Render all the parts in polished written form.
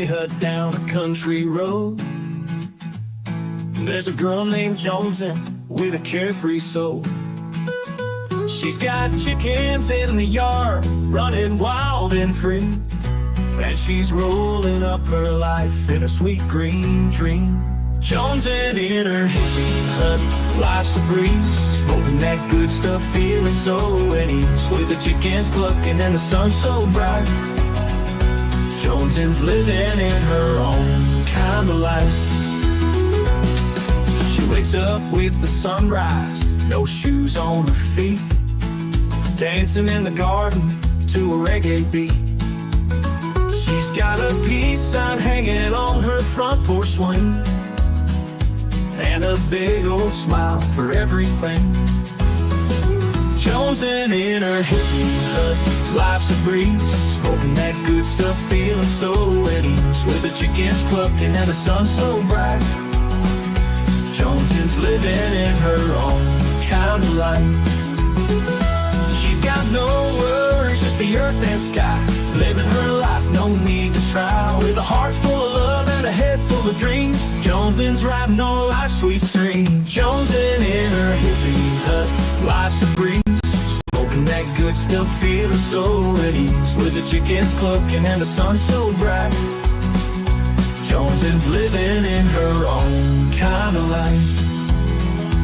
hippie hut down a country road. There's a girl named Jonesy with a carefree soul. She's got chickens in the yard, running wild and free, and she's rolling up her life in a sweet green dream. Jonesy in her hippie hut, life's a breeze, smoking that good stuff, feeling so at ease, with the chickens clucking and the sun so bright. Jonesy's living in her own kind of life. She wakes up with the sunrise, no shoes on her feet, dancing in the garden to a reggae beat. She's got a peace sign hanging on her front porch swing, and a big old smile for everything. Jonesy in her hippie hut, life's a breeze, smoking that good stuff, feeling so at ease, with the chickens clucking and the sun so bright. Jonesy's living in her own kind of life. She's got no worries, just the earth and sky, living her life, no need to try, with a heart full of love and a head full of dreams. Jonesy's riding on life's sweet stream. Jonesy in her hippie hut, life's a breeze, smoking that good stuff, feeling so at ease, with the chickens clucking and the sun so bright. Jonesy's living in her own kind of life.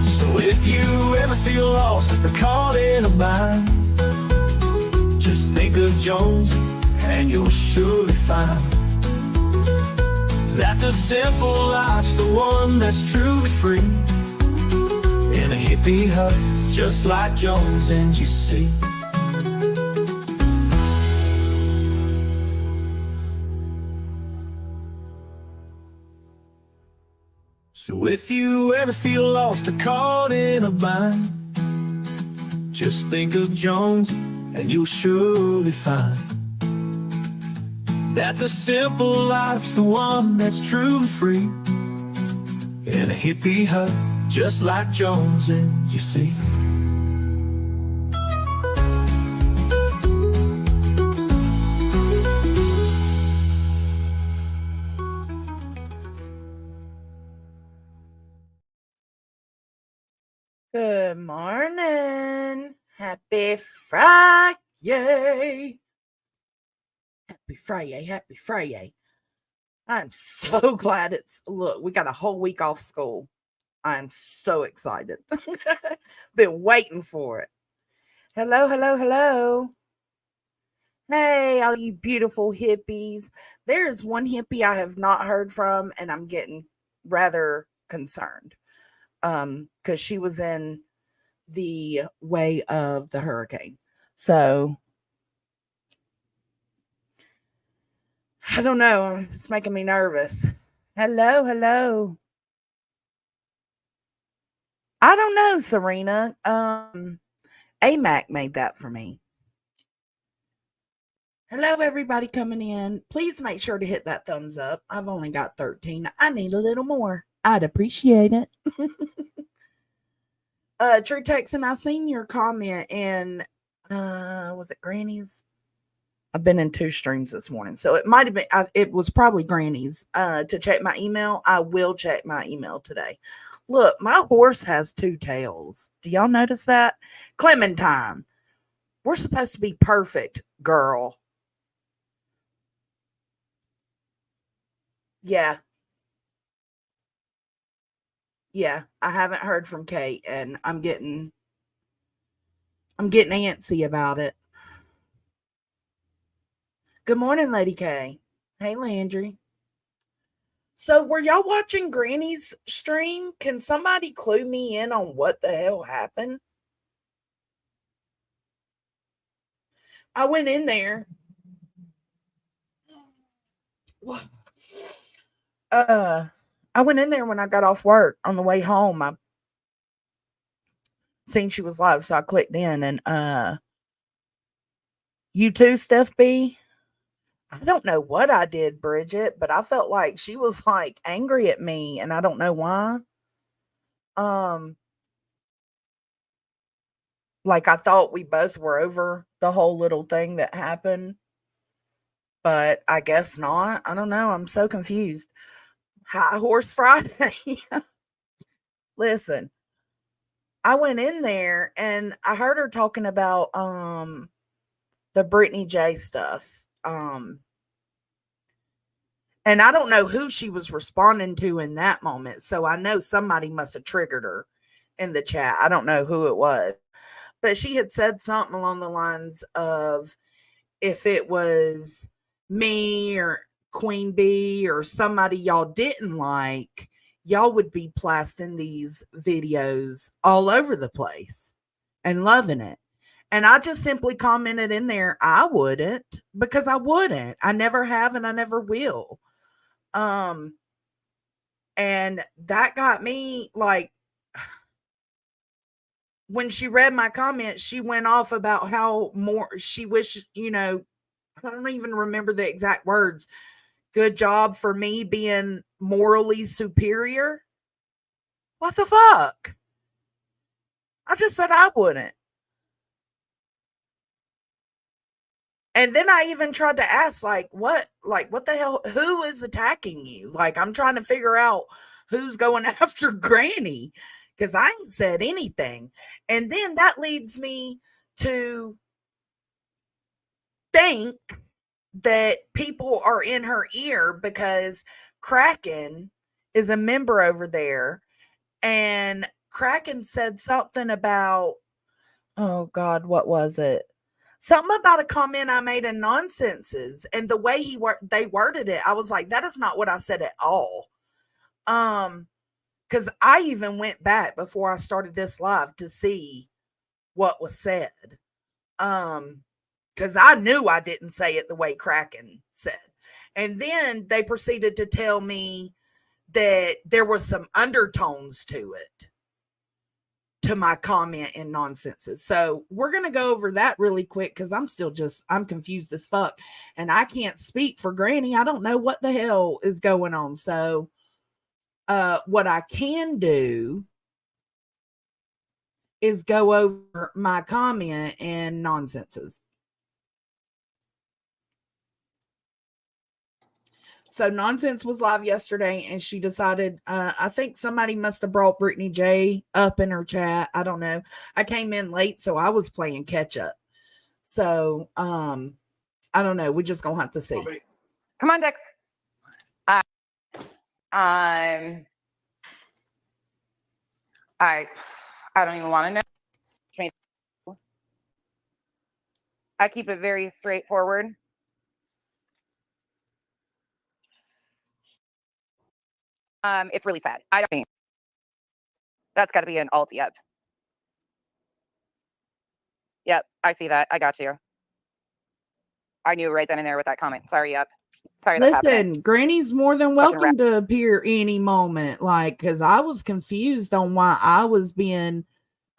So if you ever feel lost or caught in a bind, just think of Jonesy and you'll surely find that the simple life's the one that's truly free, in a hippie hut, just like Jonesy's, you see. So if you ever feel lost or caught in a bind, just think of Jonesy and you'll surely find that the simple life's the one that's truly free, in a hippie hut, just like Jonesy, you see. Good morning. Happy Friday. Happy Friday. Happy Friday. I'm so glad look, we got a whole week off school. I'm so excited. Been waiting for it. Hello, hello, hello. Hey, all you beautiful hippies. There's one hippie I have not heard from, and I'm getting rather concerned. Because she was in the way of the hurricane. So I don't know. It's making me nervous. Hello, hello. I don't know, Serena. AMAC made that for me. Hello, everybody coming in. Please make sure to hit that thumbs up. I've only got 13. I need a little more. I'd appreciate it. True Texan, I seen your comment in, was it Granny's? I've been in 2 streams this morning, so it might have been, it was probably Granny's, to check my email. I will check my email today. Look, my horse has 2 tails. Do y'all notice that? Clementine, we're supposed to be perfect, girl. Yeah. Yeah, I haven't heard from Kate, and I'm getting antsy about it. Good morning, Lady K. Hey, Landry. So were y'all watching Granny's stream? Can somebody clue me in on what the hell happened? I went in there. I went in there when I got off work on the way home. I seen she was live, so I clicked in, and you too, Steph B? I don't know what I did, Bridget, but I felt like she was like angry at me, and I don't know why. Like I thought we both were over the whole little thing that happened. but I guess not. I don't know. I'm so confused. High Horse Friday. Listen, I went in there and I heard her talking about the Britney J stuff. And I don't know who she was responding to in that moment. So I know somebody must have triggered her in the chat. I don't know who it was. But she had said something along the lines of, if it was me or Queen Bee or somebody y'all didn't like, y'all would be blasting these videos all over the place and loving it. And I just simply commented in there, I wouldn't, because I wouldn't. I never have and I never will. And that got me like, when she read my comment, she went off about how more she wished, I don't even remember the exact words. Good job for me being morally superior. What the fuck? I just said I wouldn't. And then I even tried to ask, what the hell, who is attacking you? Like, I'm trying to figure out who's going after Granny, because I ain't said anything. And then that leads me to think that people are in her ear because Kraken is a member over there. And Kraken said something about, oh God, what was it? Something about a comment I made in Nonsenses, and the way they worded it, I was like, that is not what I said at all. Because I even went back before I started this live to see what was said. Because I knew I didn't say it the way Kraken said. And then they proceeded to tell me that there was some undertones to it, to my comment in Nonsenses. So we're going to go over that really quick because I'm confused as fuck. And I can't speak for Granny. I don't know what the hell is going on. So what I can do is go over my comment in Nonsenses. So Nonsense was live yesterday and she decided, I think somebody must have brought Britney J up in her chat. I don't know. I came in late, so I was playing catch up. So I don't know. We're just gonna have to see. Come on, Dex. I don't even want to know. I keep it very straightforward. It's really sad. I don't think that's got to be an alt. Yep, I see that. I got you. I knew right then and there with that comment. Sorry. Yep. Sorry. Listen, Granny's more than welcome to appear any moment. Like, because I was confused on why I was being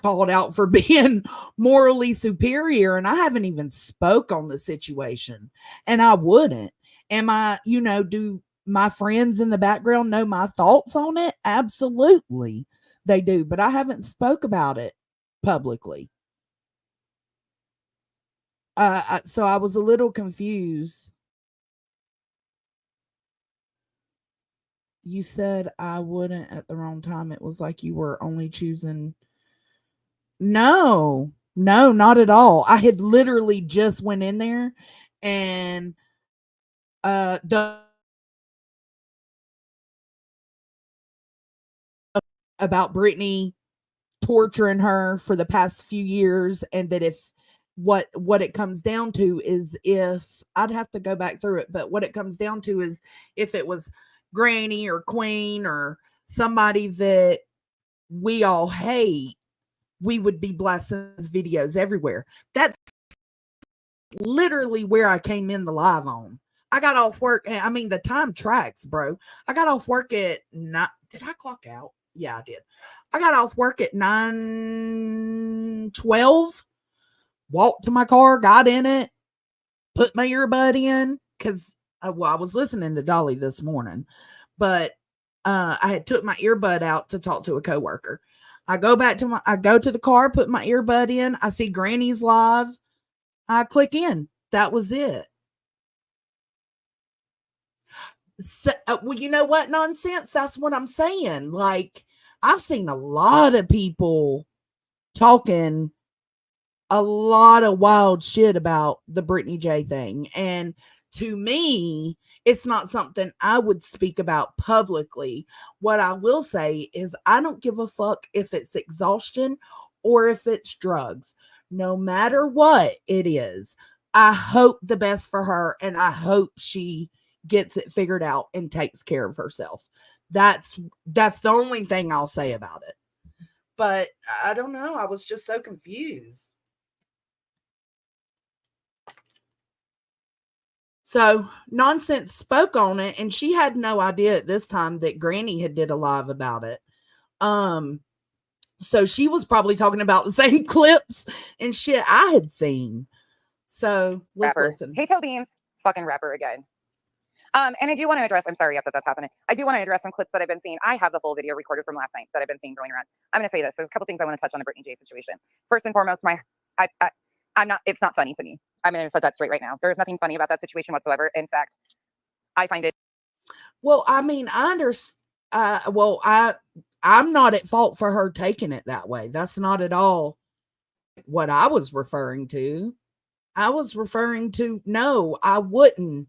called out for being morally superior, and I haven't even spoke on the situation, and I wouldn't. Am I, do my friends in the background know my thoughts on it? Absolutely they do, but I haven't spoke about it publicly. So I was a little confused. You said I wouldn't at the wrong time. It was like you were only choosing. No, not at all. I had literally just went in there and about Britney torturing her for the past few years, and that if what it comes down to is, if I'd have to go back through it, but what it comes down to is, if it was Granny or Queen or somebody that we all hate, we would be blasting videos everywhere. That's literally where I came in the live on. I got off work. I mean, the time tracks, bro. I got off work at did I clock out? Yeah, I did. I got off work at 9:12, walked to my car, got in it, put my earbud in, because I was listening to Dolly this morning, but I had took my earbud out to talk to a coworker. I go to the car, put my earbud in. I see Granny's live. I click in. That was it. So, well, you know what, nonsense? That's what I'm saying. Like, I've seen a lot of people talking a lot of wild shit about the Britney J thing. And to me, it's not something I would speak about publicly. What I will say is, I don't give a fuck if it's exhaustion or if it's drugs. No matter what it is, I hope the best for her and I hope she gets it figured out and takes care of herself. That's the only thing I'll say about it. But I don't know. I was just so confused. So Nonsense spoke on it, and she had no idea at this time that Granny had did a live about it. So she was probably talking about the same clips and shit I had seen. So let's Rapper. listen. Hey, Toe Beans. Fucking rapper again. And I do want to address, I'm sorry if that's happening. I do want to address some clips that I've been seeing. I have the full video recorded from last night that I've been seeing going around. I'm going to say this. There's a couple things I want to touch on the Britney J situation. First and foremost, I'm not, it's not funny to me. I'm going to set that straight right now. There's nothing funny about that situation whatsoever. In fact, I find it. Well, I mean, I understand. I'm not at fault for her taking it that way. That's not at all what I was referring to. I was referring to, no, I wouldn't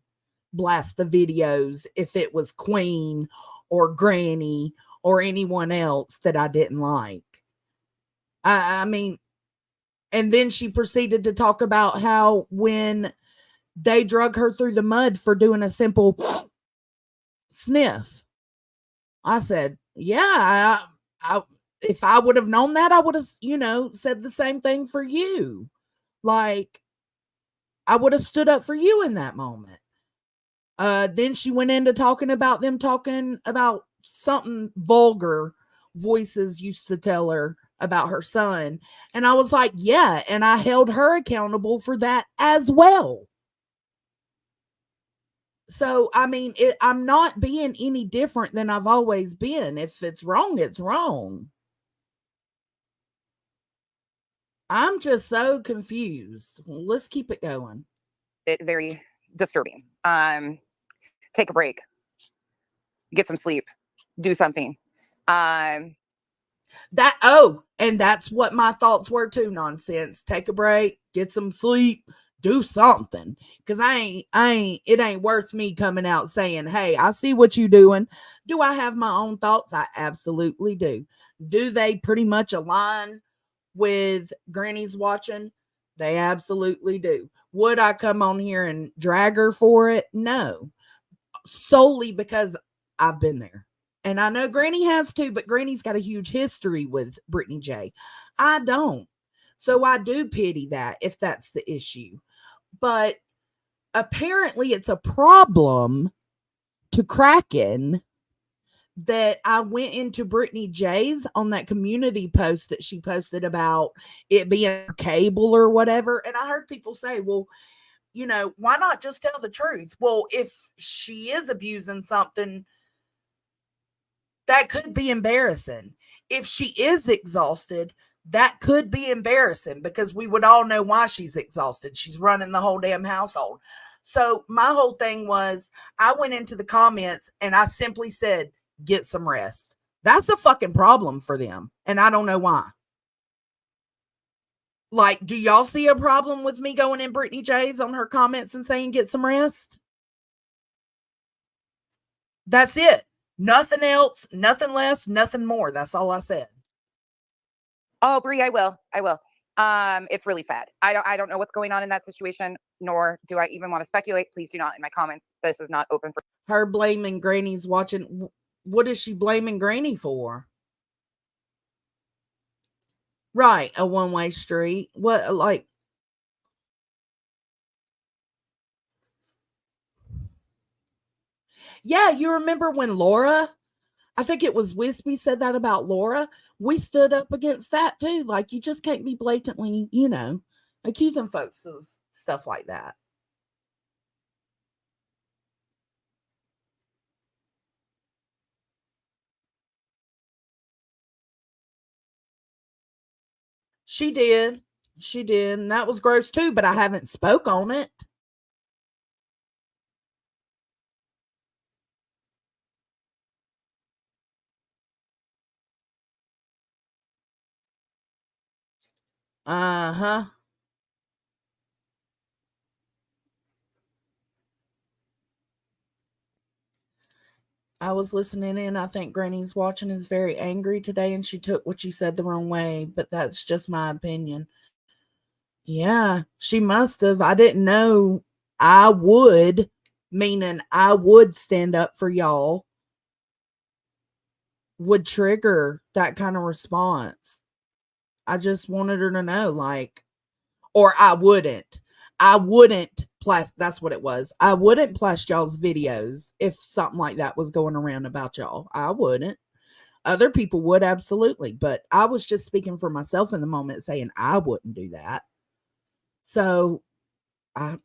blast the videos if it was Queen or Granny or anyone else that I didn't like. I mean, and then she proceeded to talk about how when they drug her through the mud for doing a simple sniff, I said, yeah, if I would have known that, I would have, said the same thing for you. Like, I would have stood up for you in that moment. Then she went into talking about something vulgar voices used to tell her about her son. And I was like, yeah. And I held her accountable for that as well. So, I mean, I'm not being any different than I've always been. If it's wrong, it's wrong. I'm just so confused. Let's keep it going. It's very disturbing. Take a break, get some sleep, do something. And that's what my thoughts were too. Nonsense. Take a break, get some sleep, do something. Cause it ain't worth me coming out saying, hey, I see what you doing. Do I have my own thoughts? I absolutely do. Do they pretty much align with Granny's watching? They absolutely do. Would I come on here and drag her for it? No. Solely because I've been there. And I know Granny has too, but Granny's got a huge history with Britney J. I don't. So I do pity that if that's the issue. But apparently it's a problem to Kraken that I went into Britney J's on that community post that she posted about it being cable or whatever. And I heard people say, well, why not just tell the truth? Well, if she is abusing something, that could be embarrassing. If she is exhausted, that could be embarrassing because we would all know why she's exhausted. She's running the whole damn household. So my whole thing was, I went into the comments and I simply said, get some rest. That's the fucking problem for them. And I don't know why. Like, do y'all see a problem with me going in Britney J's on her comments and saying, get some rest? That's it. Nothing else, nothing less, nothing more. That's all I said. Oh, Brie, I will. It's really sad. I don't know what's going on in that situation, nor do I even want to speculate. Please do not in my comments. This is not open for her blaming Granny's watching. What is she blaming Granny for? Right, a one-way street. What, like? Yeah, you remember when Laura, I think it was Wispy, said that about Laura? We stood up against that too. Like, you just can't be blatantly, accusing folks of stuff like that. She did. She did. And that was gross too, but I haven't spoke on it. Uh-huh. I was listening in. I think Granny's watching is very angry today and she took what you said the wrong way, but that's just my opinion. Yeah, she must have. I didn't know I would, meaning I would stand up for y'all, would trigger that kind of response. I just wanted her to know, like, or I wouldn't. I wouldn't plus that's what it was. I wouldn't plus y'all's videos if something like that was going around about y'all. I wouldn't. Other people would absolutely, but I was just speaking for myself in the moment saying I wouldn't do that. So I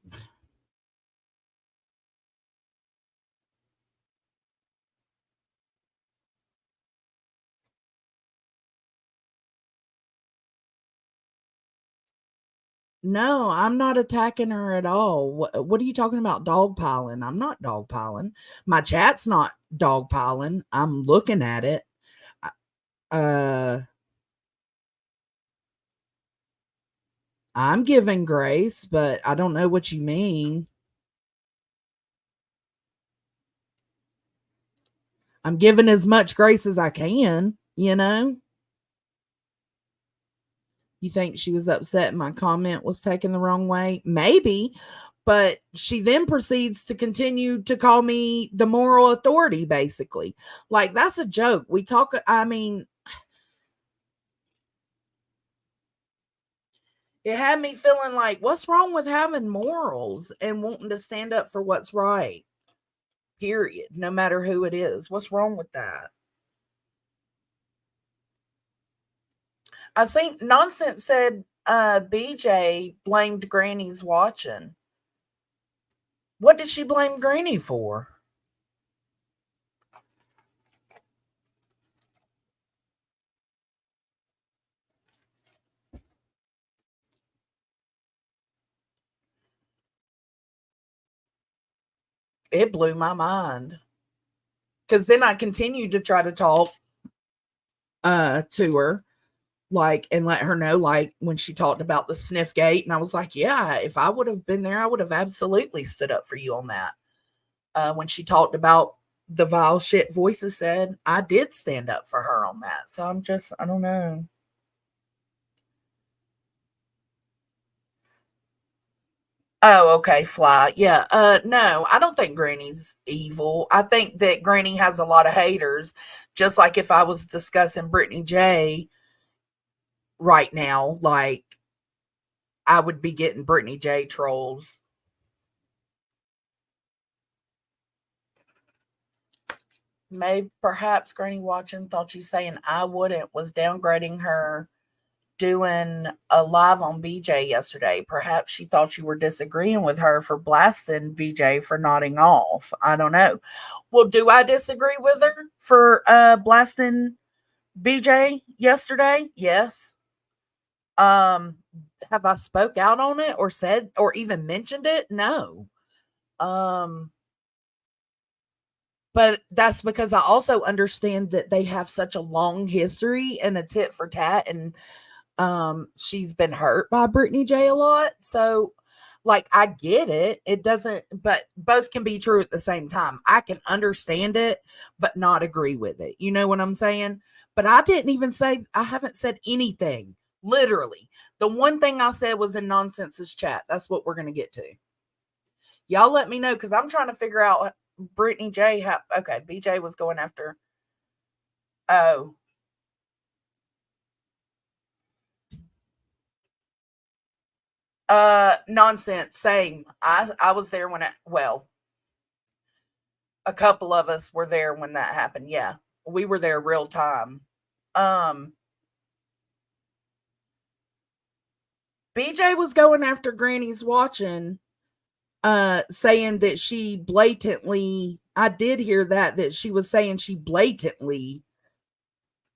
no, I'm not attacking her at all. What are you talking about dogpiling? I'm not dogpiling. My chat's not dogpiling. I'm looking at it. Uh I'm giving grace, but I don't know what you mean. I'm giving as much grace as I can, you know? You think she was upset my comment was taken the wrong way? Maybe, but she then proceeds to continue to call me the moral authority, basically. Like, that's a joke. We talk, I mean, it had me feeling like, what's wrong with having morals and wanting to stand up for what's right? Period. No matter who it is. What's wrong with that? I think Nonsense said BJ blamed Granny's watching. What did she blame Granny for? It blew my mind. Because then I continued to try to talk to her, like, and let her know, like, when she talked about the sniff gate, and I was like, yeah, if I would have been there, I would have absolutely stood up for you on that. When she talked about the vile shit Voices said, I did stand up for her on that. So I don't know. Oh, okay, Fly. Yeah. No, I don't think Granny's evil. I think that Granny has a lot of haters. Just like if I was discussing Brittany J right now, like I would be getting Brittany J trolls. Maybe perhaps Granny watching thought you saying I wouldn't was downgrading her doing a live on BJ yesterday. Perhaps she thought you were disagreeing with her for blasting BJ for nodding off. I don't know. Well, do I disagree with her for blasting BJ yesterday? Yes. Um have I spoke out on it or said or even mentioned it? No. Um but that's because I also understand that they have such a long history and a tit for tat, and she's been hurt by Brittany J a lot. So like I get it. It doesn't, but both can be true at the same time. I can understand it, but not agree with it. You know what I'm saying? But I didn't even say I haven't said anything. Literally. The one thing I said was in Nonsense's chat. That's what we're gonna get to. Y'all let me know because I'm trying to figure out Brittany J. Okay, BJ was going after. Oh, nonsense. Same. I was there when a couple of us were there when that happened. Yeah, we were there real time. Um, BJ was going after Granny's watching, saying that she blatantly. I did hear that she was saying she blatantly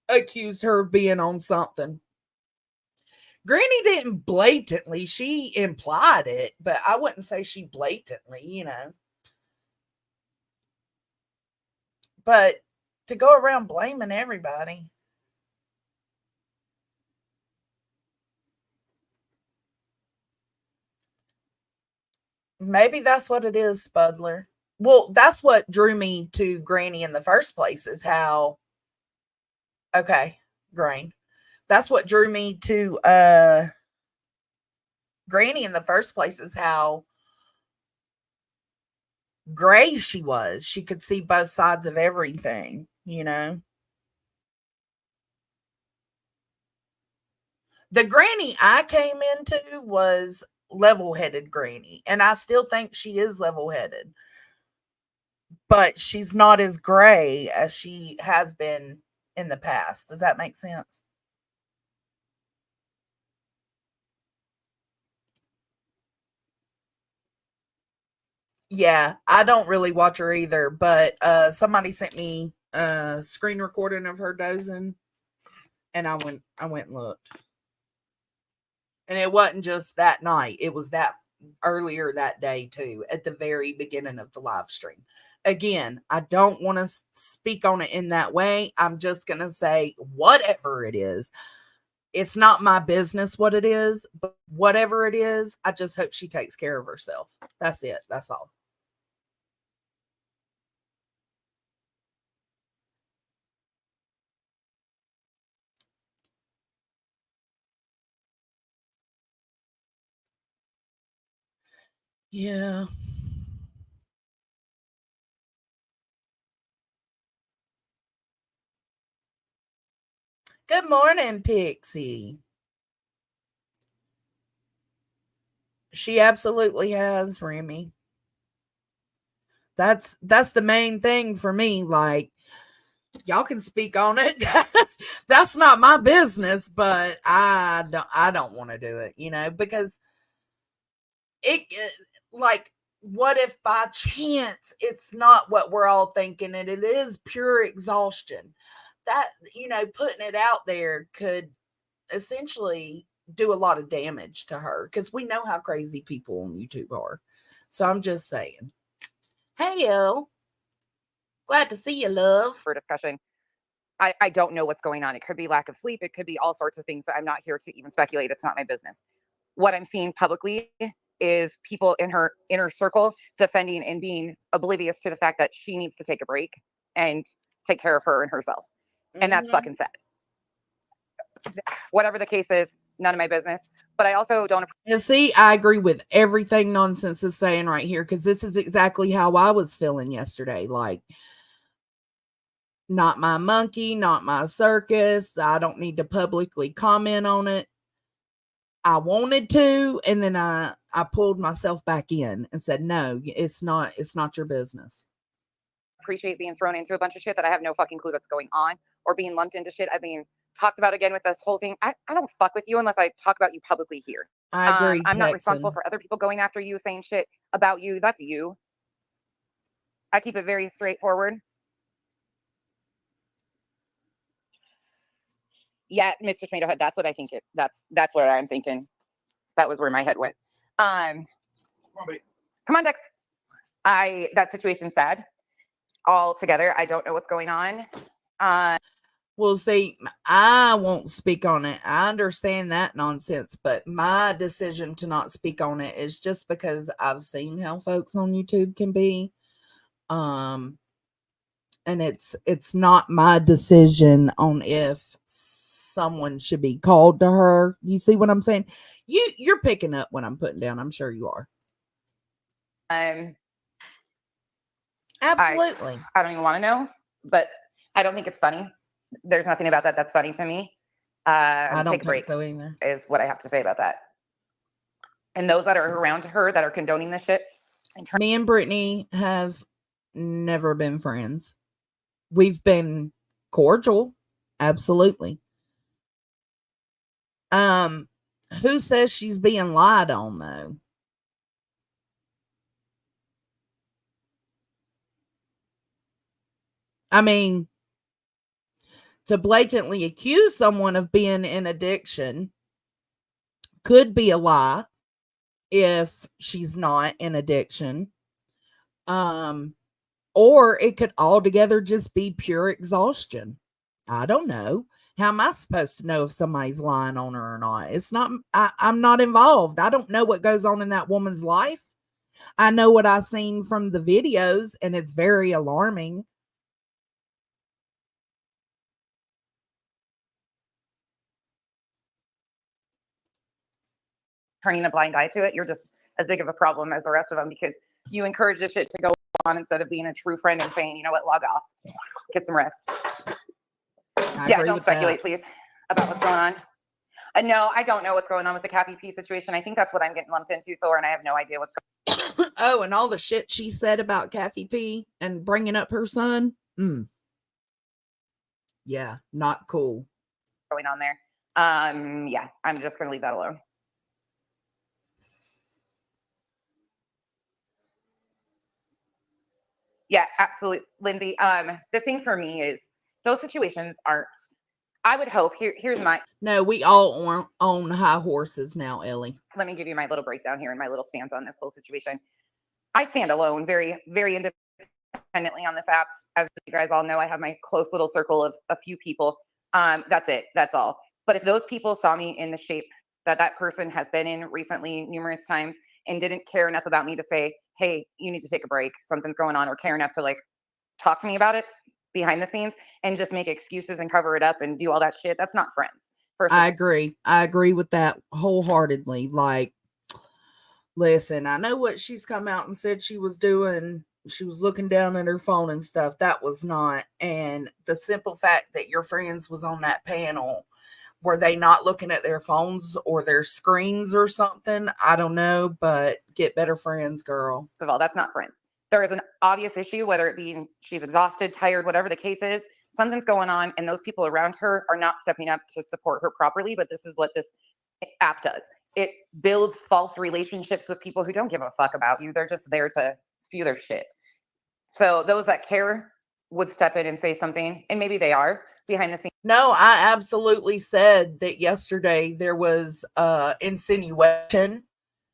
accused her of being on something. Granny didn't blatantly, she implied it, but I wouldn't say she blatantly, you know. But to go around blaming everybody. Maybe that's what it is, Spudler. Well, that's what drew me to Granny in the first place is how okay, Grain. That's what drew me to Granny in the first place is how gray she was. She could see both sides of everything, you know. The Granny I came into was level-headed Granny, and I still think she is level-headed. But she's not as gray as she has been in the past. Does that make sense? Yeah, I don't really watch her either, but somebody sent me a screen recording of her dozing, and I went and looked. And it wasn't just that night, it was that earlier that day too, at the very beginning of the live stream. Again, I don't want to speak on it in that way. I'm just going to say whatever it is. It's not my business what it is, but whatever it is, I just hope she takes care of herself. That's it. That's all. Yeah. Good morning, Pixie. She absolutely has, Remy. That's the main thing for me. Like, y'all can speak on it. That's not my business, but I don't want to do it, you know, because it like what if by chance it's not what we're all thinking and it is pure exhaustion? That, you know, putting it out there could essentially do a lot of damage to her because we know how crazy people on YouTube are. So I'm just saying. Hey, Elle. Glad to see you, love. For discussion. I don't know what's going on. It could be lack of sleep. It could be all sorts of things, but I'm not here to even speculate. It's not my business. What I'm seeing publicly is people in her inner circle defending and being oblivious to the fact that she needs to take a break and take care of her and herself. And that's fucking sad. Whatever the case is, none of my business. But I also don't. And see, I agree with everything Nonsense is saying right here because this is exactly how I was feeling yesterday. Like, not my monkey, not my circus. I don't need to publicly comment on it. I wanted to, and then I pulled myself back in and said, no, it's not your business. Appreciate being thrown into a bunch of shit that I have no fucking clue what's going on, or being lumped into shit I've been talked about again with this whole thing. I don't fuck with you unless I talk about you publicly here. I agree. I'm not responsible for other people going after you, saying shit about you. That's you. I keep it very straightforward. Yeah, Mr. Tomato Head, that's what I think that's where I'm thinking. That was where my head went. Come on, Dex. That situation's sad. All together. I don't know what's going on. Well, see, I won't speak on it. I understand that nonsense, but my decision to not speak on it is just because I've seen how folks on YouTube can be. And it's not my decision on if someone should be called to her. You see what I'm saying? You're picking up what I'm putting down. I'm sure you are. Absolutely. I don't even want to know, but I don't think it's funny. There's nothing about that that's funny to me. I don't think so either. Is what I have to say about that. And those that are around her that are condoning this shit. Me and Britney have never been friends. We've been cordial, absolutely. Who says she's being lied on though? I mean, to blatantly accuse someone of being in addiction could be a lie if she's not in addiction. Or it could altogether just be pure exhaustion. I don't know. How am I supposed to know if somebody's lying on her or not? It's not, I'm not involved. I don't know what goes on in that woman's life. I know what I've seen from the videos, and it's very alarming. Turning a blind eye to it, you're just as big of a problem as the rest of them because you encourage this shit to go on instead of being a true friend and saying, you know what, log off, get some rest. Yeah, don't speculate, please, about what's going on. No, I don't know what's going on with the Kathy P situation. I think that's what I'm getting lumped into, Thor, and I have no idea what's going on. Oh, and all the shit she said about Kathy P and bringing up her son. Yeah, not cool. Going on there. Yeah, I'm just going to leave that alone. Yeah, absolutely, Lindsay. The thing for me is those situations aren't. I would hope. Here's my. No, we all own high horses now, Ellie. Let me give you my little breakdown here and my little stance on this whole situation. I stand alone, very, very independently on this app. As you guys all know, I have my close little circle of a few people. That's it. That's all. But if those people saw me in the shape that that person has been in recently numerous times and didn't care enough about me to say, hey, you need to take a break, something's going on, or care enough to like talk to me about it behind the scenes and just make excuses and cover it up and do all that shit, that's not friends. I agree. I agree with that wholeheartedly. Like, listen, I know what she's come out and said she was doing. She was looking down at her phone and stuff. That was not. And the simple fact that your friends was on that panel, were they not looking at their phones or their screens or something? I don't know, but get better friends, girl. First of all, that's not friends. There is an obvious issue, whether it be she's exhausted, tired, whatever the case is, something's going on, and those people around her are not stepping up to support her properly. But this is what this app does. It builds false relationships with people who don't give a fuck about you. They're just there to spew their shit. So those that care would step in and say something, and maybe they are behind the scenes. No, I absolutely said that yesterday there was insinuation.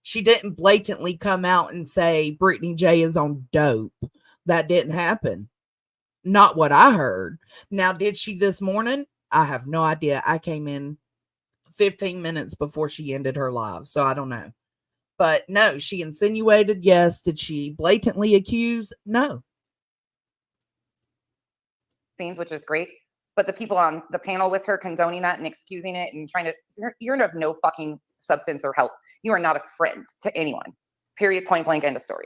She didn't blatantly come out and say Britney J is on dope. That didn't happen. Not what I heard. Now, did she this morning? I have no idea. I came in 15 minutes before she ended her live, so I don't know. But no, she insinuated, yes. Did she blatantly accuse? No. Scenes, which is great. But the people on the panel with her condoning that and excusing it and trying to, you're of no fucking substance or help. You are not a friend to anyone. Period, point blank, end of story.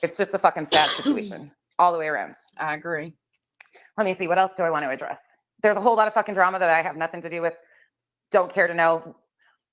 It's just a fucking sad situation all the way around. I agree. Let me see. What else do I want to address? There's a whole lot of fucking drama that I have nothing to do with. Don't care to know.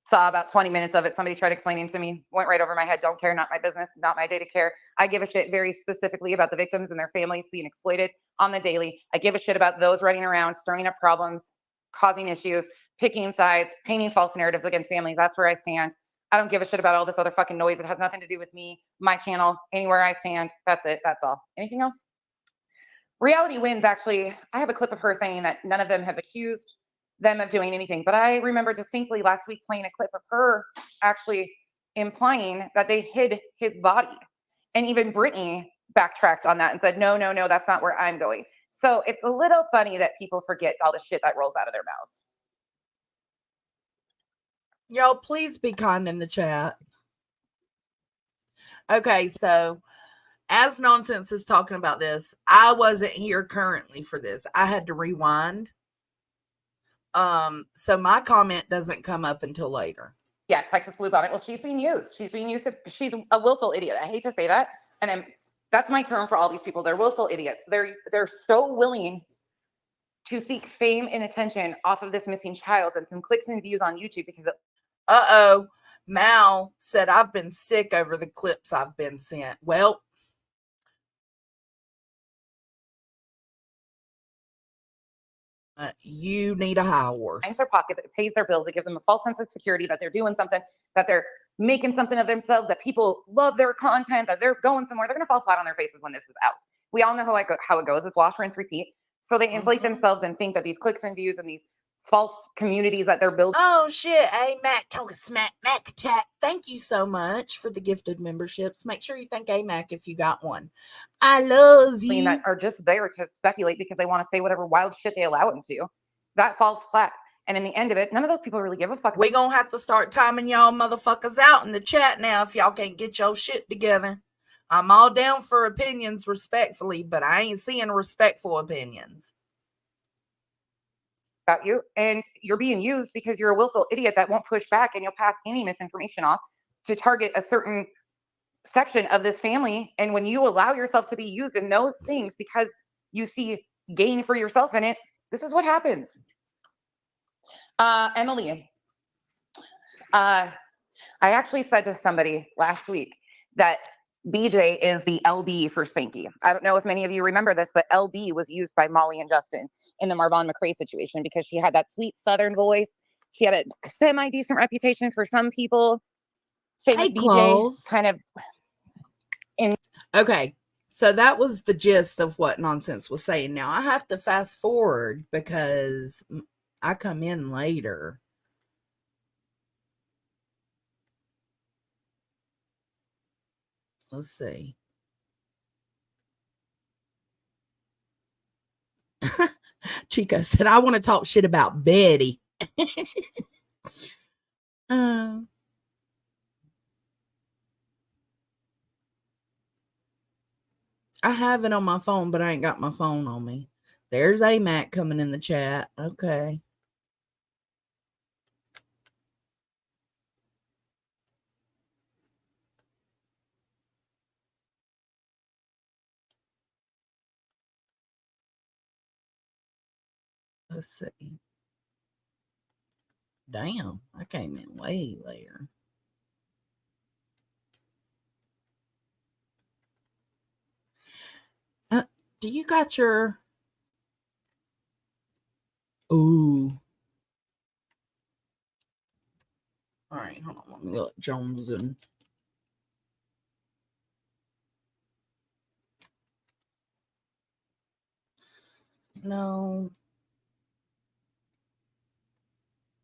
Saw about 20 minutes of it. Somebody tried explaining to me, went right over my head. Don't care, not my business, not my day to care. I give a shit very specifically about the victims and their families being exploited on the daily. I give a shit about those running around, stirring up problems, causing issues, picking sides, painting false narratives against families. That's where I stand. I don't give a shit about all this other fucking noise. It has nothing to do with me, my channel, anywhere I stand. That's it. That's all. Anything else? Reality Wins, actually, I have a clip of her saying that none of them have accused them of doing anything. But I remember distinctly last week playing a clip of her actually implying that they hid his body. And even Britney backtracked on that and said, no, that's not where I'm going. So it's a little funny that people forget all the shit that rolls out of their mouths. Y'all, please be kind in the chat. Okay, so as Nonsense is talking about this, I wasn't here currently for this. I had to rewind. So my comment doesn't come up until later. Yeah, Texas Bluebonnet. Well, she's being used. She's a willful idiot. I hate to say that. And that's my term for all these people. They're willful idiots. They're so willing to seek fame and attention off of this missing child and some clicks and views on YouTube because Mal said I've been sick over the clips I've been sent. Well, you need a high horse. Finds their pocket, that pays their bills. It gives them a false sense of security that they're doing something, that they're making something of themselves, that people love their content, that they're going somewhere. They're going to fall flat on their faces when this is out. We all know how it goes. It's wash, rinse, repeat. So they inflate themselves and think that these clicks and views and these false communities that they're building. Oh shit! Hey, Mac talking smack, Mac attack. Thank you so much for the gifted memberships. Make sure you thank AMAC if you got one. I love you. That are just there to speculate because they want to say whatever wild shit they allow them to. That falls flat. And in the end of it, none of those people really give a fuck. We gonna have to start timing y'all motherfuckers out in the chat now if y'all can't get your shit together. I'm all down for opinions respectfully, but I ain't seeing respectful opinions about you, and you're being used because you're a willful idiot that won't push back, and you'll pass any misinformation off to target a certain section of this family. And when you allow yourself to be used in those things because you see gain for yourself in it, this is what happens. Emily, I actually said to somebody last week that BJ is the LB for Spanky. I don't know if many of you remember this, but LB was used by Molly and Justin in the Marvon McRae situation because she had that sweet Southern voice. She had a semi-decent reputation for some people. Same with BJ, Claus. kind of. Okay, so that was the gist of what Nonsense was saying. Now I have to fast forward because I come in later. Let's see. Chico said, I want to talk shit about Betty. I have it on my phone, but I ain't got my phone on me. There's AMAC coming in the chat. Okay. Let's see. Damn, I came in way later. Do you got your... Ooh. All right, hold on. Let me look. Jones and... No.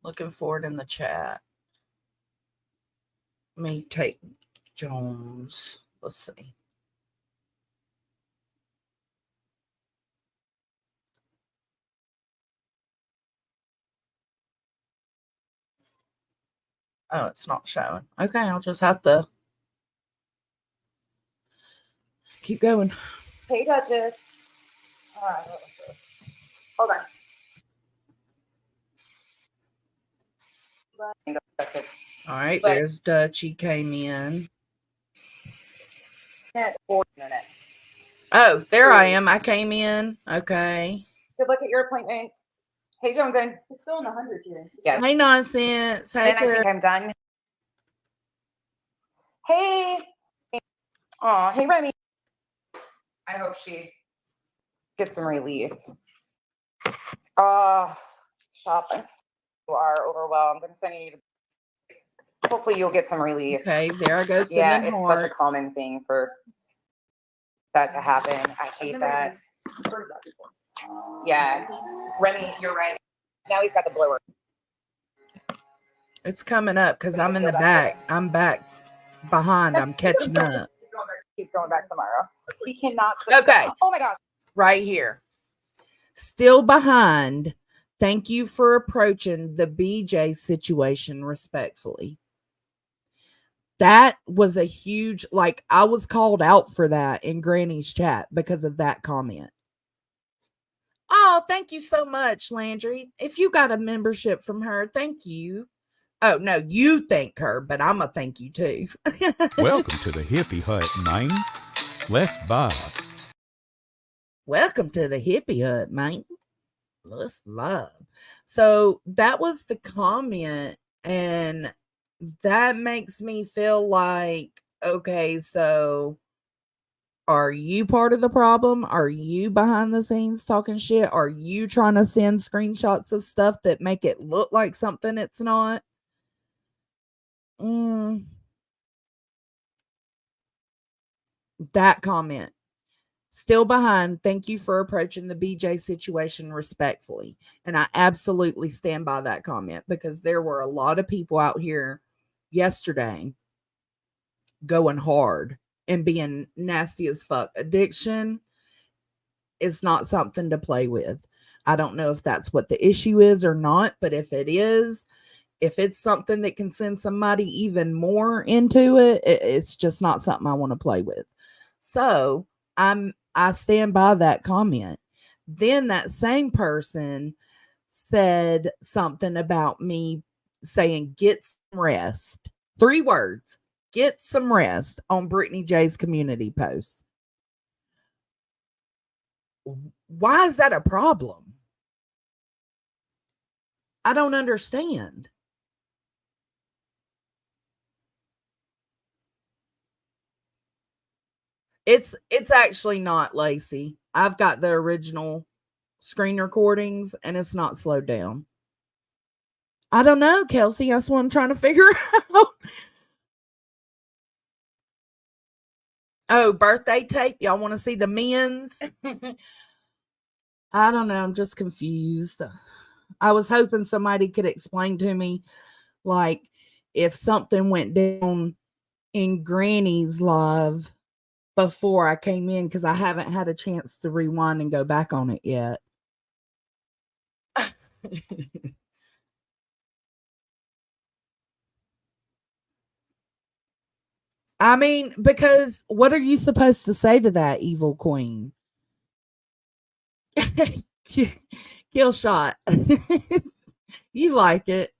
Looking for it in the chat. Let me take Jones. Let's see. Oh, it's not showing. Okay, I'll just have to keep going. Hey, Duchess. All right, hold on. All right, there's Dutchy came in. Oh, there I am. I came in. Okay. Good luck at your appointment. Hey, Joneson. It's still in the hundreds here. Yeah. Hey, Nonsense. Hey, and I think I'm done. Hey. Oh, hey, Remy. I hope she gets some relief. Shopping. You are overwhelmed. I'm sending you to. Hopefully, you'll get some relief. Okay, there I go. Yeah, it's such a common thing for that to happen. I hate that. Yeah, Remy, you're right. Now he's got the blower. It's coming up because I'm in the back. I'm back behind. I'm catching up. He's going back tomorrow. He cannot. Okay. Oh my gosh. Right here. Still behind. Thank you for approaching the BJ situation respectfully. That was a huge, like, I was called out for that in Granny's chat because of that comment. Oh, thank you so much, Landry. If you got a membership from her, thank you. Oh, no, you thank her, but I'm going to thank you too. Welcome to the Hippie Hut, man. Let's vibe. Welcome to the Hippie Hut, man. Let's vibe. So that was the comment, and that makes me feel like, okay, so are you part of the problem? Are you behind the scenes talking shit? Are you trying to send screenshots of stuff that make it look like something it's not? That comment. Still behind. Thank you for approaching the BJ situation respectfully. And I absolutely stand by that comment because there were a lot of people out here yesterday going hard and being nasty as fuck. Addiction is not something to play with. I don't know if that's what the issue is or not, but if it is, if it's something that can send somebody even more into it, it's just not something I want to play with. So I stand by that comment. Then that same person said something about me saying get some rest. 3 words. Get some rest on Brittany J's community post. Why is that a problem? I don't understand. It's actually not, Lacey. I've got the original screen recordings and it's not slowed down. I don't know, Kelsey. That's what I'm trying to figure out. Oh, birthday tape. Y'all want to see the men's? I don't know. I'm just confused. I was hoping somebody could explain to me, like, if something went down in Granny's live before I came in, because I haven't had a chance to rewind and go back on it yet. I mean, because what are you supposed to say to that evil queen? Kill shot. You like it.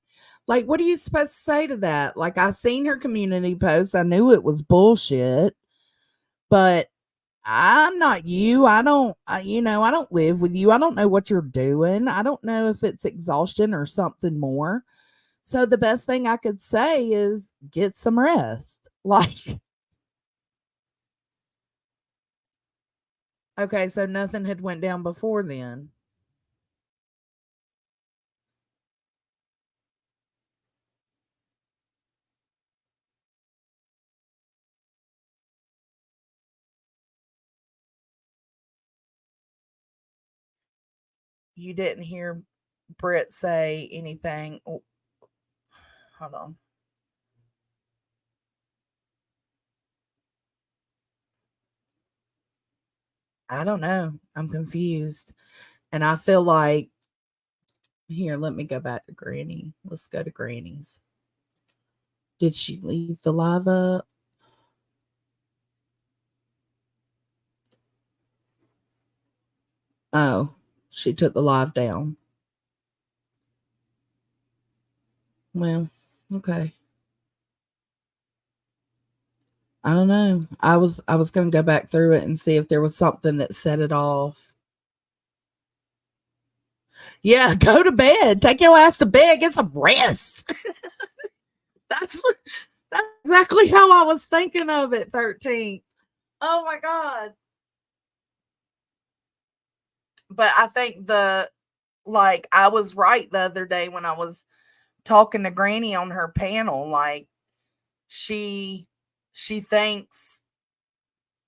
Like, what are you supposed to say to that? Like, I seen her community post. I knew it was bullshit, but I'm not you. I don't live with you. I don't know what you're doing. I don't know if it's exhaustion or something more. So the best thing I could say is get some rest. Like, okay, so nothing had went down before then. You didn't hear Britt say anything. Oh, hold on. I don't know. I'm confused. And I feel like, here, let me go back to Granny. Let's go to Granny's. Did she leave the live up? Oh, she took the live down. Well, okay. I don't know. I was going to go back through it and see if there was something that set it off. Yeah, go to bed. Take your ass to bed. Get some rest. That's exactly how I was thinking of it, 13th. Oh my God. But I think I was right the other day when I was talking to Granny on her panel. Like, she thinks,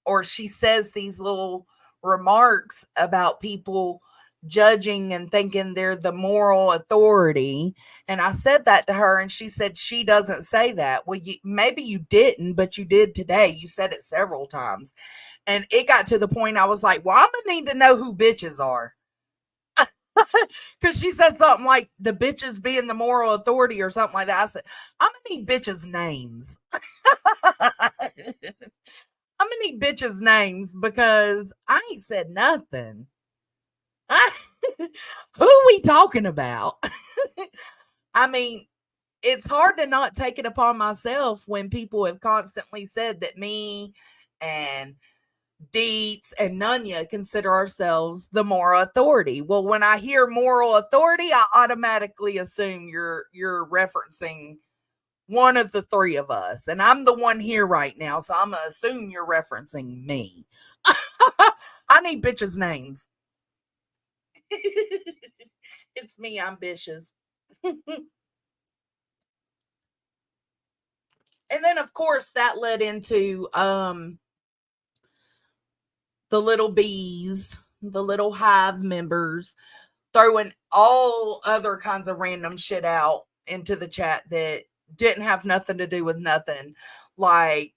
or she says these little remarks about people judging and thinking they're the moral authority. And I said that to her, and she said she doesn't say that. Well, maybe you didn't, but you did today. You said it several times. And it got to the point I was like, well, I'm going to need to know who bitches are. Because she said something like the bitches being the moral authority or something like that. I said, I'm going to need bitches' names. I'm going to need bitches' names because I ain't said nothing. Who are we talking about? I mean, it's hard to not take it upon myself when people have constantly said that me and Deets and Nunya consider ourselves the moral authority. Well, when I hear moral authority, I automatically assume you're referencing one of the 3 of us. And I'm the one here right now, so I'm going to assume you're referencing me. I need bitches' names. It's me, I'm bitches. And then, of course, that led into the little bees, the little hive members, throwing all other kinds of random shit out into the chat that didn't have nothing to do with nothing. Like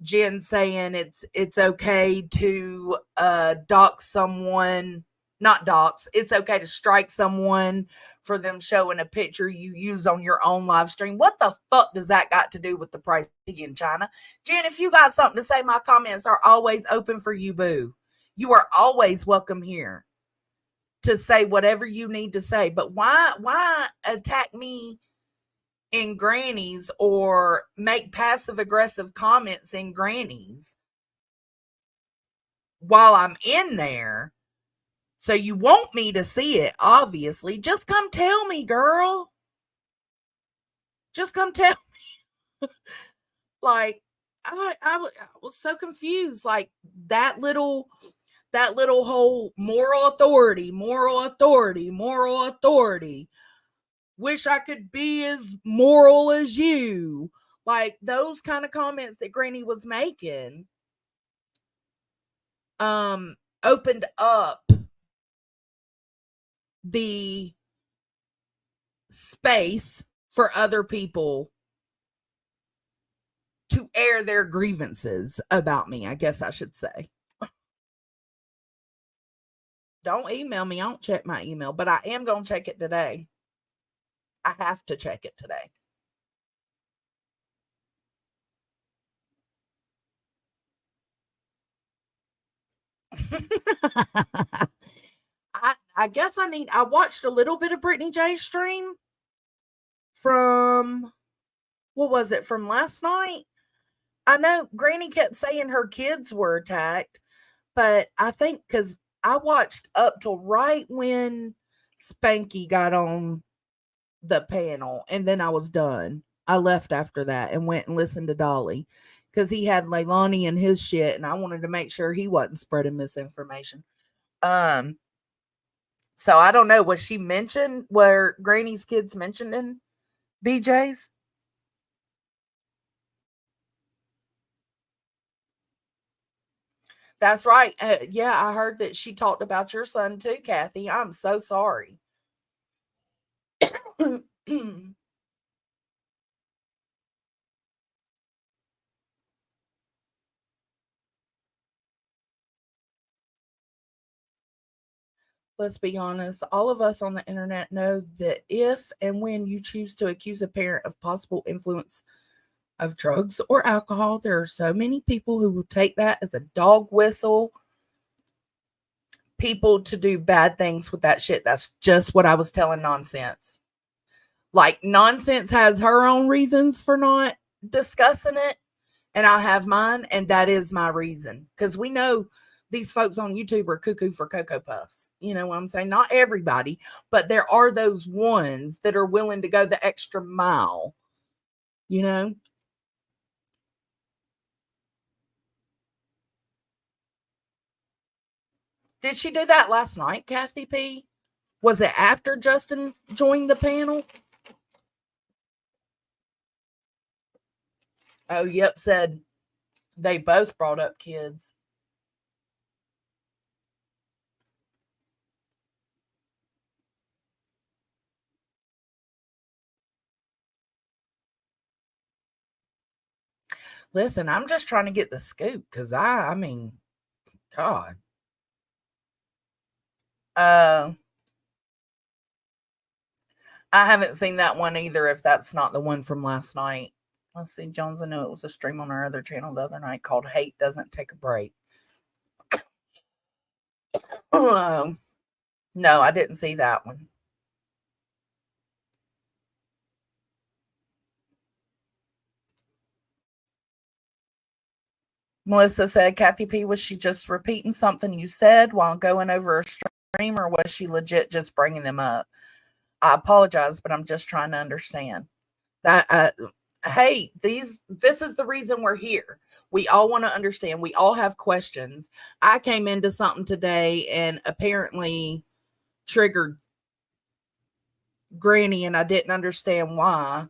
Jen saying it's okay to dox someone. not dox. It's okay to strike someone for them showing a picture you use on your own live stream. What the fuck does that got to do with the price in China? Jen, if you got something to say, my comments are always open for you, boo. You are always welcome here to say whatever you need to say. But why attack me in grannies or make passive aggressive comments in grannies while I'm in there? So you want me to see it, obviously. Just come tell me, girl. Just come tell me. Like, I was so confused. Like, that little whole moral authority. Wish I could be as moral as you. Like, those kind of comments that Granny was making opened up the space for other people to air their grievances about me, I guess I should say. Don't email me. I don't check my email, but I am going to check it today. I have to check it today. I guess I watched a little bit of Brittany J's stream from, what was it, from last night? I know Granny kept saying her kids were attacked, but I think because I watched up till right when Spanky got on the panel, and then I was done. I left after that and went and listened to Dolly because he had Leilani and his shit, and I wanted to make sure he wasn't spreading misinformation. So I don't know. Was she mentioned? Were Granny's kids mentioned in BJ's? That's right. Yeah, I heard that she talked about your son too, Kathy. I'm so sorry. Let's be honest. All of us on the internet know that if and when you choose to accuse a parent of possible influence of drugs or alcohol, there are so many people who will take that as a dog whistle. People to do bad things with that shit. That's just what I was telling Nonsense. Like, Nonsense has her own reasons for not discussing it, and I have mine, and that is my reason. Because we know these folks on YouTube are cuckoo for Cocoa Puffs. You know what I'm saying? Not everybody, but there are those ones that are willing to go the extra mile. You know? Did she do that last night, Kathy P? Was it after Justin joined the panel? Oh, yep, said they both brought up kids. Listen, I'm just trying to get the scoop because I mean, God. I haven't seen that one either, if that's not the one from last night. Let's see, Jones, I know it was a stream on our other channel the other night called Hate Doesn't Take a Break. No, I didn't see that one. Melissa said, Kathy P, was she just repeating something you said while going over a stream, or was she legit just bringing them up? I apologize, but I'm just trying to understand. That hey, this is the reason we're here. We all want to understand. We all have questions. I came into something today and apparently triggered Granny, and I didn't understand why.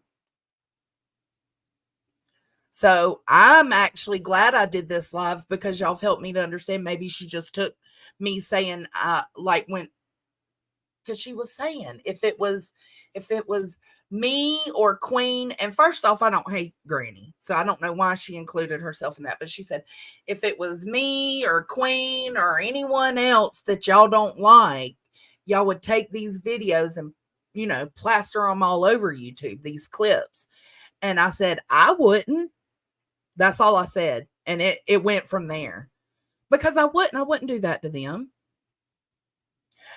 So I'm actually glad I did this live because y'all have helped me to understand. Maybe she just took me saying, like, when because she was saying if it was me or Queen, and first off, I don't hate Granny, so I don't know why she included herself in that. But she said if it was me or Queen or anyone else that y'all don't like, y'all would take these videos and plaster them all over YouTube, these clips. And I said I wouldn't. That's all I said, and it went from there, because I wouldn't do that to them.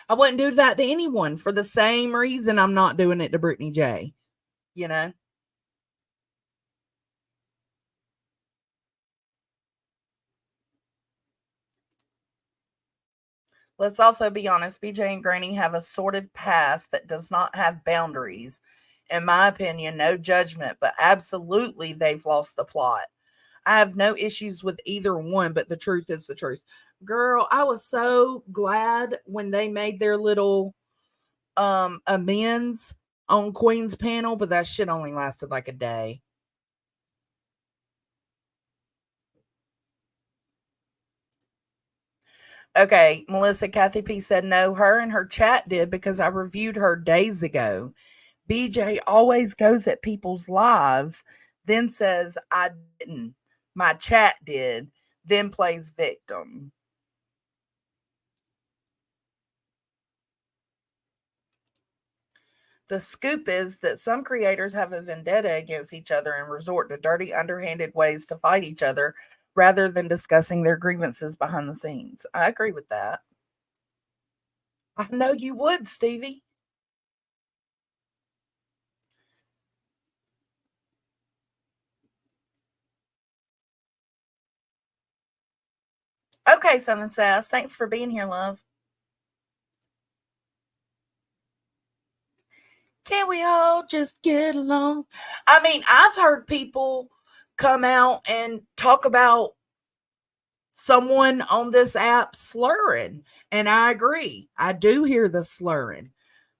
I wouldn't do that to anyone for the same reason I'm not doing it to Britney J. Let's also be honest. BJ and Granny have a sordid past that does not have boundaries. In my opinion, no judgment, but absolutely they've lost the plot. I have no issues with either one, but the truth is the truth. Girl, I was so glad when they made their little amends on Queen's panel, but that shit only lasted like a day. Okay, Melissa Kathy P said no, her and her chat did, because I reviewed her days ago. BJ always goes at people's lives, then says I didn't. My chat did, then plays victim. The scoop is that some creators have a vendetta against each other and resort to dirty, underhanded ways to fight each other rather than discussing their grievances behind the scenes. I agree with that. I know you would, Stevie. Okay, Sun and Sass, thanks for being here, love. Can't we all just get along? I mean, I've heard people come out and talk about someone on this app slurring, and I agree. I do hear the slurring,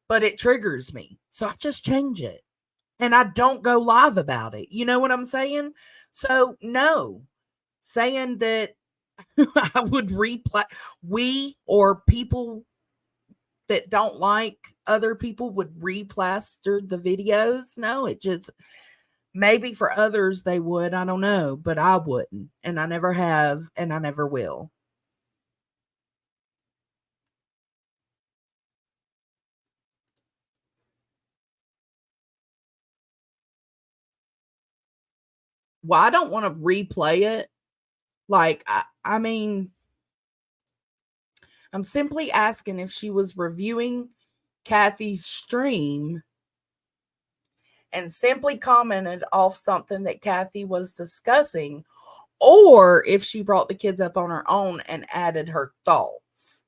but it triggers me. So I just change it, and I don't go live about it. You know what I'm saying? So no, saying that I would replay, we or people that don't like other people would replaster the videos. No, it just, maybe for others they would, I don't know, but I wouldn't, and I never have, and I never will. Well, I don't want to replay it. Like, I mean, I'm simply asking if she was reviewing Kathy's stream and simply commented off something that Kathy was discussing, or if she brought the kids up on her own and added her thoughts.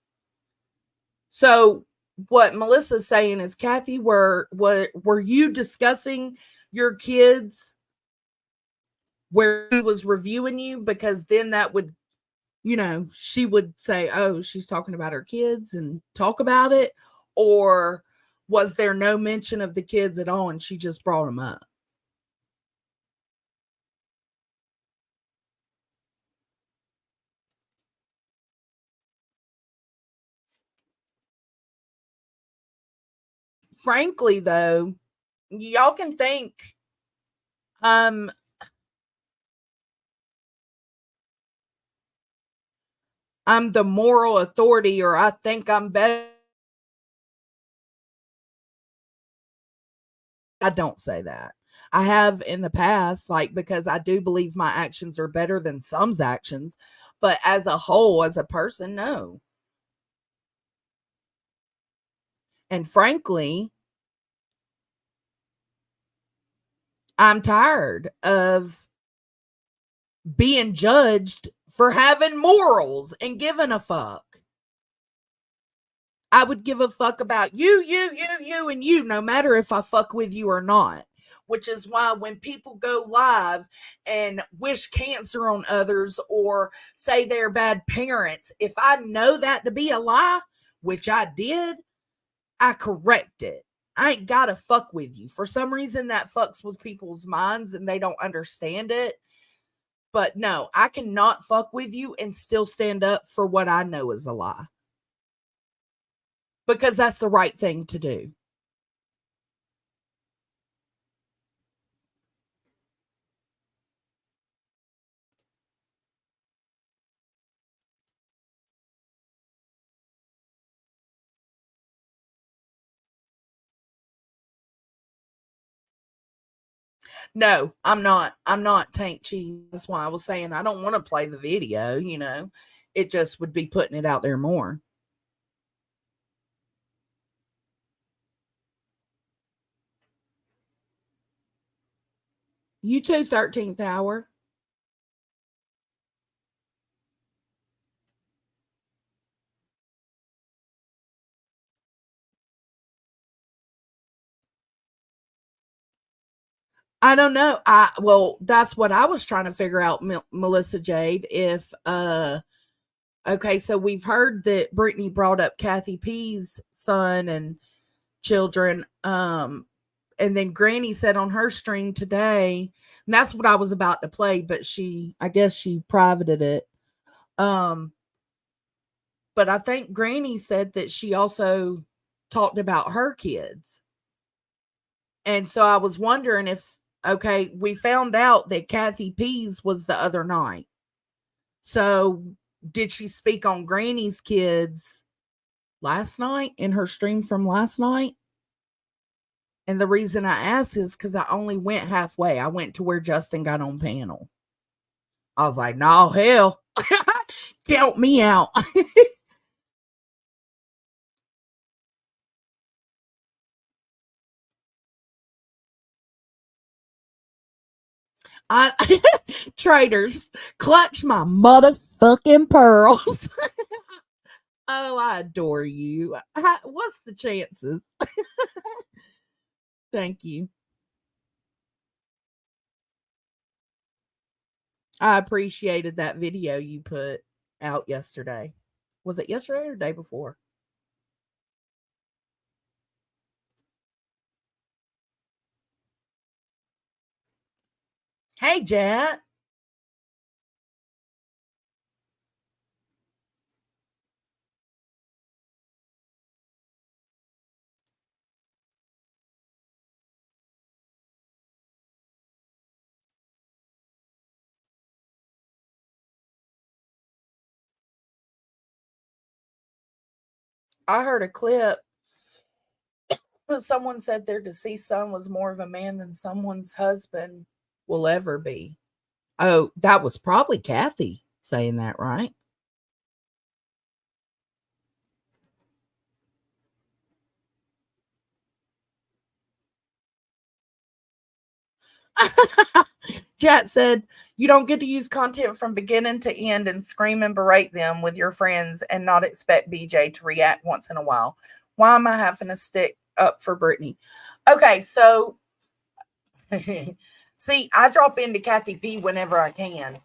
So what Melissa's saying is, Kathy, were you discussing your kids where he was reviewing you? Because then that would, she would say, oh, she's talking about her kids and talk about it. Or was there no mention of the kids at all and she just brought them up? Frankly, though, y'all can think I'm the moral authority, or I think I'm better. I don't say that. I have in the past, like, because I do believe my actions are better than some's actions, but as a whole, as a person, no. And frankly, I'm tired of being judged for having morals and giving a fuck. I would give a fuck about you, and you, no matter if I fuck with you or not. Which is why when people go live and wish cancer on others or say they're bad parents, if I know that to be a lie, which I did, I correct it. I ain't gotta fuck with you. For some reason, that fucks with people's minds and they don't understand it. But no, I cannot fuck with you and still stand up for what I know is a lie. because that's the right thing to do. No, I'm not. I'm not tank cheese. That's why I was saying I don't want to play the video, you know. It just would be putting it out there more. You too, 13th hour. I don't know. Well, that's what I was trying to figure out, Melissa Jade. If okay, so we've heard that Britney brought up Kathy P's son and children. And then Granny said on her stream today, and that's what I was about to play, but I guess she privated it. But I think Granny said that she also talked about her kids. And so I was wondering if, okay, we found out that Kathy P's was the other night. So did she speak on Granny's kids last night in her stream from last night? And the reason I asked is because I only went halfway. I went to where Justin got on panel. I was like, no, hell, count me out. Traitors, clutch my motherfucking pearls. Oh, I adore you. What's the chances? Thank you. I appreciated that video you put out yesterday. Was it yesterday or the day before? Hey, Jet. I heard a clip. Someone said their deceased son was more of a man than someone's husband will ever be. Oh, that was probably Kathy saying that, right? Chat said, you don't get to use content from beginning to end and scream and berate them with your friends and not expect BJ to react once in a while. Why am I having to stick up for Britney? Okay, so see, I drop into Kathy P whenever I can,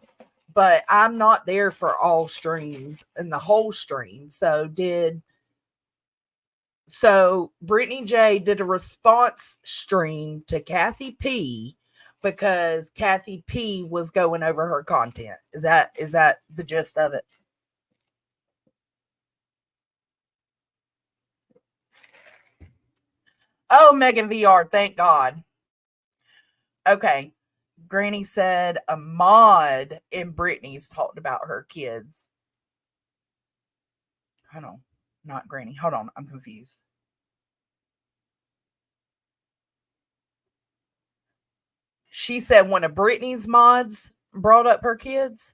but I'm not there for all streams and the whole stream. So Britney J did a response stream to Kathy P because Kathy P was going over her content. Is that the gist of it? Oh, Megan VR, thank God. Okay. Granny said a mod in Britney's talked about her kids. Hold on. Not Granny. Hold on. I'm confused. She said one of Britney's mods brought up her kids,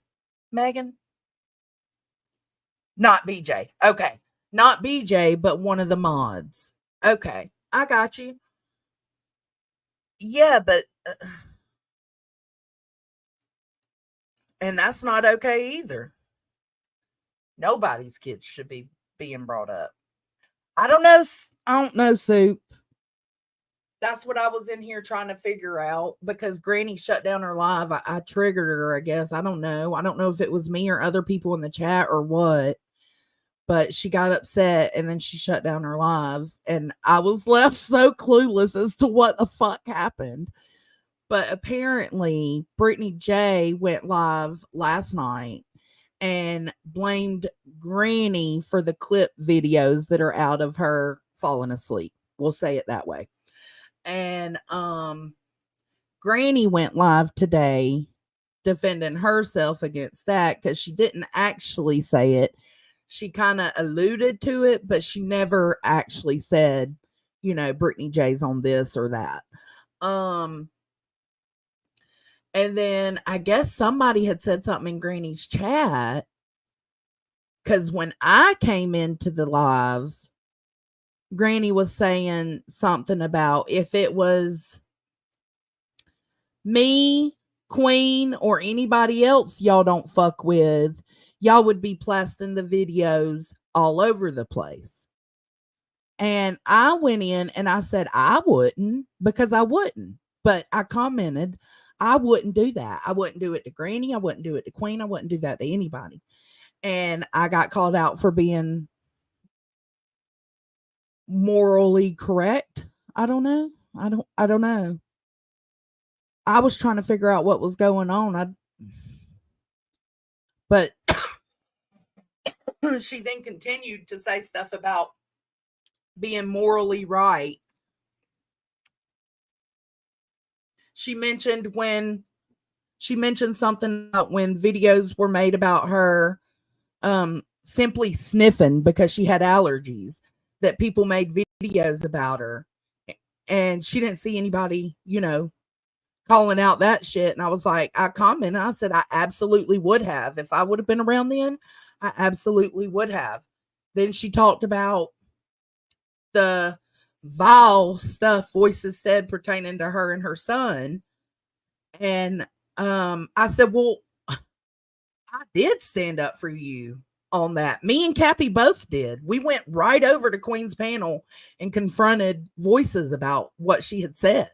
Megan. Not BJ. Okay. Not BJ, but one of the mods. Okay. I got you. Yeah, but and that's not okay either. Nobody's kids should be being brought up. I don't know, Soup. That's what I was in here trying to figure out because Granny shut down her live. I triggered her, I guess. I don't know. I don't know if it was me or other people in the chat or what, but she got upset and then she shut down her live. And I was left so clueless as to what the fuck happened. But apparently, Britney J went live last night and blamed Granny for the clip videos that are out of her falling asleep. We'll say it that way. And Granny went live today defending herself against that because she didn't actually say it. She kind of alluded to it, but she never actually said, you know, Britney J's on this or that. And then I guess somebody had said something in Granny's chat, because when I came into the live, Granny was saying something about if it was me, Queen, or anybody else y'all don't fuck with, y'all would be plastering the videos all over the place. And I went in and I said I wouldn't, because I wouldn't. But I commented, I wouldn't do that. I wouldn't do it to Granny. I wouldn't do it to Queen. I wouldn't do that to anybody. And I got called out for being morally correct. I don't know. I don't know. I was trying to figure out what was going on. But she then continued to say stuff about being morally right. She mentioned something about when videos were made about her simply sniffing because she had allergies, that people made videos about her, and she didn't see anybody, you know, calling out that shit. And I was like, I commented, I said, I absolutely would have. If I would have been around then, I absolutely would have. Then she talked about the vile stuff voices said pertaining to her and her son. And I said, well, I did stand up for you on that. Me and Cappy both did. We went right over to Queen's panel and confronted voices about what she had said.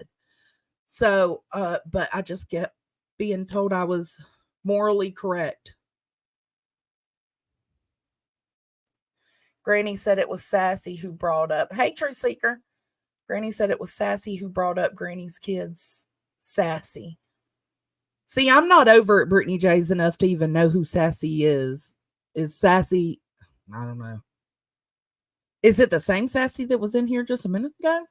So, but I just kept being told I was morally correct. Granny said it was Sassy who brought up, hey, Truth Seeker. Granny said it was Sassy who brought up Granny's kids. Sassy. See, I'm not over at Britney J's enough to even know who Sassy is. Is Sassy, I don't know. Is it the same Sassy that was in here just a minute ago?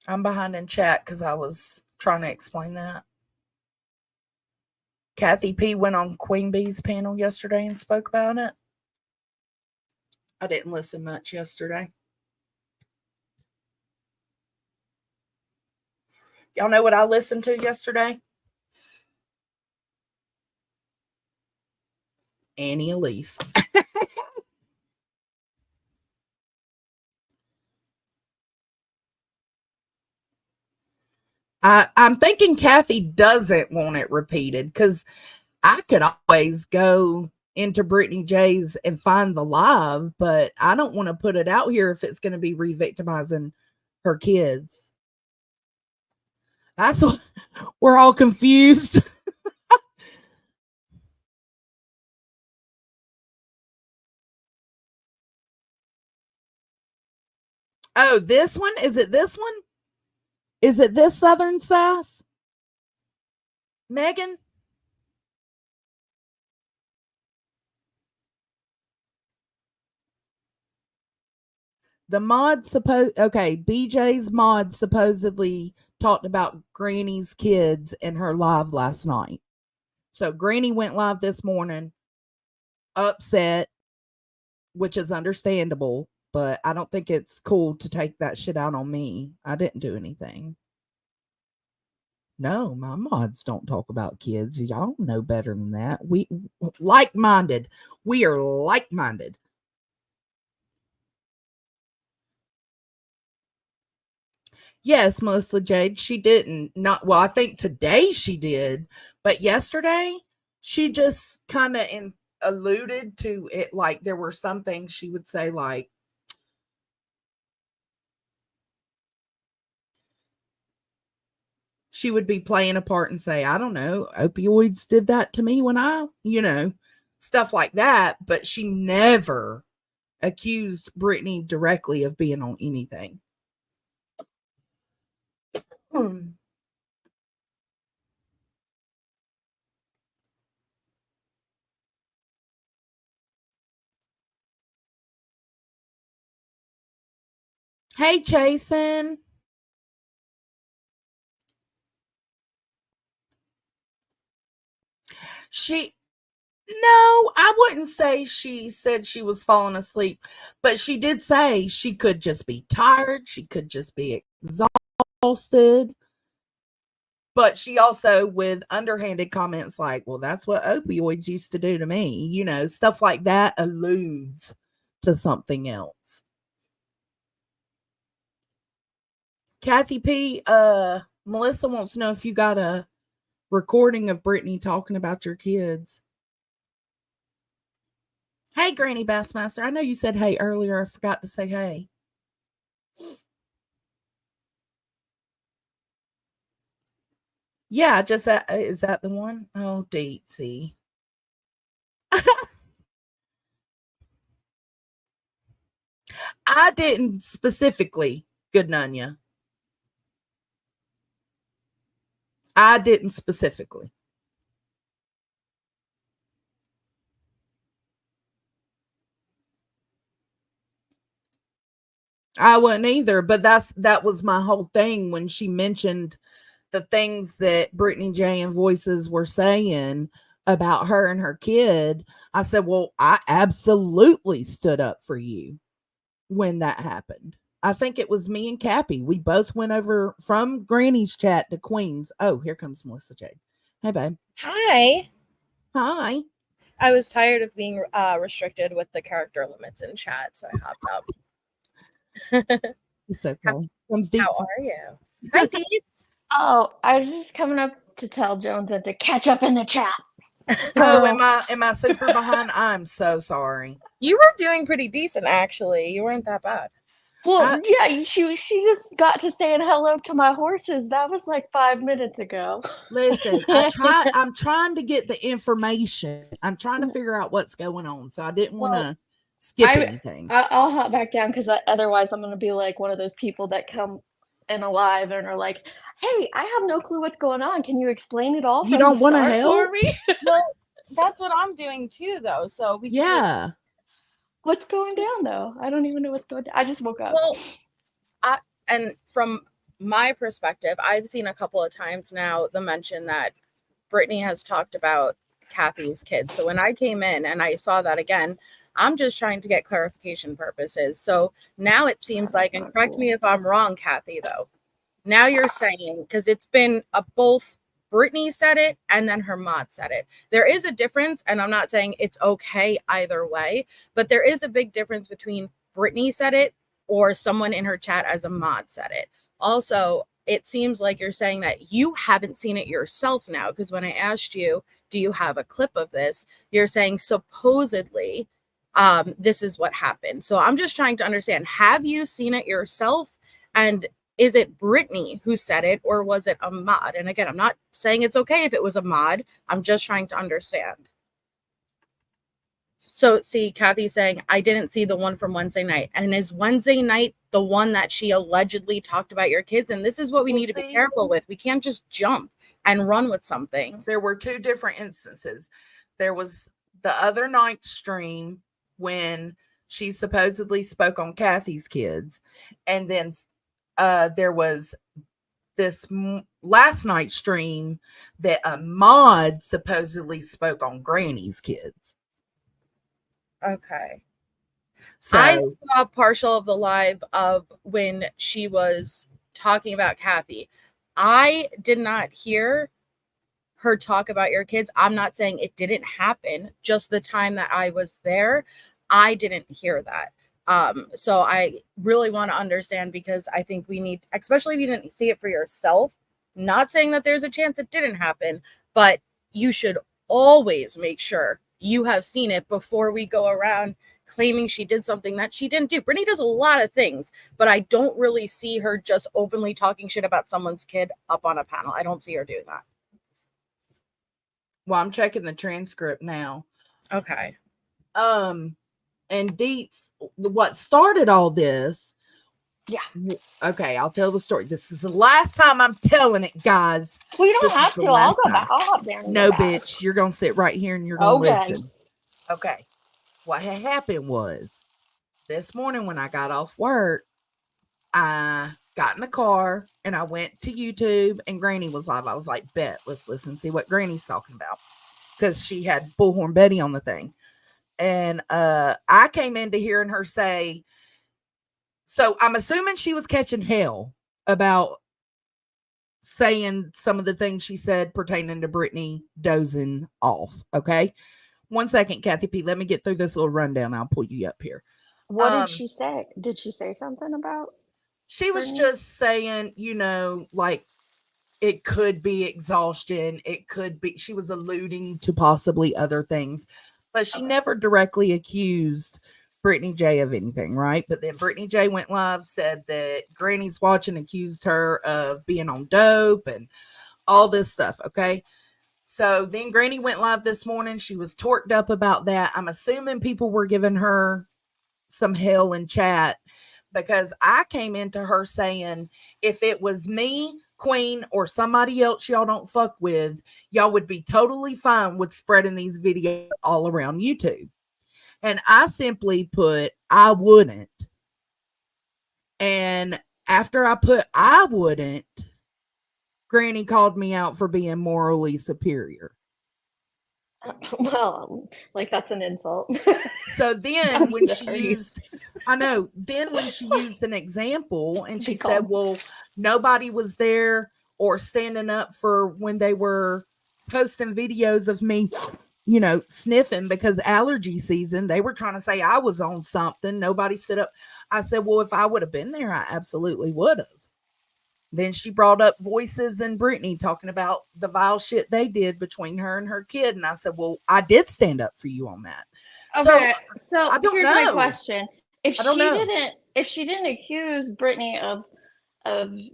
I'm behind in chat because I was trying to explain that. Kathy P went on Queen Bee's panel yesterday and spoke about it. I didn't listen much yesterday. Y'all know what I listened to yesterday? Annie Elise. I'm thinking Kathy doesn't want it repeated, because I could always go into Britney J's and find the live, but I don't want to put it out here if it's going to be re-victimizing her kids. That's what we're all confused. Oh, this one? Is it this one? Is it this Southern Sass? Megan? The mod BJ's mod supposedly talked about Granny's kids in her live last night. So Granny went live this morning, upset, which is understandable, but I don't think it's cool to take that shit out on me. I didn't do anything. No, my mods don't talk about kids. Y'all know better than that. We like-minded. We are like-minded. Yes, Melissa Jade, she didn't. Well, I think today she did, but yesterday she just kind of alluded to it, like there were some things she would say, like, she would be playing a part and say, I don't know, opioids did that to me when I, stuff like that, but she never accused Britney directly of being on anything. Hey, Jason. No, I wouldn't say she said she was falling asleep, but she did say she could just be tired. She could just be exhausted. But she also, with underhanded comments like, well, that's what opioids used to do to me, stuff like that alludes to something else. Kathy P, Melissa wants to know if you got a recording of Britney talking about your kids. Hey, Granny Bassmaster. I know you said hey earlier. I forgot to say hey. Yeah, just that. Is that the one? Oh, Deetsy. I didn't specifically, good Nunya. I didn't specifically. I wouldn't either, but that was my whole thing when she mentioned the things that Brittany J and Voices were saying about her and her kid. I said, well, I absolutely stood up for you when that happened. I think it was me and Cappy. We both went over from Granny's chat to Queen's. Oh, here comes Melissa J. Hey, babe. Hi. Hi. I was tired of being restricted with the character limits in chat, so I hopped up. It's okay. How are you? Hi, Deets. Oh, I was just coming up to tell Jones to catch up in the chat. Oh, am I super behind? I'm so sorry. You were doing pretty decent, actually. You weren't that bad. Well, yeah, she just got to saying hello to my horses. That was like 5 minutes ago. Listen, I'm trying to get the information. I'm trying to figure out what's going on, so I didn't want to skip anything. I'll hop back down because otherwise I'm going to be like one of those people that come in alive and are like, "Hey, I have no clue what's going on. Can you explain it all? You don't want to help for me?" Well, that's what I'm doing too, though. So we yeah. What's going down though? I don't even know what's going down. I just woke up. Well, and from my perspective, I've seen a couple of times now the mention that Brittany has talked about Kathy's kids. So when I came in and I saw that again, I'm just trying to get clarification purposes. So now it seems like, and correct me if I'm wrong, Kathy, though. Now you're saying, because it's been both Brittany said it and then her mod said it. There is a difference, and I'm not saying it's okay either way, but there is a big difference between Brittany said it or someone in her chat as a mod said it. Also, it seems like you're saying that you haven't seen it yourself now, because when I asked you, do you have a clip of this? You're saying supposedly this is what happened. So I'm just trying to understand, have you seen it yourself? And is it Brittany who said it, or was it a mod? And again, I'm not saying it's okay if it was a mod. I'm just trying to understand. So see, Kathy's saying, I didn't see the one from Wednesday night. And is Wednesday night the one that she allegedly talked about your kids? And this is what we need to be careful with. We can't just jump and run with something. There were two different instances. There was the other night stream when she supposedly spoke on Kathy's kids. And then there was this last night stream that a mod supposedly spoke on Granny's kids. Okay. So I saw partial of the live of when she was talking about Kathy. I did not hear her talk about your kids. I'm not saying it didn't happen. Just the time that I was there, I didn't hear that. So I really want to understand, because I think we need, especially if you didn't see it for yourself, not saying that there's a chance it didn't happen, but you should always make sure you have seen it before we go around claiming she did something that she didn't do. Brittany does a lot of things, but I don't really see her just openly talking shit about someone's kid up on a panel. I don't see her doing that. Well, I'm checking the transcript now. Okay. And Deets, what started all this. Yeah. Okay, I'll tell the story. This is the last time I'm telling it, guys. We don't This is have the to. I'll last go back. time. I'll hop down and No, go back. bitch, you're gonna sit right here and you're gonna Okay. listen. Okay. What had happened was this morning when I got off work, I got in the car and I went to YouTube and Granny was live. I was like, bet, let's listen, see what Granny's talking about. Because she had Bullhorn Betty on the thing. And I came into hearing her say, so I'm assuming she was catching hell about saying some of the things she said pertaining to Britney dozing off. Okay. 1 second, Kathy P. Let me get through this little rundown. I'll pull you up here. What did she say? Did she say something about? She was Britney? just saying, like it could be exhaustion. It could be, she was alluding to possibly other things, but she never directly accused Brittany J of anything, right? But then Brittany J went live, said that Granny's watching, accused her of being on dope and all this stuff, okay? So then Granny went live this morning. She was torqued up about that. I'm assuming people were giving her some hell in chat because I came into her saying, if it was me, Queen, or somebody else y'all don't fuck with, y'all would be totally fine with spreading these videos all around YouTube. And I simply put, I wouldn't. And after I put, I wouldn't, Granny called me out for being morally superior. Well, like that's an insult. So then I'm when sorry. she used, I know, then when she used an example and she Be said, calm. well, nobody was there or standing up for when they were posting videos of me, sniffing because allergy season, they were trying to say I was on something. Nobody stood up. I said, well, if I would have been there, I absolutely would have. Then she brought up Voices and Britney talking about the vile shit they did between her and her kid. And I said, well, I did stand up for you on that. Okay, so I don't here's my know. question. If I don't know. she didn't accuse Britney of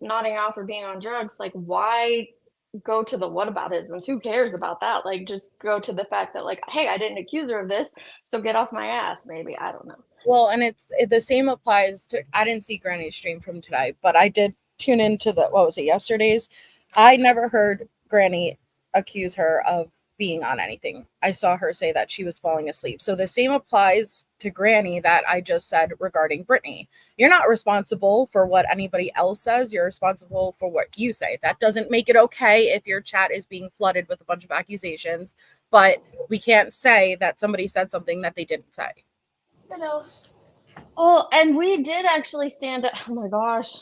nodding off or being on drugs, like why go to the whataboutisms? Who cares about that? Like just go to the fact that like, hey, I didn't accuse her of this, so get off my ass, maybe. I don't know. Well, and the same applies to, I didn't see Granny's stream from today, but I did tune into yesterday's. I never heard Granny accuse her of being on anything. I saw her say that she was falling asleep. So the same applies to Granny that I just said regarding Britney. You're not responsible for what anybody else says. You're responsible for what you say. That doesn't make it okay if your chat is being flooded with a bunch of accusations, but we can't say that somebody said something that they didn't say. Oh, and we did actually stand up. Oh my gosh.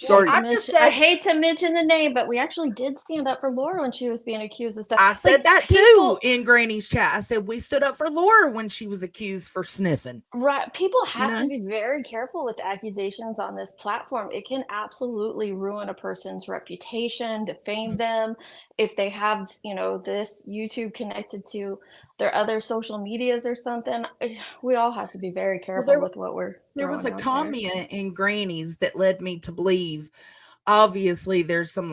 Sorry, I hate to mention the name, but we actually did stand up for Laura when she was being accused of stuff. I said that too in Granny's chat. I said we stood up for Laura when she was accused for sniffing. Right. People have to be very careful with accusations on this platform. It can absolutely ruin a person's reputation, defame them. If they have, this YouTube connected to their other social medias or something, we all have to be very careful with what we're. There was a comment in Granny's that led me to believe, obviously, there's some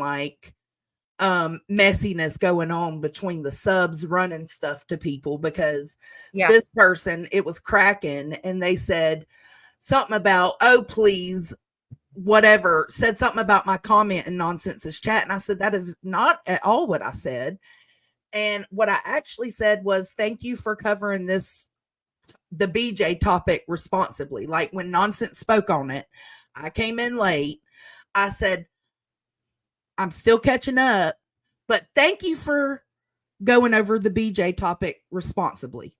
messiness going on between the subs running stuff to people because this person, it was cracking, and they said something about, oh, please, whatever, said something about my comment and nonsense's chat. And I said, that is not at all what I said. And what I actually said was, thank you for covering the BJ topic responsibly. Like when Nonsense spoke on it, I came in late. I said, I'm still catching up, but thank you for going over the BJ topic responsibly.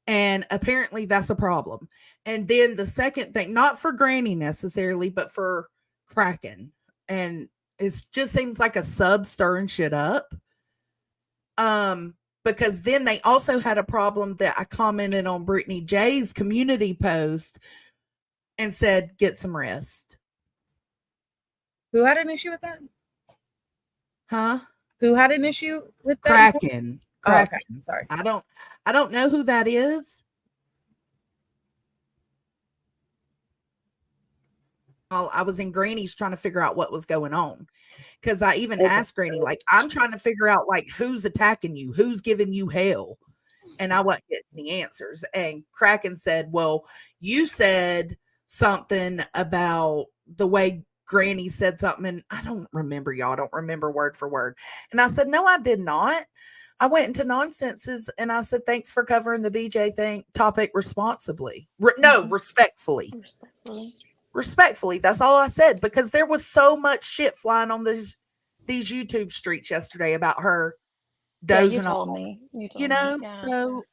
And apparently that's a problem. And then the second thing, not for Granny necessarily, but for Kraken. And it just seems like a sub stirring shit up. Because then they also had a problem that I commented on Brittany J's community post and said, get some rest. Who had an issue with that? Huh? Who had an issue with that? Kraken. Oh, okay. Sorry. I don't know who that is. Well, I was in Granny's trying to figure out what was going on. Because I even asked Granny, I'm trying to figure out, who's attacking you? Who's giving you hell? and I wasn't getting any answers. And Kraken said, well, you said something about the way Granny said something, and I don't remember, y'all. I don't remember word for word. And I said, no, I did not. I went into nonsenses and I said, thanks for covering the BJ thing topic responsibly. Respectfully. Respectfully. That's all I said, because there was so much shit flying on these YouTube streets yesterday about her dozing off. You know, Yeah. so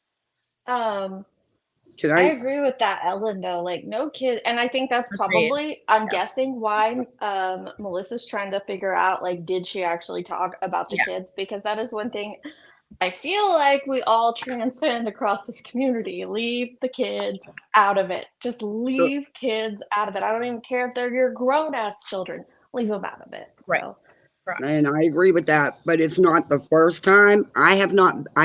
I agree with that, Ellen, though. Like, no kid, and I think that's probably, I'm guessing why Melissa's trying to figure out, like, did she actually talk about the kids? Because that is one thing I feel like we all transcend across this community. Leave the kids out of it. Just leave kids out of it. I don't even care if they're your grown-ass children. Leave them out of it. Right. So. And I agree with that, but it's not the first time. I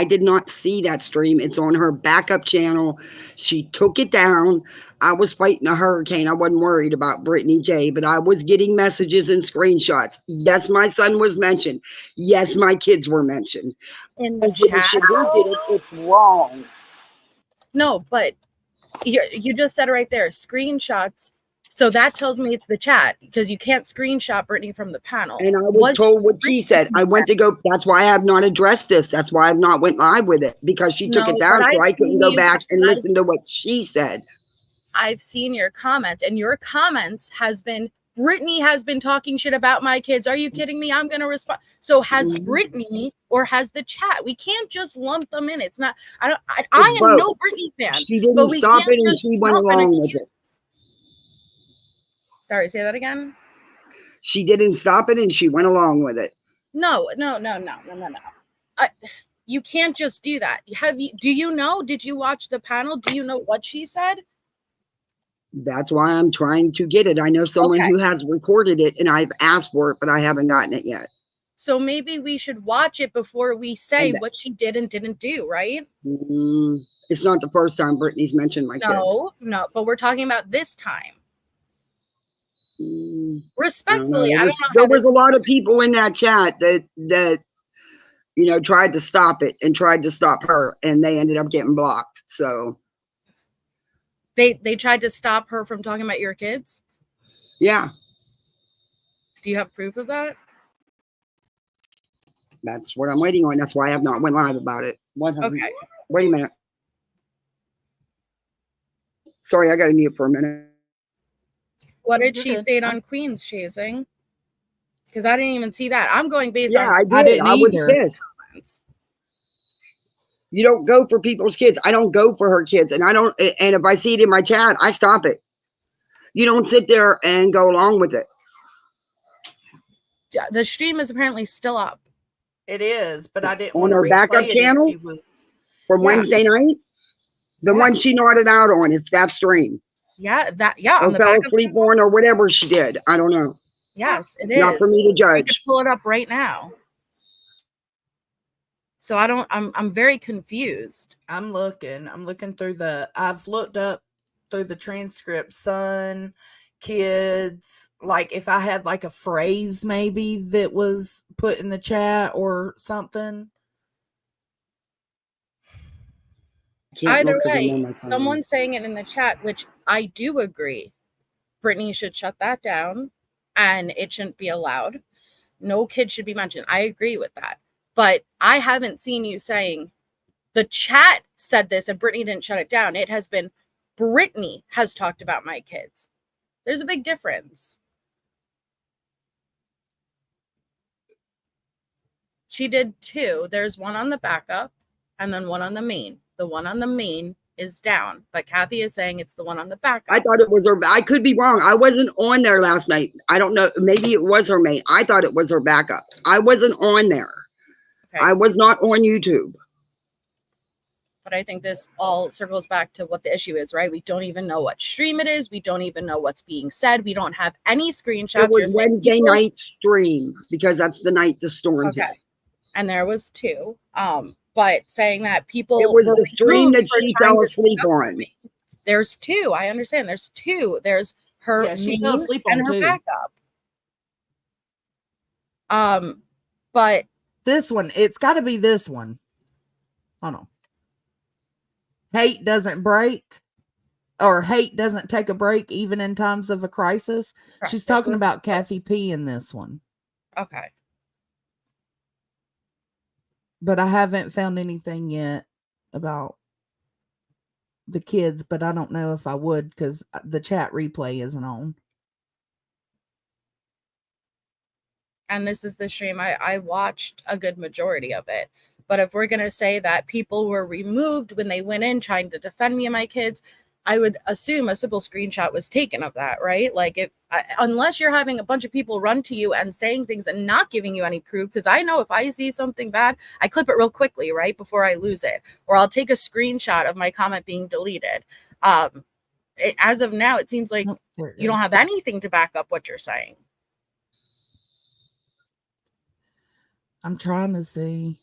did not see that stream. It's on her backup channel. She took it down. I was fighting a hurricane. I wasn't worried about Brittany J, but I was getting messages and screenshots. Yes, my son was mentioned. Yes, my kids were mentioned. In the chat. It's wrong. No, but you just said it right there. Screenshots. So that tells me it's the chat, because you can't screenshot Brittany from the panel. And I was told what she said. I went to go. That's why I have not addressed this. That's why I've not went live with it, because she took it down, so I couldn't go back and listen to what she said. I've seen your comments, and your comments has been, Brittany has been talking shit about my kids. Are you kidding me? I'm going to respond. So has Brittany or has the chat? We can't just lump them in. It's not, I am no Brittany fan. She didn't stop it and she went along with it. Sorry, say that again. She didn't stop it and she went along with it. No. You can't just do that. Do you know? Did you watch the panel? Do you know what she said? That's why I'm trying to get it. I know someone who has recorded it and I've asked for it, but I haven't gotten it yet. So maybe we should watch it before we say what she did and didn't do, right? It's not the first time Brittany's mentioned my kids. No, but we're talking about this time. Respectfully, I don't know. There was a lot of people in that chat that tried to stop it and tried to stop her, and they ended up getting blocked. So they tried to stop her from talking about your kids? Yeah. Do you have proof of that? That's what I'm waiting on. That's why I have not went live about it. Okay. Wait a minute. Sorry, I got to mute for a minute. What did she state on Queens chasing? Because I didn't even see that. I'm going based on. I didn't either. I was pissed. You don't go for people's kids. I don't go for her kids, and I don't. And if I see it in my chat, I stop it. You don't sit there and go along with it. The stream is apparently still up. It is, but I didn't on want her to backup channel from Wednesday night. The one she nodded out on. It's that stream. Yeah, or on the fell backup asleep on, or whatever she did. I don't know. Yes, it is. Not for me to judge. I can pull it up right now. So I'm very confused. I'm looking through I've looked up through the transcript, son, kids, like if I had like a phrase maybe that was put in the chat or something. Either way, someone's saying it in the chat, which I do agree. Brittany should shut that down and it shouldn't be allowed. No kid should be mentioned. I agree with that. But I haven't seen you saying the chat said this and Brittany didn't shut it down. It has been Brittany has talked about my kids. There's a big difference. She did two. There's one on the backup and then one on the main. The one on the main is down, but Kathy is saying it's the one on the backup. I thought it was her. I could be wrong. I wasn't on there last night. I don't know. Maybe it was her main. I thought it was her backup. I wasn't on there. Okay, I was not on YouTube. But I think this all circles back to what the issue is, right? We don't even know what stream it is. We don't even know what's being said. We don't have any screenshots. It was Wednesday night stream because that's the night the storm hit. And there was two. But saying that people, it was the stream that she fell asleep on. There's two. I understand. There's two. There's her she fell asleep on and her two. Backup. But this one, it's got to be this one. Oh no. hate doesn't break, or hate doesn't take a break even in times of a crisis. Correct. She's This talking was about the first. Kathy P in this one. Okay. But I haven't found anything yet about the kids, but I don't know if I would because the chat replay isn't on. And this is the stream I watched a good majority of it. But if we're going to say that people were removed when they went in trying to defend me and my kids, I would assume a simple screenshot was taken of that, right? Like unless you're having a bunch of people run to you and saying things and not giving you any proof, because I know if I see something bad, I clip it real quickly, right, before I lose it, or I'll take a screenshot of my comment being deleted. As of now, it seems like you don't have anything to back up what you're saying. I'm trying to see.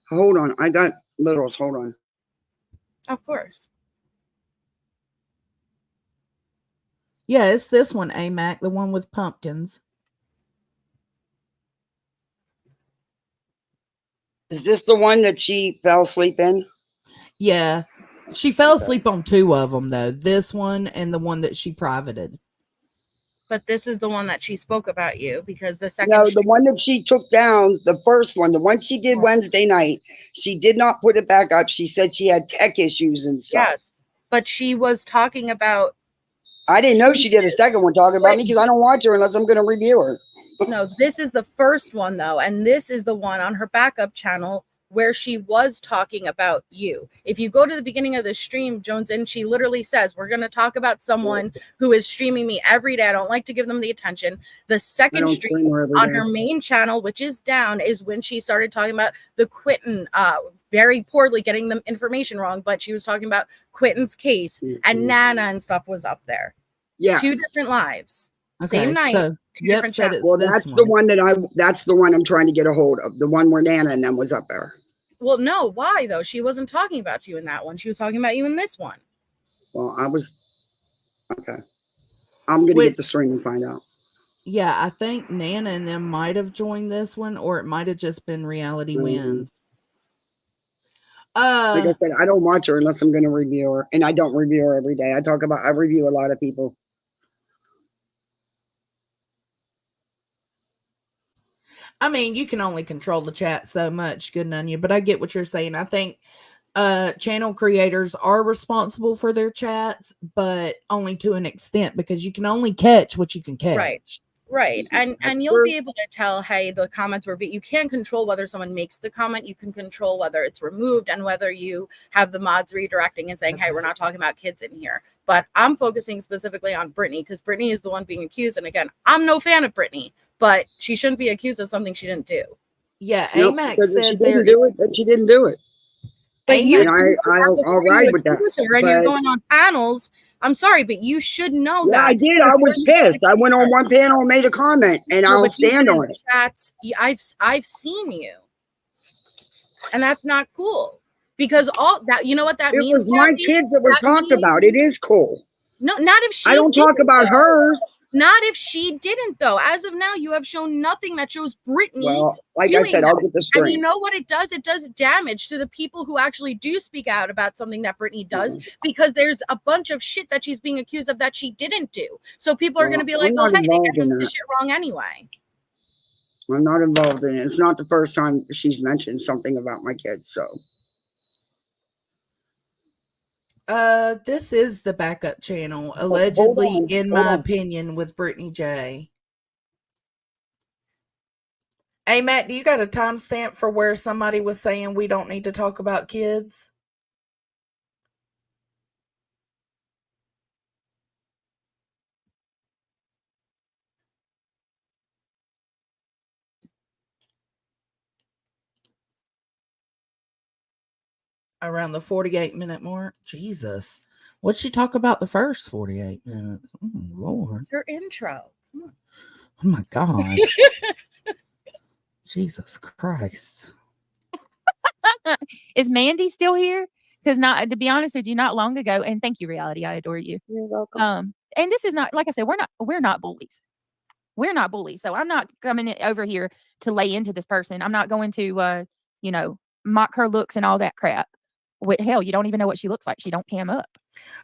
Hold on. I got littles. Hold on. Of course. Yeah, it's this one, AMAC, the one with pumpkins. Is this the one that she fell asleep in? Yeah. She fell asleep on two of them, though. This one and the one that she privated. But this is the one that she spoke about you, because the second... No, the one that she took down, the first one, the one she did Wednesday night, she did not put it back up. She said she had tech issues and stuff. Yes, but she was talking about... I didn't know she did a second one talking about me because I don't watch her unless I'm going to review her. No, this is the first one, though, and this is the one on her backup channel where she was talking about you. If you go to the beginning of the stream, Jones, and she literally says, we're going to talk about someone who is streaming me every day. I don't like to give them the attention. The second stream on her main channel, which is down, is when she started talking about the Quentin, very poorly getting the information wrong, but she was talking about Quentin's case, and Nana and stuff was up there. Yeah. 2 different lives. Okay, Same night. So, yep, said it's well, this that's one. the one that's the one I'm trying to get a hold of. The one where Nana and them was up there. Well, no, why though? She wasn't talking about you in that one. She was talking about you in this one. Well, I was okay. I'm gonna get the stream and find out. Yeah, I think Nana and them might have joined this one, or it might have just been Reality Wins. Like I said, I don't watch her unless I'm gonna review her, and I don't review her every day. I review a lot of people. I mean, you can only control the chat so much, good on you, but I get what you're saying. I think channel creators are responsible for their chats, but only to an extent, because you can only catch what you can catch. Right. And you'll be able to tell, hey, the comments were, but you can't control whether someone makes the comment. You can control whether it's removed and whether you have the mods redirecting and saying, hey, we're not talking about kids in here. But I'm focusing specifically on Britney, because Britney is the one being accused. And again, I'm no fan of Britney, but she shouldn't be accused of something she didn't do. Yeah, AMAC said she didn't do it, but she didn't do it. But I'll ride with that. And you're going on panels. I'm sorry, but you should know that. I did. I was pissed. I went on one panel and made a comment, and I'll stand on it. Chats, I've seen you, and that's not cool. Because all that, you know what that means? It was my kids that were talked about. It is cool. No, not if she. I don't talk about her. Not if she didn't, though. As of now, you have shown nothing that shows Britney. Well, like I said, I'll get the stream. And you know what it does? It does damage to the people who actually do speak out about something that Britney does, because there's a bunch of shit that she's being accused of that she didn't do. So people are going to be like, well, hey, they get this shit wrong anyway. I'm not involved in it. It's not the first time she's mentioned something about my kids, so. This is the backup channel, allegedly, in my opinion, with Britney J. Hey, Matt, do you got a timestamp for where somebody was saying we don't need to talk about kids? Around the 48-minute mark. Jesus. What'd she talk about the first 48 minutes? Oh, Lord. It's her intro. Oh, my God. Jesus Christ. Is Mandy still here? Because to be honest with you, not long ago, and thank you, Reality, I adore you. You're welcome. And this is not, like I said, we're not bullies. We're not bullies. So I'm not coming over here to lay into this person. I'm not going to, mock her looks and all that crap. Hell, you don't even know what she looks like. She don't cam up.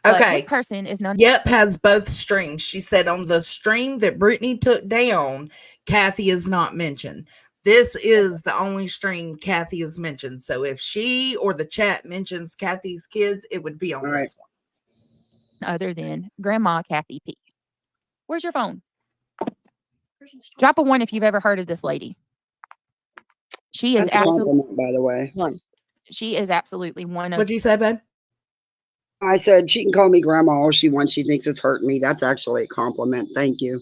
But Okay. this person is none. Yep, has both streams. She said on the stream that Brittany took down, Kathy is not mentioned. This is the only stream Kathy is mentioned. So if she or the chat mentions Kathy's kids, it would be on All right. this one. Other than Grandma Kathy P. Where's your phone? Drop a 1 if you've ever heard of this lady. She is That's a absolutely, compliment, by the way. she is absolutely one of What'd you say, babe? I said she can call me grandma all she wants. She thinks it's hurting me. That's actually a compliment. Thank you.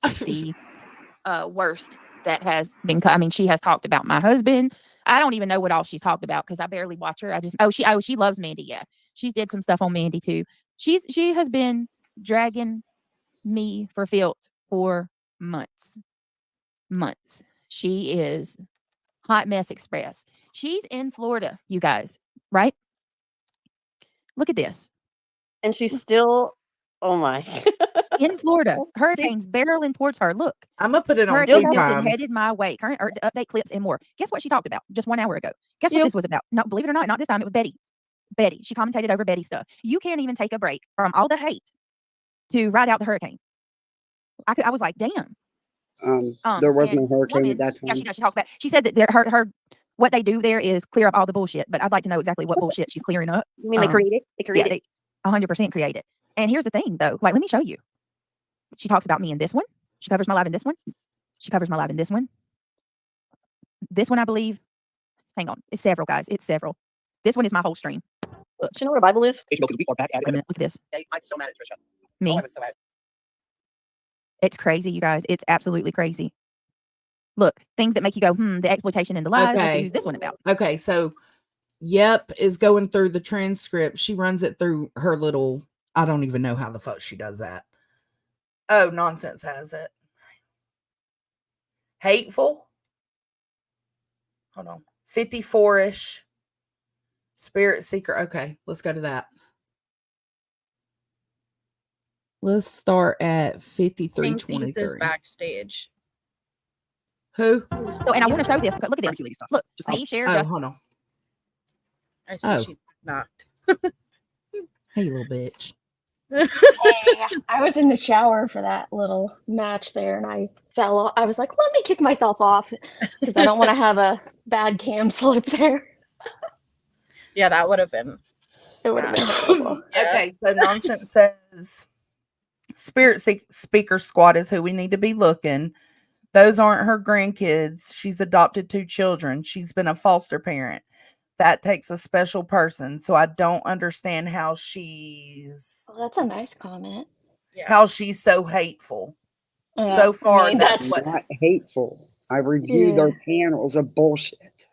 the worst that has been. I mean, she has talked about my husband. I don't even know what all she's talked about because I barely watch her. I just she loves Mandy. Yeah, she did some stuff on Mandy too. She has been dragging me for filth for months. She is Hot Mess Express. She's in Florida, you guys, right? Look at this. And she's still, oh my. In Florida, hurricanes barreling towards her. Look, I'm gonna put it on hurricane two Milton times. headed my way. Current update clips and more. Guess what she talked about just 1 hour ago? Guess what this was about? No, believe it or not this time it was Betty. Betty. She commentated over Betty stuff. You can't even take a break from all the hate to ride out the hurricane. I was like, damn. There was no and hurricane woman- at that Yeah, time. she talks about. She said that her what they do there is clear up all the bullshit. But I'd like to know exactly what bullshit she's clearing up. You mean they create it? They create Yeah, it. they 100% create it. And here's the thing, though. Like, let me show you. She talks about me in this one. She covers my live in this one. She covers my live in this one. This one, I believe. Hang on. It's several, guys. It's several. This one is my whole stream. Look. Do you know what a Bible is? Wait a minute. Look at this. I'm so mad at Trisha. Me. Oh, I was so mad. It's crazy, you guys. It's absolutely crazy. Look, things that make you go, the exploitation and the lies. Okay. Who's this one about? Okay, so Yep is going through the transcript. She runs it through her little, I don't even know how the fuck she does that. Oh, Nonsense has it. Hateful. Hold on. 54-ish. Spirit Seeker. Okay, let's go to that. Let's start at Think These is 53:23. backstage. Who? So, and I want to show this because look at this. Look, me shared. Oh, hold on. I see Oh. she knocked. Hey, little bitch. Hey, I was in the shower for that little match there and I fell off. I was like, let me kick myself off because I don't want to have a bad cam slip there. Yeah, that would have been. It would have been horrible. Okay, so Nonsense says Spirit Speaker Squad is who we need to be looking. Those aren't her grandkids. She's adopted 2 children. She's been a foster parent. That takes a special person. So I don't understand how she's Well, that's a nice comment. Yeah. how she's so hateful. Yeah, So far, I mean, that's It's what. not hateful. I reviewed their panels of bullshit.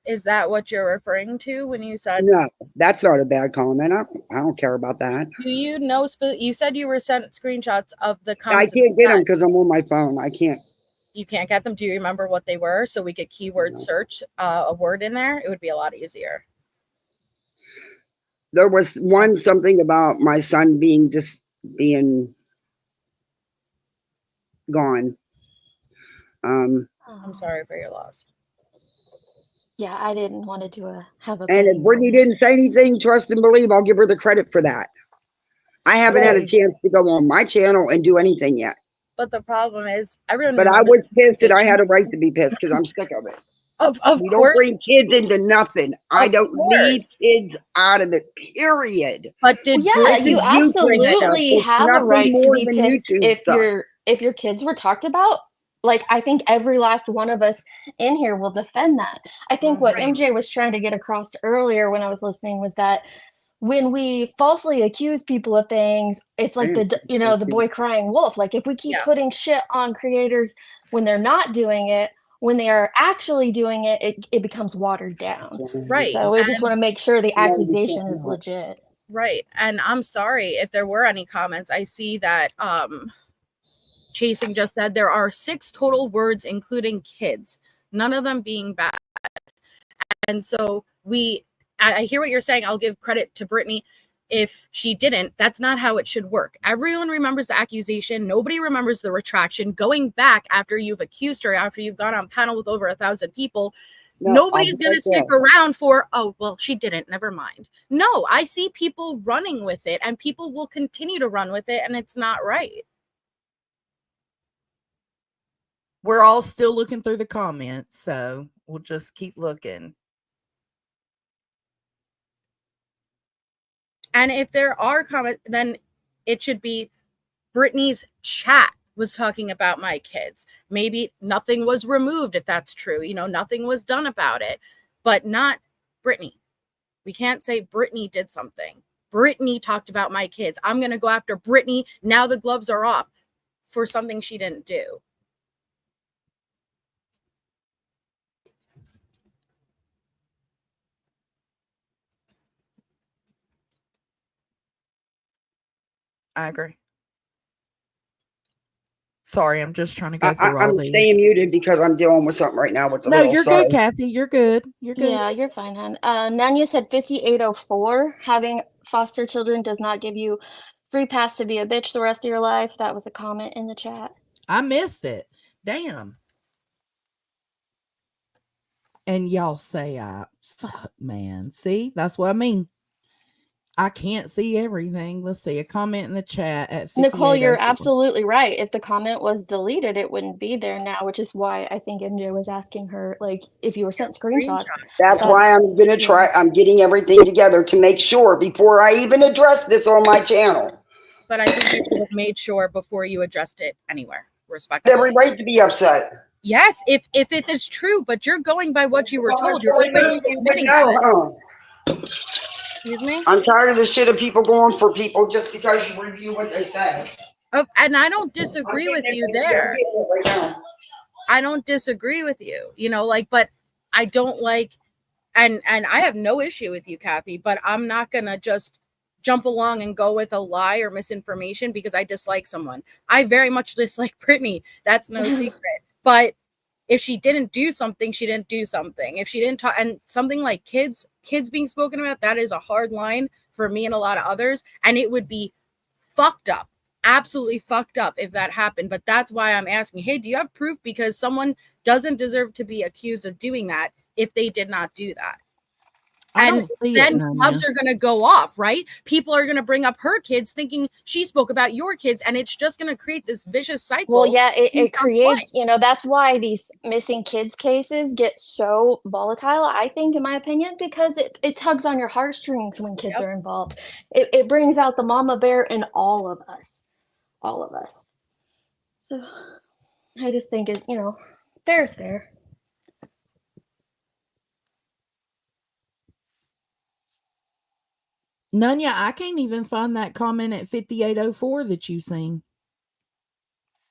Is that what you're referring to when you said? No, that's not a bad comment. I don't care about that. Do you know? You said you were sent screenshots of the I comments. can't get them because I'm on my phone. I can't. You can't get them. Do you remember what they were? So we could keyword No. search a word in there. It would be a lot easier. There was one something about my son being gone. I'm sorry for your loss. Yeah, I didn't want to do have a. And if pity Brittany moment. didn't say anything, trust and believe, I'll give her the credit for that. I haven't had a Right. chance to go on my channel and do anything yet. But the problem is, everyone. But I remembers was pissed and I accusation. had a right to be pissed because I'm sick of it. Of We don't course. bring kids into nothing. I Of don't need course. kids out of it, period. But did Yeah, This you is YouTube stuff. absolutely It's have a nothing right to more be than pissed YouTube stuff. if your kids were talked about. Like, I think every last one of us in here will defend that. I think what Right. MJ was trying to get across earlier when I was listening was that when we falsely accuse people of things, it's like the boy crying wolf. Like, if we keep Yeah. putting shit on creators when they're not doing it, when they are actually doing it, it becomes watered down. Right. So we just want to make sure the 90% accusation is not. legit. Right. And I'm sorry if there were any comments. I see that Chasing just said there are 6 total words, including kids, none of them being bad. And so I hear what you're saying. I'll give credit to Brittany. If she didn't, that's not how it should work. Everyone remembers the accusation. Nobody remembers the retraction. Going back after you've accused her, after you've gone on panel with over 1,000 people, No, Nobody's I'll be going right to stick there. around for, oh, well, she didn't. Never mind. No, I see people running with it, and people will continue to run with it, and it's not right. We're all still looking through the comments, so we'll just keep looking. And if there are comments, then it should be Britney's chat was talking about my kids. Maybe nothing was removed, if that's true. You know, nothing was done about it, but not Britney. We can't say Britney did something. Britney talked about my kids. I'm going to go after Britney. Now the gloves are off for something she didn't do. I agree. Sorry, I'm just trying to go through all I'm these. staying muted because I'm dealing with something right now with the No, little you're son. good, Kathy. You're good. You're good. Yeah, you're fine, hon. Nanya said 5804, having foster children does not give you free pass to be a bitch the rest of your life. That was a comment in the chat. I missed it. Damn. And y'all say, fuck, man. See, that's what I mean. I can't see everything. Let's see a comment in the chat at 5804. Nicole, you're absolutely right. If the comment was deleted, it wouldn't be there now, which is why I think MJ was asking her, like, if you were sent screenshots. That's why I'm going to try. I'm getting everything together to make sure before I even address this on my channel. But I think you should have made sure before you addressed it anywhere, respectfully. Every right to be upset. Yes, if it is true, but you're going by what you were told. You're openly admitting to it. Excuse me? I'm tired of the shit of people going for people just because you review what they say. Oh, and I don't disagree with you there. I don't disagree with you, you know, like, but I don't like, and I have no issue with you, Kathy, but I'm not going to just jump along and go with a lie or misinformation because I dislike someone. I very much dislike Britney. That's no secret. But if she didn't do something, she didn't do something. If she didn't talk, and something like kids being spoken about, that is a hard line for me and a lot of others. And it would be fucked up, absolutely fucked up if that happened. But that's why I'm asking, hey, do you have proof? Because someone doesn't deserve to be accused of doing that if they did not do that. And then gloves are going to go off, right? People are going to bring up her kids thinking she spoke about your kids, and it's just going to create this vicious cycle. Well, yeah, it creates, you know, that's why these missing kids cases get so volatile, I think, in my opinion, because it tugs on your heartstrings when kids are involved. It brings out the mama bear in all of us. All of us. So I just think it's, you know, fair is fair. Nunya, I can't even find that comment at 5804 that you seen.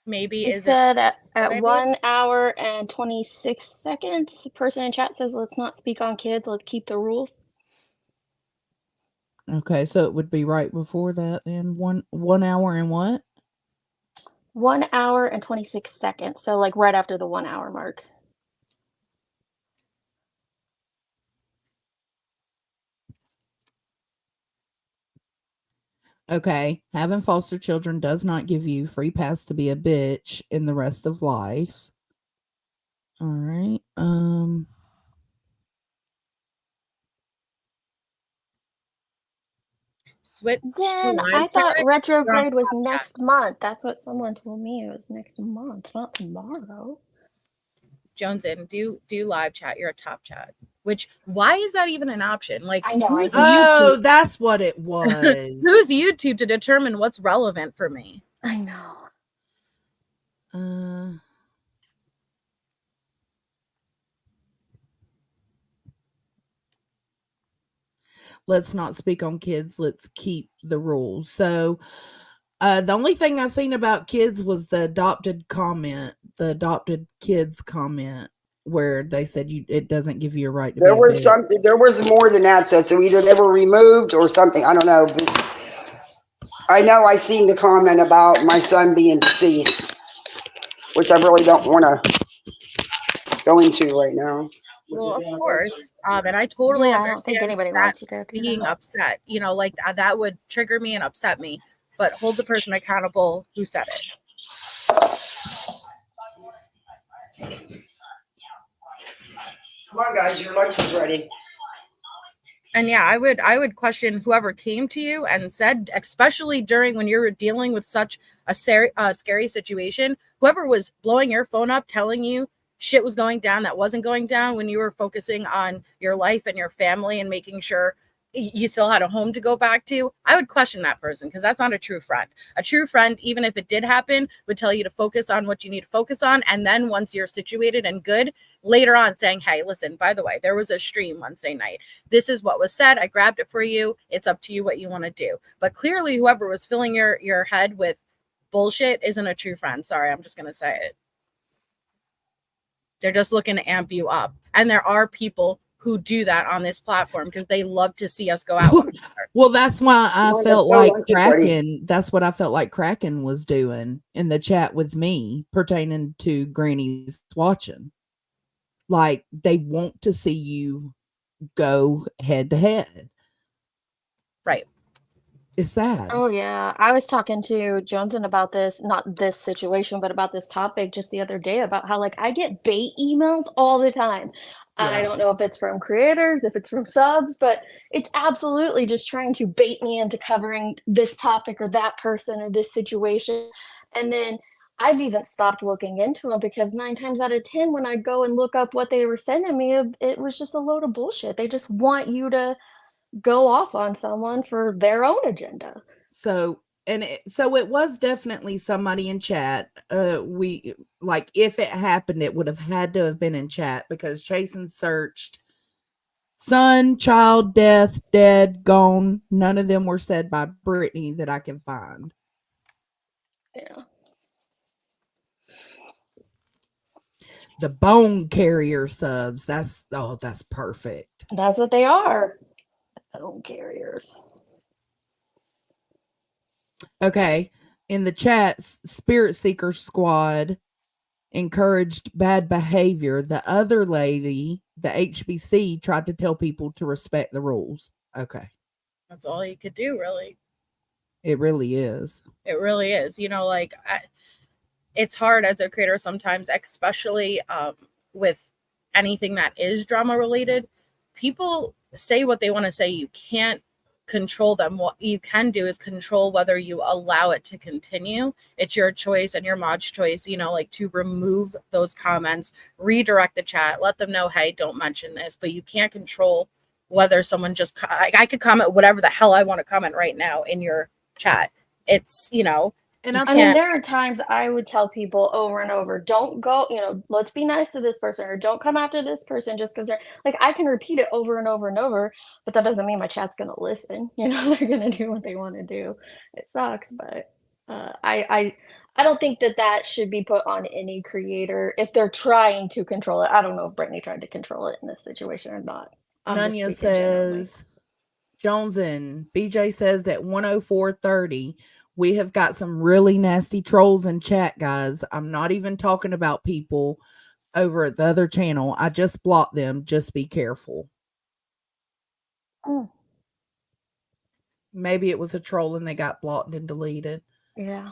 Maybe It said at 1 hour and 26 seconds, the person in chat says, let's not speak on kids, let's keep the rules. Okay, so it would be right before that then. 1 hour and what? 1 hour and 26 seconds. So like right after the 1 hour mark. Okay, having foster children does not give you free pass to be a bitch in the rest of life. All right. Switch. Zen, I thought retrograde was next month. That's what someone told me. It was next month, not tomorrow. Jones in, do live chat. You're a top chat. Which, why is that even an option? Like, I know. Oh, that's what it was. Who's YouTube to determine what's relevant for me? I know. Let's not speak on kids. Let's keep the rules. So, the only thing I seen about kids was the adopted kids comment, where they said it doesn't give you a right to There be was something. There was more than that. So either they were removed or something. I don't know. But I know I seen the comment about my son being deceased, which I really don't want to go into right now. Well, of course. And I totally understand. I don't think anybody that wants you to do being that. upset. You know, like that would trigger me and upset me. But hold the person accountable who said it. Come on, guys, your lunch is ready. And yeah, I would question whoever came to you and said, especially during when you're dealing with such a scary situation, whoever was blowing your phone up, telling you shit was going down that wasn't going down when you were focusing on your life and your family and making sure you still had a home to go back to, I would question that person, because that's not a true friend. A true friend, even if it did happen, would tell you to focus on what you need to focus on. And then once you're situated and good, later on saying, hey, listen, by the way, there was a stream Wednesday night. This is what was said. I grabbed it for you. It's up to you what you want to do. But clearly, whoever was filling your head with bullshit isn't a true friend. Sorry, I'm just going to say it. They're just looking to amp you up. And there are people who do that on this platform because they love to see us go out. Well, that's why I Well, felt that's like so interesting. Kraken. That's what I felt like Kraken was doing in the chat with me pertaining to Granny's watching. Like, they want to see you go head to head. Right. It's sad. Oh yeah, I was talking to Johnson about this, not this situation, but about this topic just the other day about how like I get bait emails all the time. I Yeah. don't know if it's from creators, if it's from subs, but it's absolutely just trying to bait me into covering this topic or that person or this situation. And then I've even stopped looking into them because 9 times out of 10, when I go and look up what they were sending me, it was just a load of bullshit. They just want you to go off on someone for their own agenda. So it was definitely somebody in chat. We like, if it happened, it would have had to have been in chat, because Chasen searched son, child, death, dead, gone. None of them were said by Britney that I can find. Yeah. The bone carrier subs. That's perfect. That's what they are. Bone carriers. Okay. In the chat, Spirit Seeker Squad encouraged bad behavior. The other lady, the HBC, tried to tell people to respect the rules. Okay. That's all you could do, really. It really is. It really is. You know, like, it's hard as a creator sometimes, especially with anything that is drama related. People say what they want to say. You can't control them. What you can do is control whether you allow it to continue. It's your choice and your mod's choice, you know, like, to remove those comments, redirect the chat, let them know, hey, don't mention this. But you can't control whether someone just I could comment whatever the hell I want to comment right now in your chat. It's, you know, and I mean, there are times I would tell people over and over, don't go, you know, let's be nice to this person, or don't come after this person just because they're like, I can repeat it over and over and over, but that doesn't mean my chat's going to listen. You know, they're going to do what they want to do. It sucks, but I don't think that should be put on any creator if they're trying to control it. I don't know if Britney tried to control it in this situation or not. Nunya says, Jones and BJ says that 104.30, we have got some really nasty trolls in chat, guys. I'm not even talking about people over at the other channel. I just blocked them. Just be careful. Oh. Maybe it was a troll and they got blocked and deleted. Yeah.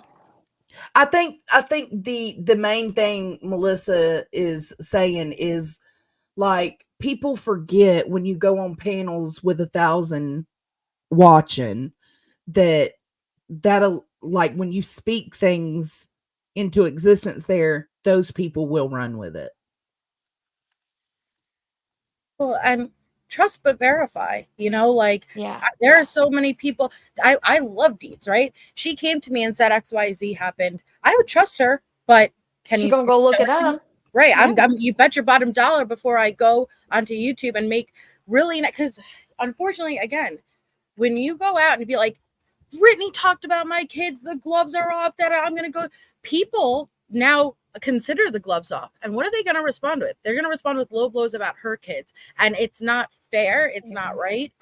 I think the main thing Melissa is saying is, like, people forget when you go on panels with 1,000 watching that'll, like, when you speak things into existence there, those people will run with it. Well, and trust but verify, you know, like, yeah, there are so many people. I love Deeds, right? She came to me and said XYZ happened. I would trust her, but she's gonna go look it up. Right. Yeah. I'm you bet your bottom dollar before I go onto YouTube and make really, because unfortunately, again, when you go out and be like, Britney talked about my kids, the gloves are off, that I'm going to go, people now consider the gloves off. And what are they going to respond with? They're going to respond with low blows about her kids. And it's not fair. It's not right.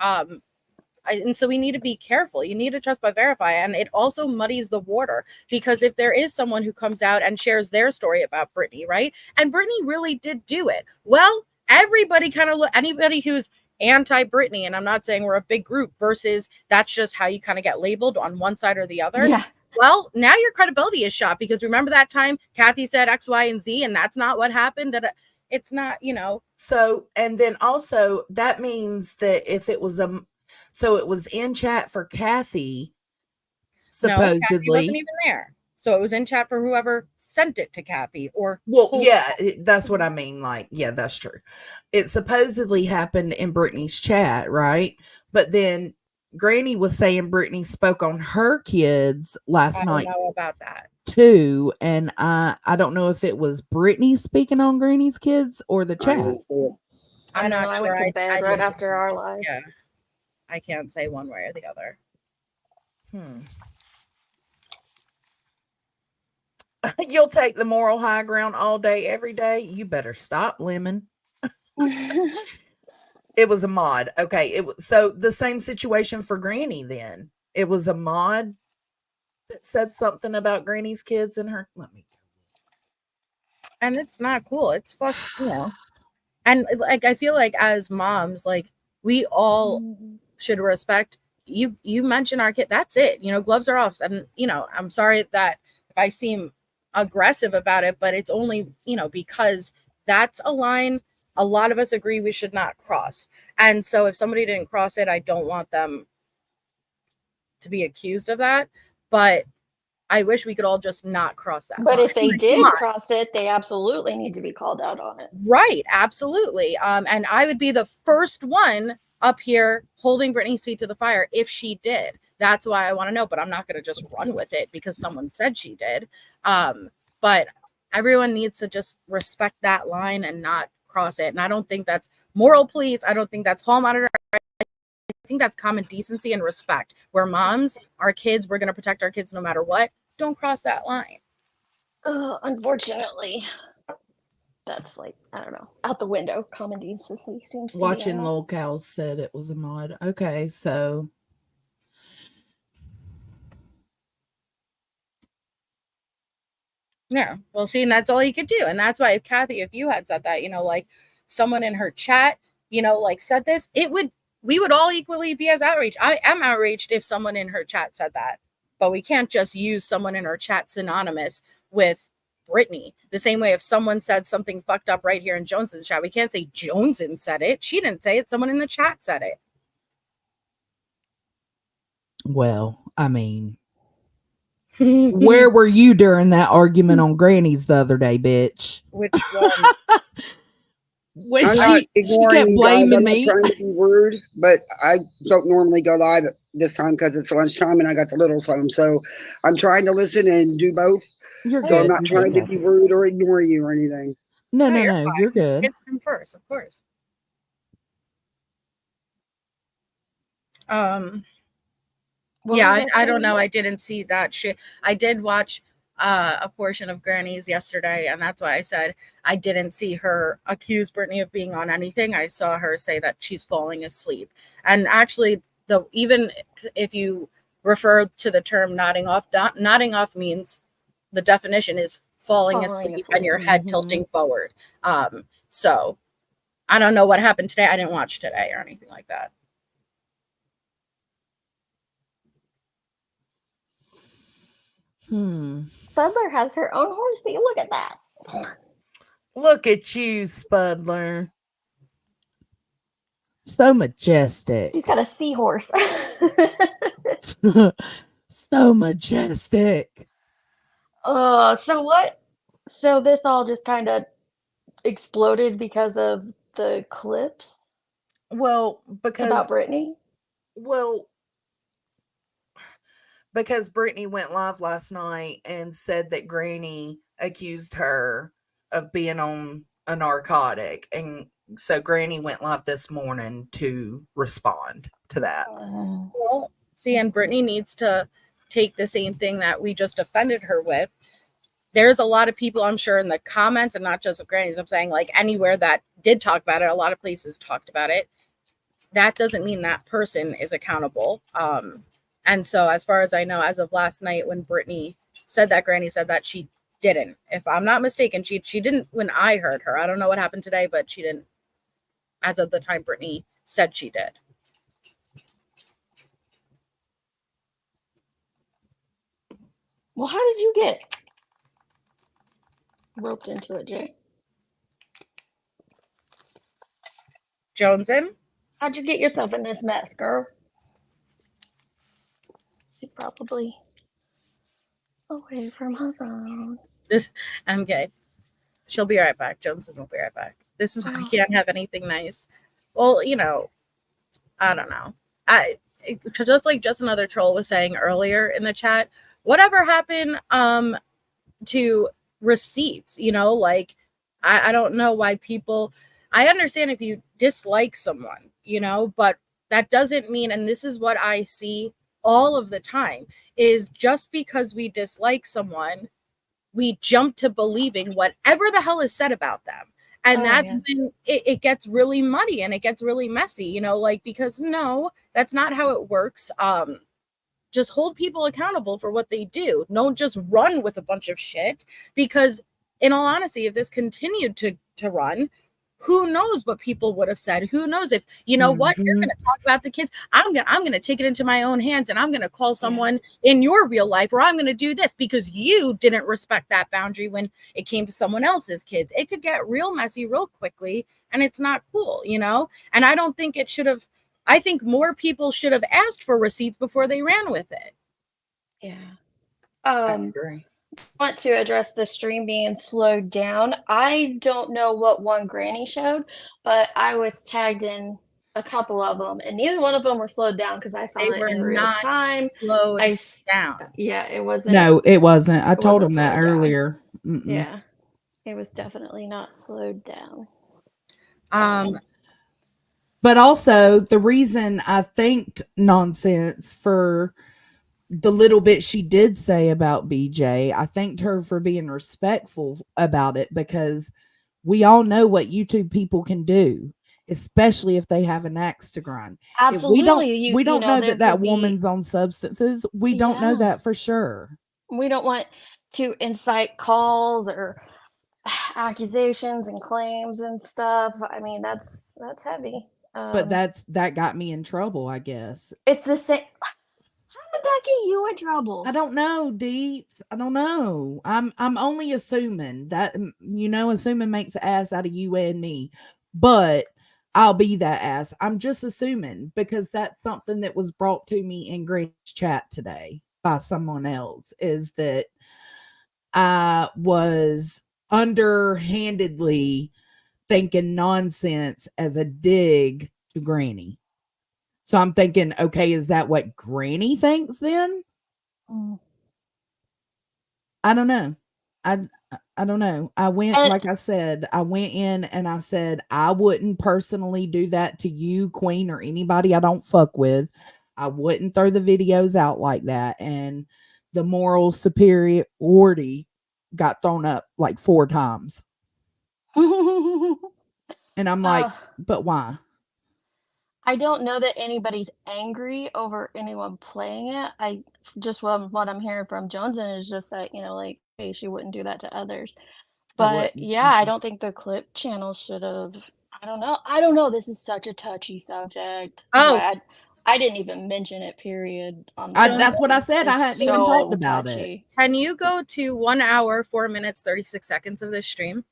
And so we need to be careful. You need to trust but verify. And it also muddies the water, because if there is someone who comes out and shares their story about Britney, right? And Britney really did do it. Well, everybody kind of anybody who's anti-Britney, and I'm not saying we're a big group, versus that's just how you kind of get labeled on one side or the other. Yeah. Well, now your credibility is shot, because remember that time Kathy said X, Y, and Z, and that's not what happened. That it's not, So, and then also that means that if it was so it was in chat for Kathy, no, Kathy wasn't supposedly. even there. So it was in chat for whoever sent it to Kathy or Well, told yeah, Kathy. that's what I mean. Like, yeah, that's true. It supposedly happened in Brittany's chat, right? But then Granny was saying Brittany spoke on her kids last I don't night know about that. too, and I don't know if it was Brittany speaking on Granny's kids or the I chat. didn't see it. I I'm don't not know. I sure. went to bed I right didn't- after our live. Yeah, I can't say one way or the other. You'll take the moral high ground all day, every day. You better stop, Lemon. It was a mod. Okay. It was so the same situation for Granny then. It was a mod that said something about Granny's kids and her. Let me And it's not cool. It's and like I feel like as moms, like we all should respect you. You mention our kid, that's it. Gloves are off. And I'm sorry that if I seem aggressive about it, but it's only because that's a line a lot of us agree we should not cross. And so if somebody didn't cross it, I don't want them to be accused of that. But I wish we could all just not cross that But line. if they Like, come did on. cross it, they absolutely need to be called out on it. Right, absolutely. And I would be the first one up here holding Britney's feet to the fire if she did. That's why I want to know, but I'm not going to just run with it because someone said she did. But everyone needs to just respect that line and not cross it. And I don't think that's moral police. I don't think that's hall monitor. I think that's common decency and respect. We're moms, our kids, we're going to protect our kids no matter what. Don't cross that line. Unfortunately, that's like, I don't know, out the window. Common decency seems to Watching be Lil Cal said it was a mod. Okay, so yeah, well, see, and that's all you could do. And that's why, Kathy, if you had said that, like someone in her chat, like said this, we would all equally be as outraged. I am outraged if someone in her chat said that, but we can't just use someone in her chat synonymous with Britney. The same way if someone said something fucked up right here in Jones's chat, we can't say Joneson said it. She didn't say it. Someone in the chat said it. well, I mean, where were you during that argument on Granny's the other day, bitch? Which one? When I'm not she ignoring kept you guys. blaming I'm not me. trying to be rude, but I don't normally go live at this time because it's lunchtime and I got the littles home. So I'm trying to listen and do both. You're So I'm good. not You're trying good, to be Kathy. rude or ignore you or anything. No, No, you're no, you're good. It's him first, of course. What Yeah, was I don't saying? know. I didn't see that shit. I did watch a portion of Granny's yesterday, and that's why I said I didn't see her accuse Britney of being on anything. I saw her say that she's falling asleep. And actually, even if you refer to the term nodding off means the definition is falling asleep and your head tilting forward. So I don't know what happened today. I didn't watch today or anything like that. Spudler has her own horsey. Look at that. Look at you, Spudler. So majestic. She's got a seahorse. So majestic. So what? So this all just kind of exploded because of the clips Well, about Britney? Well, because Britney went live last night and said that Granny accused her of being on a narcotic. And so Granny went live this morning to respond to that. Well, see, and Britney needs to take the same thing that we just offended her with. There's a lot of people, I'm sure, in the comments, and not just of Granny's, I'm saying like anywhere that did talk about it, a lot of places talked about it. That doesn't mean that person is accountable. And so as far as I know, as of last night, when Britney said that, Granny said that she didn't. If I'm not mistaken, she didn't when I heard her. I don't know what happened today, but she didn't as of the time Britney said she did. Well, how did you get roped into it, Jay? Jonesin? How'd you get yourself in this mess, girl? She's probably away from her phone. I'm good. She'll be right back. Jonesin will be right back. This is why we can't have anything nice. Well, I don't know. Just like just another troll was saying earlier in the chat, whatever happened to receipts, like I don't know why people, I understand if you dislike someone, but that doesn't mean, and this is what I see all of the time, is just because we dislike someone, we jump to believing whatever the hell is said about them. And that's when it gets really muddy and it gets really messy, because no, that's not how it works. Just hold people accountable for what they do. Don't just run with a bunch of shit, because in all honesty, if this continued to run, who knows what people would have said? Who knows if, what, you're going to talk about the kids. I'm going to take it into my own hands, and I'm going to call someone in your real life, or I'm going to do this because you didn't respect that boundary when it came to someone else's kids. It could get real messy real quickly, and it's not cool, and I don't think it should have. I think more people should have asked for receipts before they ran with it. Yeah. I agree. Want to address the stream being slowed down. I don't know what one Granny showed, but I was tagged in a couple of them, and neither one of them were slowed down because I saw it in real time. Slowed down. Yeah, it wasn't. No, it wasn't. I told him wasn't that slowed down. earlier. Yeah, it was definitely not slowed down. But also, the reason I thanked Nonsense for the little bit she did say about BJ, I thanked her for being respectful about it, because we all know what YouTube people can do, especially if they have an axe to grind. Absolutely. We don't know that there that could woman's on substances. We don't know that for sure. We don't want to incite calls or accusations and claims and stuff. I mean, that's heavy. But that got me in trouble, I guess. It's the same. How did that get you in trouble? I don't know, Deets. I don't know. I'm only assuming that, assuming makes an ass out of you and me. But I'll be that ass. I'm just assuming, because that's something that was brought to me in Granny's chat today by someone else, is that I was underhandedly thinking Nonsense as a dig to Granny. So I'm thinking, okay, is that what Granny thinks then? I don't know. I don't know. I went, like I said, I went in and I said, I wouldn't personally do that to you, Queen, or anybody I don't fuck with. I wouldn't throw the videos out like that. And the moral superiority got thrown up like 4 times. And I'm like, but why? I don't know that anybody's angry over anyone playing it. I just what I'm hearing from Joneson is just that, like, hey, she wouldn't do that to others. But yeah, I don't think the clip channel should have. I don't know. This is such a touchy subject. I didn't even mention it, period. That's what I said. I hadn't even talked about it. Can you go to 1 hour, 4 minutes, 36 seconds of this stream?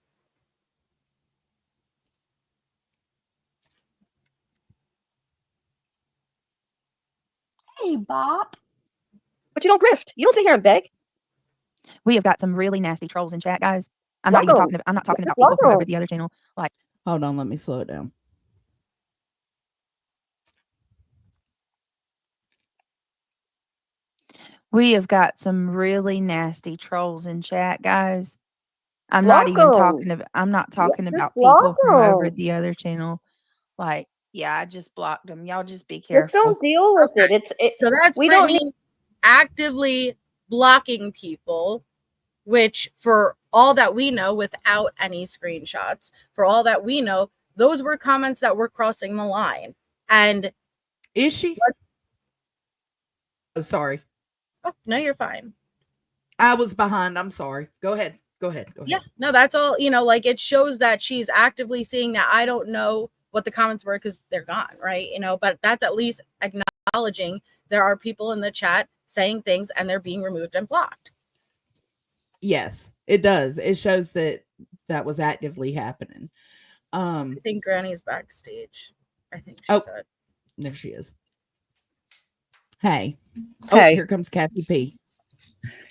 Hey, Bob. But you don't grift. You don't sit here and beg. We have got some really nasty trolls in chat, guys. I'm not talking about people from over the other channel. Like, hold on, let me slow it down. We have got some really nasty trolls in chat, guys. I'm not talking about people from over the other channel. Like, yeah, I just blocked them. Y'all just be careful. Just don't deal with it. So that's Britney actively blocking people, which for all that we know, without any screenshots, for all that we know, those were comments that were crossing the line. And is she? Oh, sorry. Oh, no, you're fine. I was behind. I'm sorry. Go ahead. Yeah, no, that's all. Like, it shows that she's actively seeing that. I don't know what the comments were because they're gone, right? But that's at least acknowledging there are people in the chat saying things and they're being removed and blocked. Yes, it does. It shows that was actively happening. I think Granny's backstage. I think she Oh. said. There she is. Hey. Hey. Oh, here comes Kathy P.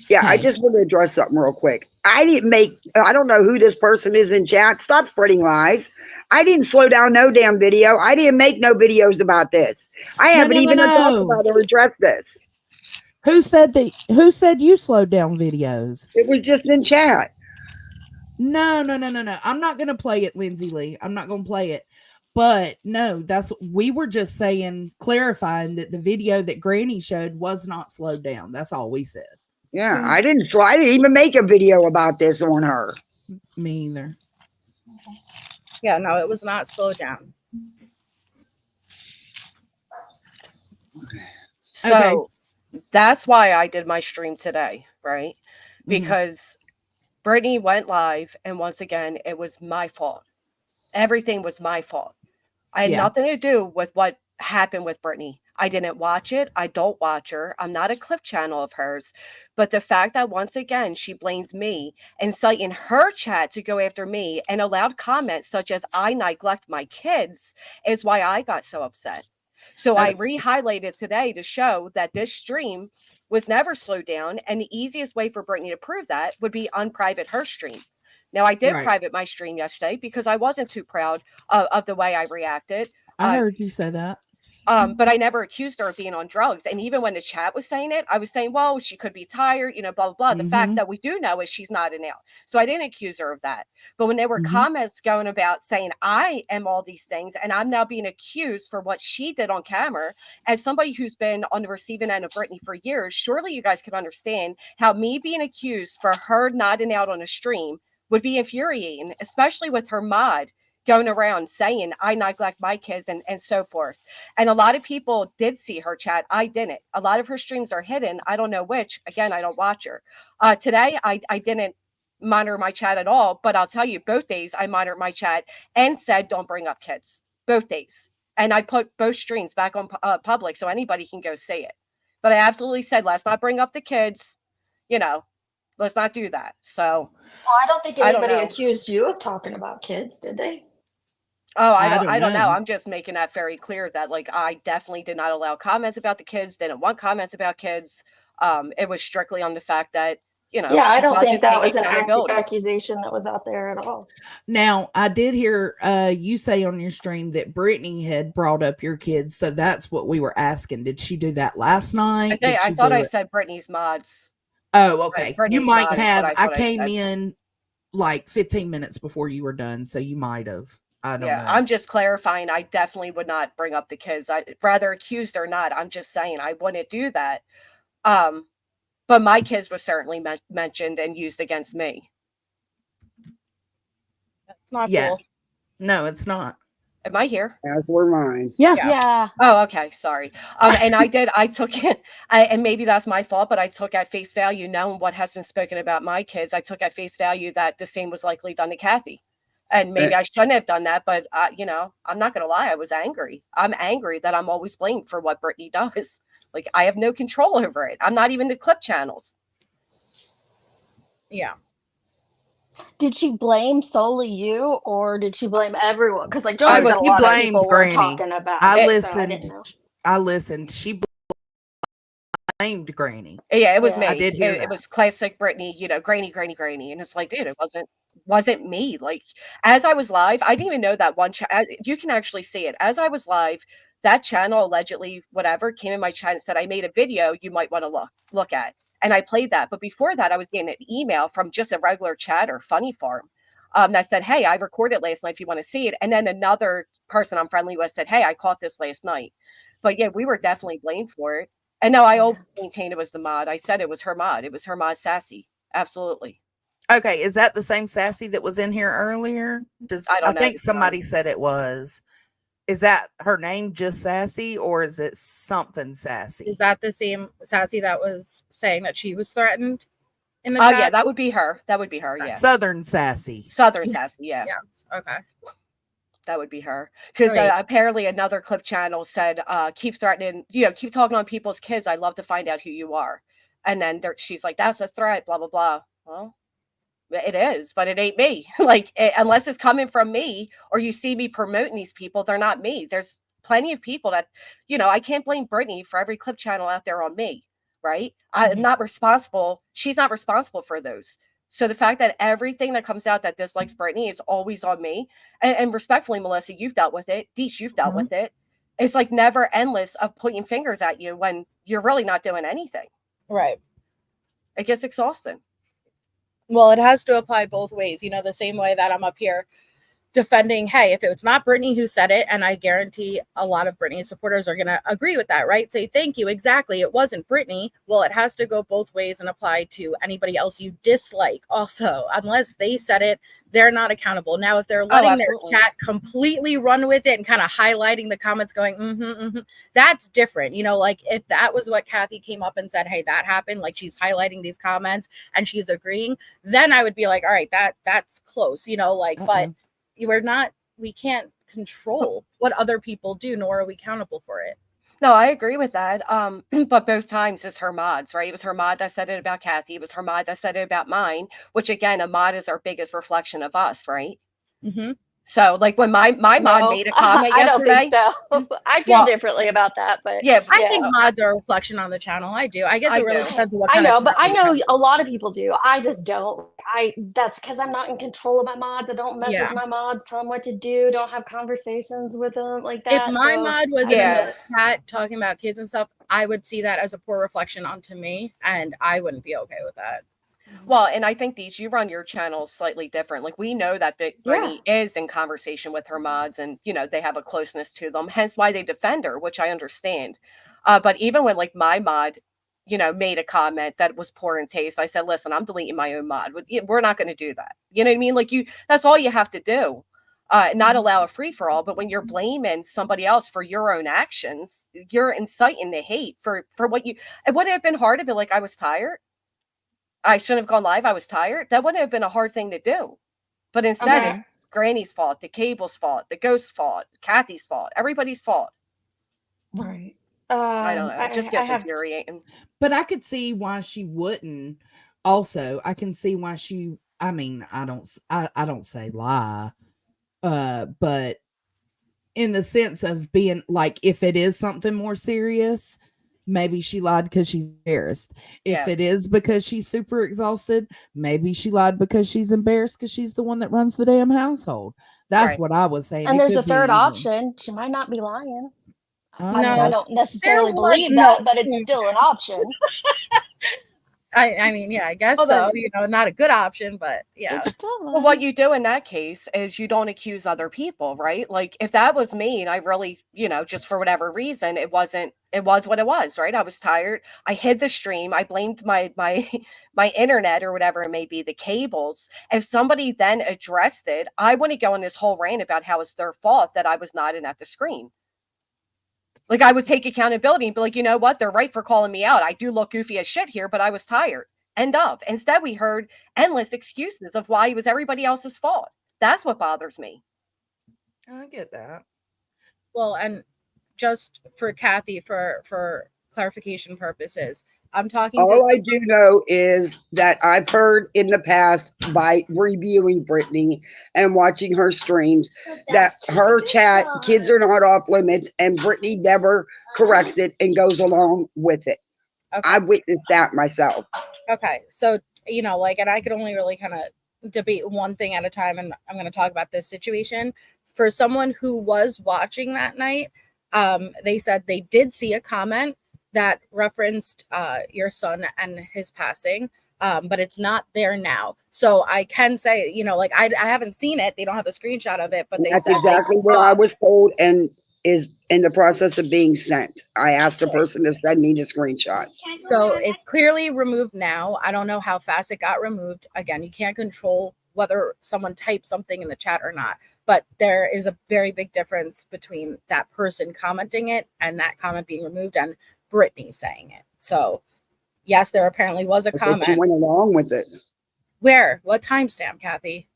Yeah, I Hey. just want to address something real quick. I don't know who this person is in chat. Stop spreading lies. I didn't slow down no damn video. I didn't make no videos about this. I haven't even talked about or addressed this. Who said you slowed down videos? It was just in chat. No. I'm not going to play it, Lindsay Lee. I'm not going to play it. But no, we were just saying, clarifying that the video that Granny showed was not slowed down. That's all we said. Yeah, I didn't even make a video about this on her. Me either. Yeah, no, it was not slowed down. So that's why I did my stream today, right? Mm-hmm. Because Britney went live, and once again, it was my fault. Everything was my fault. I had nothing to do with what happened with Britney. I didn't watch it. I don't watch her. I'm not a clip channel of hers. But the fact that once again, she blames me, inciting her chat to go after me and allowed comments such as I neglect my kids is why I got so upset. So I re-highlighted today to show that this stream was never slowed down. And the easiest way for Britney to prove that would be unprivate her stream. Now, I did private my stream yesterday because I wasn't too proud of the way I reacted. I heard you say that. But I never accused her of being on drugs. And even when the chat was saying it, I was saying, well, she could be tired, blah, blah, blah. The fact that we do know is she's nodding out. So I didn't accuse her of that. But when there were comments going about saying I am all these things and I'm now being accused for what she did on camera, as somebody who's been on the receiving end of Britney for years, surely you guys could understand how me being accused for her nodding out on a stream would be infuriating, especially with her mod going around saying I neglect my kids and so forth. And a lot of people did see her chat. I didn't. A lot of her streams are hidden. I don't know which. Again, I don't watch her. Today, I didn't monitor my chat at all, but I'll tell you, both days I monitored my chat and said, don't bring up kids. Both days. And I put both streams back on public so anybody can go see it. But I absolutely said, let's not bring up the kids. Let's not do that. So, well, I don't think anybody accused you of talking about kids, did they? Oh, I don't know. I'm just making that very clear that I definitely did not allow comments about the kids, didn't want comments about kids. It was strictly on the fact that, yeah, I don't think that was an accusation that was out there at all. Now, I did hear you say on your stream that Britney had brought up your kids. So that's what we were asking. Did she do that last night? I thought I said Britney's mods. Oh, okay. You might have. I came said. in 15 minutes before you were done. So you might have. I don't know. I'm just clarifying. I definitely would not bring up the kids. I'd rather accused or not. I'm just saying I wouldn't do that. But my kids were certainly mentioned and used against me. That's not cool. No, it's not. Am I here? As were mine. Yeah. Oh, okay. Sorry. And I took it, and maybe that's my fault, but I took at face value, knowing what has been spoken about my kids, I took at face value that the same was likely done to Kathy. And maybe I shouldn't have done that, but I'm not going to lie. I was angry. I'm angry that I'm always blamed for what Britney does. I have no control over it. I'm not even the clip channels. Yeah. Did she blame solely you, or did she blame everyone? Because she blamed Granny. Talking about I it, listened. So I listened. She blamed Granny. Yeah, it was me. I did hear it was classic Britney. Granny, and it's dude, it wasn't me. As I was live, I didn't even know that one chat. You can actually see it. As I was live, that channel allegedly whatever came in my chat and said I made a video you might want to look at. And I played that. But before that, I was getting an email from just a regular chat or funny farm that said, hey, I recorded last night if you want to see it. And then another person I'm friendly with said, hey, I caught this last night. But yeah, we were definitely blamed for it. And no, I always maintained it was the mod. I said it was her mod. It was her mod Sassy. Absolutely. Okay. Is that the same Sassy that was in here earlier? I think somebody said it was. Is that her name, just Sassy, or is it something Sassy? Is that the same Sassy that was saying that she was threatened in the chat? Yeah, that would be her. Yeah. Southern Sassy. Yeah. Yeah. Okay. That would be her. Because apparently another clip channel said, keep threatening, keep talking on people's kids. I'd love to find out who you are. And then she's like, that's a threat, blah, blah, blah. Well, it is, but it ain't me. Unless it's coming from me or you see me promoting these people, they're not me. There's plenty of people that, you know, I can't blame Britney for every clip channel out there on me, right? I'm not responsible. She's not responsible for those. So the fact that everything that comes out that dislikes Britney is always on me, and respectfully, Melissa, you've dealt with it. Deesh, you've dealt with it. It's like never endless of pointing fingers at you when you're really not doing anything. Right. It gets exhausting. Well, it has to apply both ways. You know, the same way that I'm up here defending, hey, if it's not Britney who said it, and I guarantee a lot of Britney supporters are going to agree with that, right? Say, thank you, exactly, it wasn't Britney. Well, it has to go both ways and apply to anybody else you dislike also. Unless they said it, they're not accountable. Now, if they're letting their chat completely run with it and kind of highlighting the comments going, that's different. You know, like if that was what Kathy came up and said, hey, that happened, like she's highlighting these comments and she's agreeing, then I would be like, all right, that's close, you know, like, but we can't control what other people do, nor are we accountable for it. No, I agree with that. But both times it's her mods, right? It was her mod that said it about Kathy. It was her mod that said it about mine, which again, a mod is our biggest reflection of us, right? So like when my mod made a comment yesterday. I don't think so. I feel differently about that, but yeah, I think mods are a reflection on the channel. I do. I guess it really depends on what kind of I know a lot of people do. I just don't. That's because I'm not in control of my mods. I don't message my mods, tell them what to do, don't have conversations with them like that. If my mod was in the chat talking about kids and stuff, I would see that as a poor reflection onto me, and I wouldn't be okay with that. Well, and I think these, you run your channel slightly different. Like we know that Britney is in conversation with her mods and, you know, they have a closeness to them, hence why they defend her, which I understand. But even when like my mod, you know, made a comment that was poor in taste, I said, listen, I'm deleting my own mod. We're not going to do that. You know what I mean? Like that's all you have to do. Not allow a free for all, but when you're blaming somebody else for your own actions, you're inciting the hate for what you, it wouldn't have been hard to be like, I was tired. I shouldn't have gone live. I was tired. That wouldn't have been a hard thing to do. But instead, it's Granny's fault, the cable's fault, the ghost's fault, Kathy's fault, everybody's fault. Right. I don't know. It just gets infuriating. But I could see why she wouldn't. Also, I can see why she, I mean, I don't say lie. But in the sense of being like, if it is something more serious, maybe she lied because she's embarrassed. If it is because she's super exhausted, maybe she lied because she's embarrassed because she's the one that runs the damn household. That's what I was saying. And there's a third option. She might not be lying. I mean, I don't necessarily believe that, but it's still an option. I mean, yeah, I guess so. You know, not a good option, but yeah. Well, what you do in that case is you don't accuse other people, right? Like if that was me and I really, you know, just for whatever reason, it was what it was, right? I was tired. I hid the stream. I blamed my internet or whatever it may be, the cables. If somebody then addressed it, I wouldn't go on this whole rant about how it's their fault that I was not in at the screen. Like I would take accountability and be like, you know what? They're right for calling me out. I do look goofy as shit here, but I was tired. End of. Instead, we heard endless excuses of why it was everybody else's fault. That's what bothers me. I get that. Well, and just for Kathy, for clarification purposes, I'm talking. All I do know is that I've heard in the past by reviewing Britney and watching her streams that her chat, kids are not off limits, and Britney never corrects it and goes along with it. Okay. I witnessed that myself. Okay. So, you know, like, and I could only really kind of debate one thing at a time, and I'm going to talk about this situation. For someone who was watching that night, they said they did see a comment that referenced your son and his passing, but it's not there now. So I can say, you know, like I haven't seen it. They don't have a screenshot of it, but they said exactly what I was told and is in the process of being sent. I asked the person to send me the screenshot. So it's clearly removed now. I don't know how fast it got removed. Again, you can't control whether someone types something in the chat or not, but there is a very big difference between that person commenting it and that comment being removed and Britney saying it. So yes, there apparently was a comment. She went along with it. Where? What timestamp, Kathy?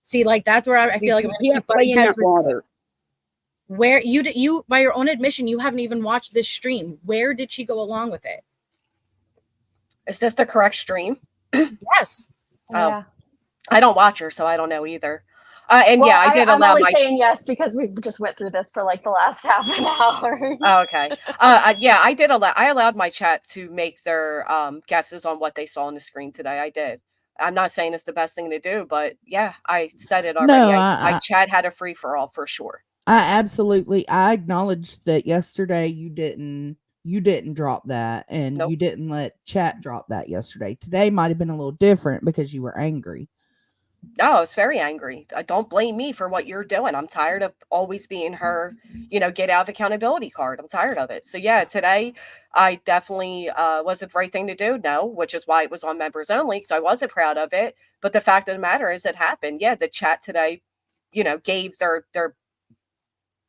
See, like that's where I feel like I'm gonna keep butting heads with. Where you by your own admission, you haven't even watched this stream. Where did she go along with it? Is this the correct stream? Yes. Oh, yeah. I don't watch her, so I don't know either. And Well, yeah, I did I'm allow only my. saying yes because we just went through this for like the last half an hour. Oh, okay. Yeah, I did allow. I allowed my chat to make their guesses on what they saw on the screen today. I did. I'm not saying it's the best thing to do, but yeah, I said it already. No, My chat had a free for all for sure. I acknowledged that yesterday you didn't drop that, and Nope. you didn't let chat drop that yesterday. Today might have been a little different because you were angry. No, I was very angry. Don't blame me for what you're doing. I'm tired of always being her, get out of accountability card. I'm tired of it. So yeah, today I definitely was the right thing to do. No, which is why it was on members only, because I wasn't proud of it. But the fact of the matter is it happened. Yeah, the chat today, gave their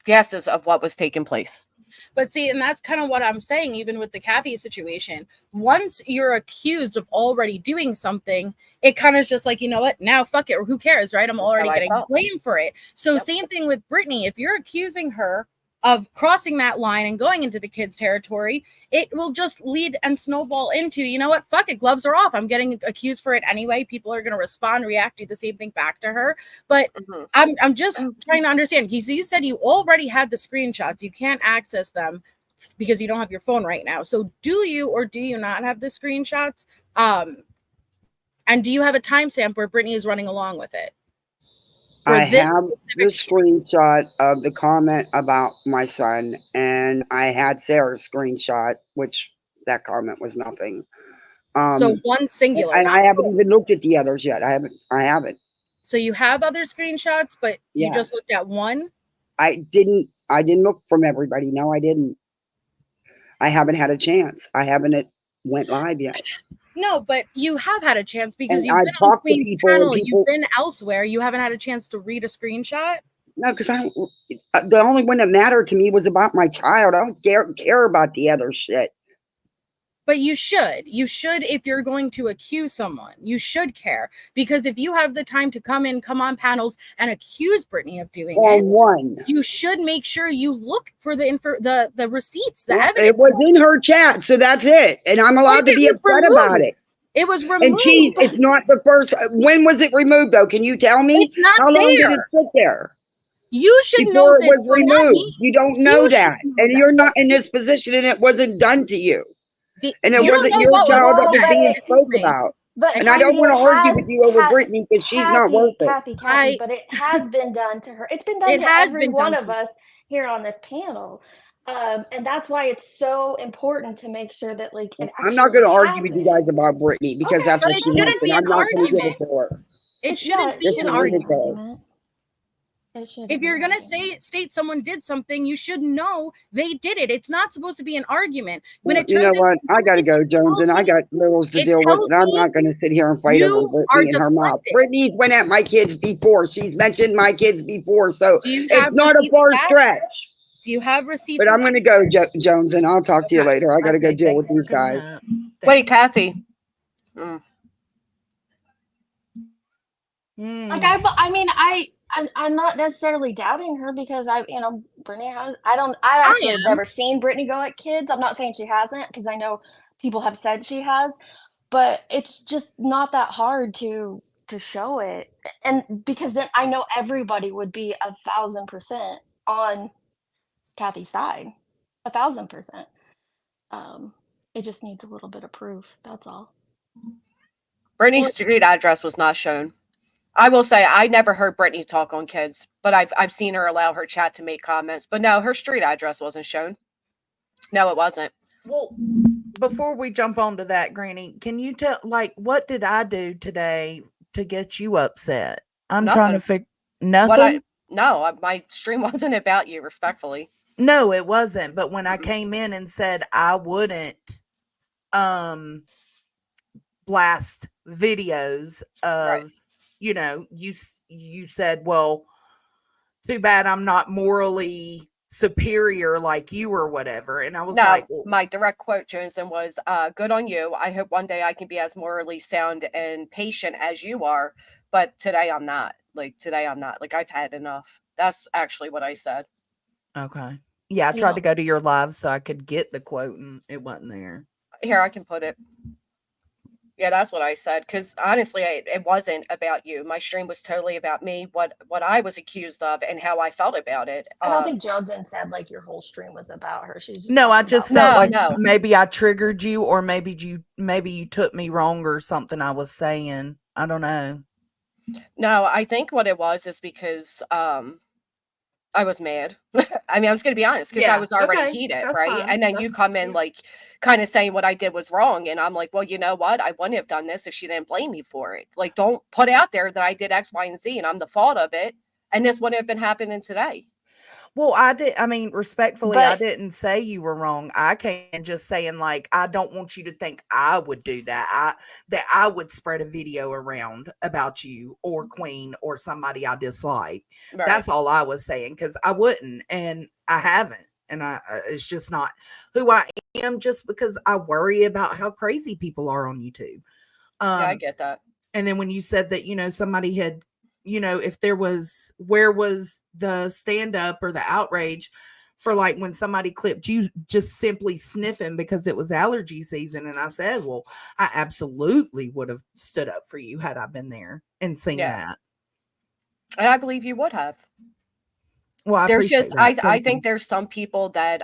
guesses of what was taking place. But see, and that's kind of what I'm saying, even with the Kathy situation. Once you're accused of already doing something, it kind of is just like, you know what? Now, fuck it. Who cares, right? I'm already getting blamed for it. So Yep. Same thing with Britney. If you're accusing her of crossing that line and going into the kids' territory, it will just lead and snowball into, you know what? Fuck it. Gloves are off. I'm getting accused for it anyway. People are going to respond, react, do the same thing back to her. But I'm just trying to understand. So you said you already had the screenshots. You can't access them because you don't have your phone right now. So do you or do you not have the screenshots? And do you have a timestamp where Britney is running along with it? I have the screenshot of the comment about my son, and I had Sarah's screenshot, which that comment was nothing. So one singular. And I haven't even looked at the others yet. I haven't. So you have other screenshots, but you just Yes. looked at one? I didn't look from everybody. No, I didn't. I haven't had a chance. I haven't went live yet. No, but you have had a chance because And you've I've been on talked to Queen's people and channel, people. you've been elsewhere, you haven't had a chance to read a screenshot? No, because I don't. The only one that mattered to me was about my child. I don't care about the other shit. But you should. You should if you're going to accuse someone. You should care. Because if you have the time to come on panels and accuse Britney of doing it, you should make sure you look for the receipts, the evidence. It was in her chat, so that's it. And I'm allowed to be upset about it. It was removed. And it's not the first. When was it removed, though? Can you tell me? It's not How long did it there. sit there? You should Before know it this. was removed. You don't know that. And you're not in this position, and it wasn't done to you. And it wasn't your child that was being spoke about. And I don't want to argue with you over Britney because she's not worth it. Kathy, but it has been done to her. It's been done to every one of us here on this panel. And that's why it's so important to make sure that, like, it I'm not going to argue with you guys about Britney because that's but what it she wants, shouldn't be and I'm an not going to give argument. it to her. It shouldn't be an argument. It If you're gonna state someone did something, you should know they did it. It's not supposed to be an argument. When it You turns know what? I got to go, Jones, and I got girls to deal with, and I'm not going to sit here and fight over Britney and her mouth. Britney's went at my kids before. She's mentioned my kids before, so it's not a far stretch. Do you have receipts? But I'm going to go, Jones, and I'll talk to you later. I got to go deal with these guys. Wait, Kathy. Like I'm not necessarily doubting her because Britney has. I actually have never seen Britney go at kids. I'm not saying she hasn't because I know people have said she has, but it's just not that hard to show it, and because then I know everybody would be 1,000% on Kathy's side, 1,000%. It just needs a little bit of proof. That's all. Britney's street address was not shown. I will say I never heard Britney talk on kids, but I've seen her allow her chat to make comments. But no, her street address wasn't shown. No, it wasn't. Well, before we jump onto that, Granny, can you tell, like, what did I do today to get you upset? I'm trying to figure nothing. No, my stream wasn't about you, respectfully. No, it wasn't. But when I came in and said I wouldn't blast videos of, you said, well, too bad I'm not morally superior like you or whatever. And I was like, well, my direct quote, Johnson, was good on you. I hope one day I can be as morally sound and patient as you are. But today I'm not. Like, I've had enough. That's actually what I said. Okay. Yeah, I tried to go to your live so I could get the quote and it wasn't there. Here, I can put it. Yeah, that's what I said. Because honestly, it wasn't about you. My stream was totally about me, what I was accused of, and how I felt about it. I don't think Jonesn said like your whole stream was about her. She's just No, I talking just about felt No, like no. maybe I triggered you, or maybe you took me wrong or something I was saying. I don't know. No, I think what it was is because I was mad. I mean, I was going to be honest because I Yeah. was already Okay. heated, That's right? fine. And then you That's come in yeah. like kind of saying what I did was wrong. And I'm like, well, you know what? I wouldn't have done this if she didn't blame me for it. Like, don't put out there that I did X, Y, and Z and I'm the fault of it. And this wouldn't have been happening today. Well, I mean, respectfully, I But didn't say you were wrong. I came just saying, like, I don't want you to think I would do that. That I would spread a video around about you or Queen or somebody I dislike. Right. That's all I was saying, because I wouldn't, and I haven't. And it's just not who I am, just because I worry about how crazy people are on YouTube. Yeah, I get that. And then when you said that, somebody had, if there was, where was the stand up or the outrage for like when somebody clipped you just simply sniffing because it was allergy season? And I said, well, I absolutely would have stood up for you had I been there and seen that. And I believe you would have. Well, I There's appreciate just, that. I Thank you. think there's some people that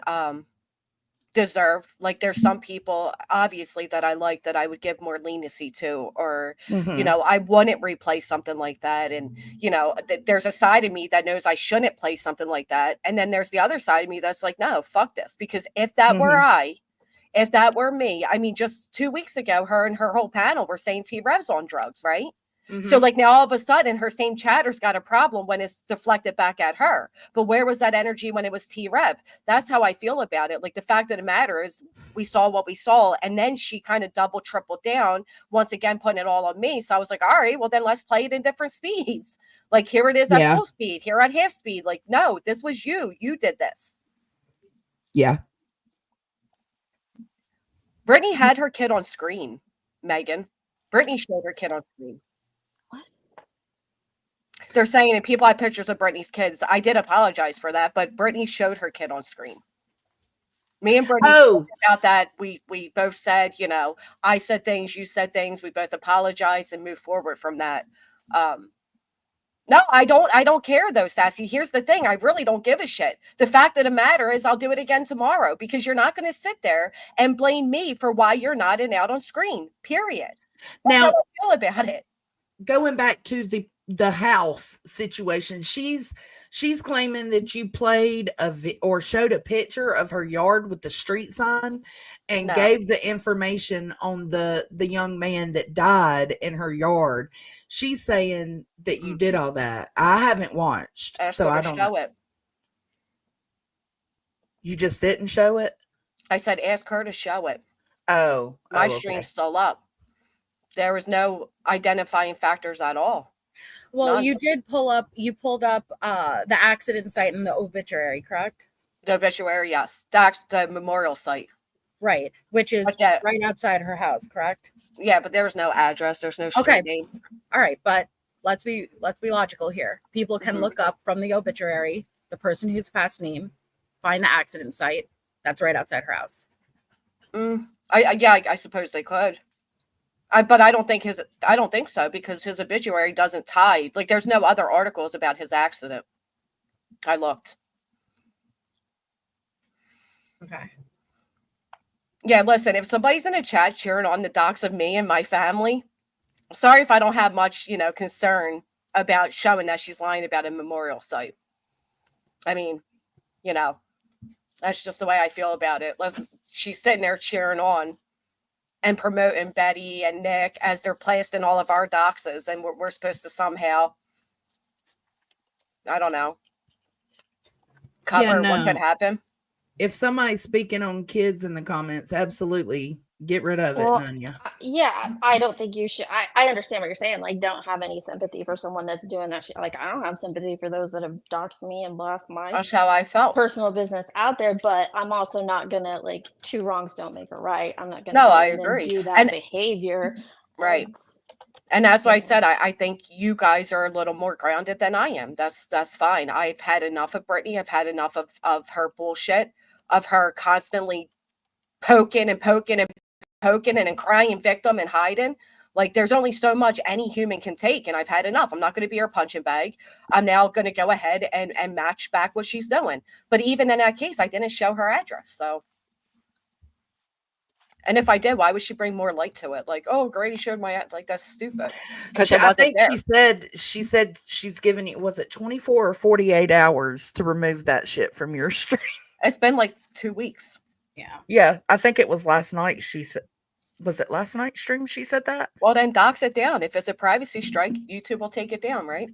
deserve, like there's some people obviously that I like that I would give more leniency to, or Mhm. I wouldn't replay something like that. And there's a side of me that knows I shouldn't play something like that, and then there's the other side of me that's like, no, fuck this, because if that were Mhm. if that were me, I mean, just 2 weeks ago her and her whole panel were saying T-Rev's on drugs, right? So Mhm. like now all of a sudden her same chatter's got a problem when it's deflected back at her. But where was that energy when it was T-Rev? That's how I feel about it. Like, the fact of the matter is we saw what we saw, and then she kind of double tripled down, once again putting it all on me. So I was like, all right, well then let's play it in different speeds. Like, here it is at Yeah. full speed, here at half speed. Like, no, this was you did this. Yeah. Britney had her kid on screen, Megan. Britney showed her kid on screen. They're saying that people had pictures of Britney's kids. I did apologize for that, but Britney showed her kid on screen. Me and Britney spoke about that. We both said, I said things, you said things. We both apologized and moved forward from that. No, I don't care though, Sassy. Here's the thing. I really don't give a shit. The fact of the matter is I'll do it again tomorrow, because you're not going to sit there and blame me for why you're not in out on screen, period. That's how I feel about it. Going back to the house situation, she's claiming that you played or showed a picture of her yard with the street sign and gave the information on the young man that died in her yard. She's saying that you did all that. I haven't watched, so I don't know. It. You just didn't show it? I said ask her to show it. Oh, my okay. Stream's still up. There was no identifying factors at all. Well, you pulled up the accident site and the obituary, correct? The obituary, yes. That's the memorial site. Right, which is right outside her house, correct? Yeah, but there was no address. There's no street name. All right, but let's be logical here. People can look up from the obituary the person whose past name, find the accident site. That's right outside her house. I suppose they could. But I don't think so, because his obituary doesn't tie. Like, there's no other articles about his accident. I looked. Okay. Yeah, listen, if somebody's in a chat cheering on the docs of me and my family, sorry if I don't have much, concern about showing that she's lying about a memorial site. I mean, that's just the way I feel about it. She's sitting there cheering on and promoting Betty and Nick as they're placed in all of our doxes, and we're supposed to somehow, I don't know, cover what could happen. If somebody's speaking on kids in the comments, absolutely get rid of it, Nunya. Yeah, I don't think you should. I understand what you're saying. Like, don't have any sympathy for someone that's doing that shit. Like, I don't have sympathy for those that have doxed me and blast my That's how I felt. Personal business out there. But I'm also not gonna, like, two wrongs don't make a right. I'm not gonna I agree. do that behavior. Right. And that's why I said I think you guys are a little more grounded than I am. That's fine. I've had enough of Britney. I've had enough of her bullshit, of her constantly poking and poking and crying victim and hiding. Like, there's only so much any human can take, and I've had enough. I'm not going to be her punching bag. I'm now going to go ahead and match back what she's doing. But even in that case, I didn't show her address. So, and if I did, why would she bring more light to it? Like, oh, Grady showed my address. Like, that's stupid. Because it I wasn't think there. she said she's given you, was it 24 or 48 hours to remove that shit from your stream? It's been like 2 weeks. Yeah. Yeah, I think it was last night. She said, was it last night's stream? She said that. Well, then dox it down. If it's a privacy strike, YouTube will take it down, right?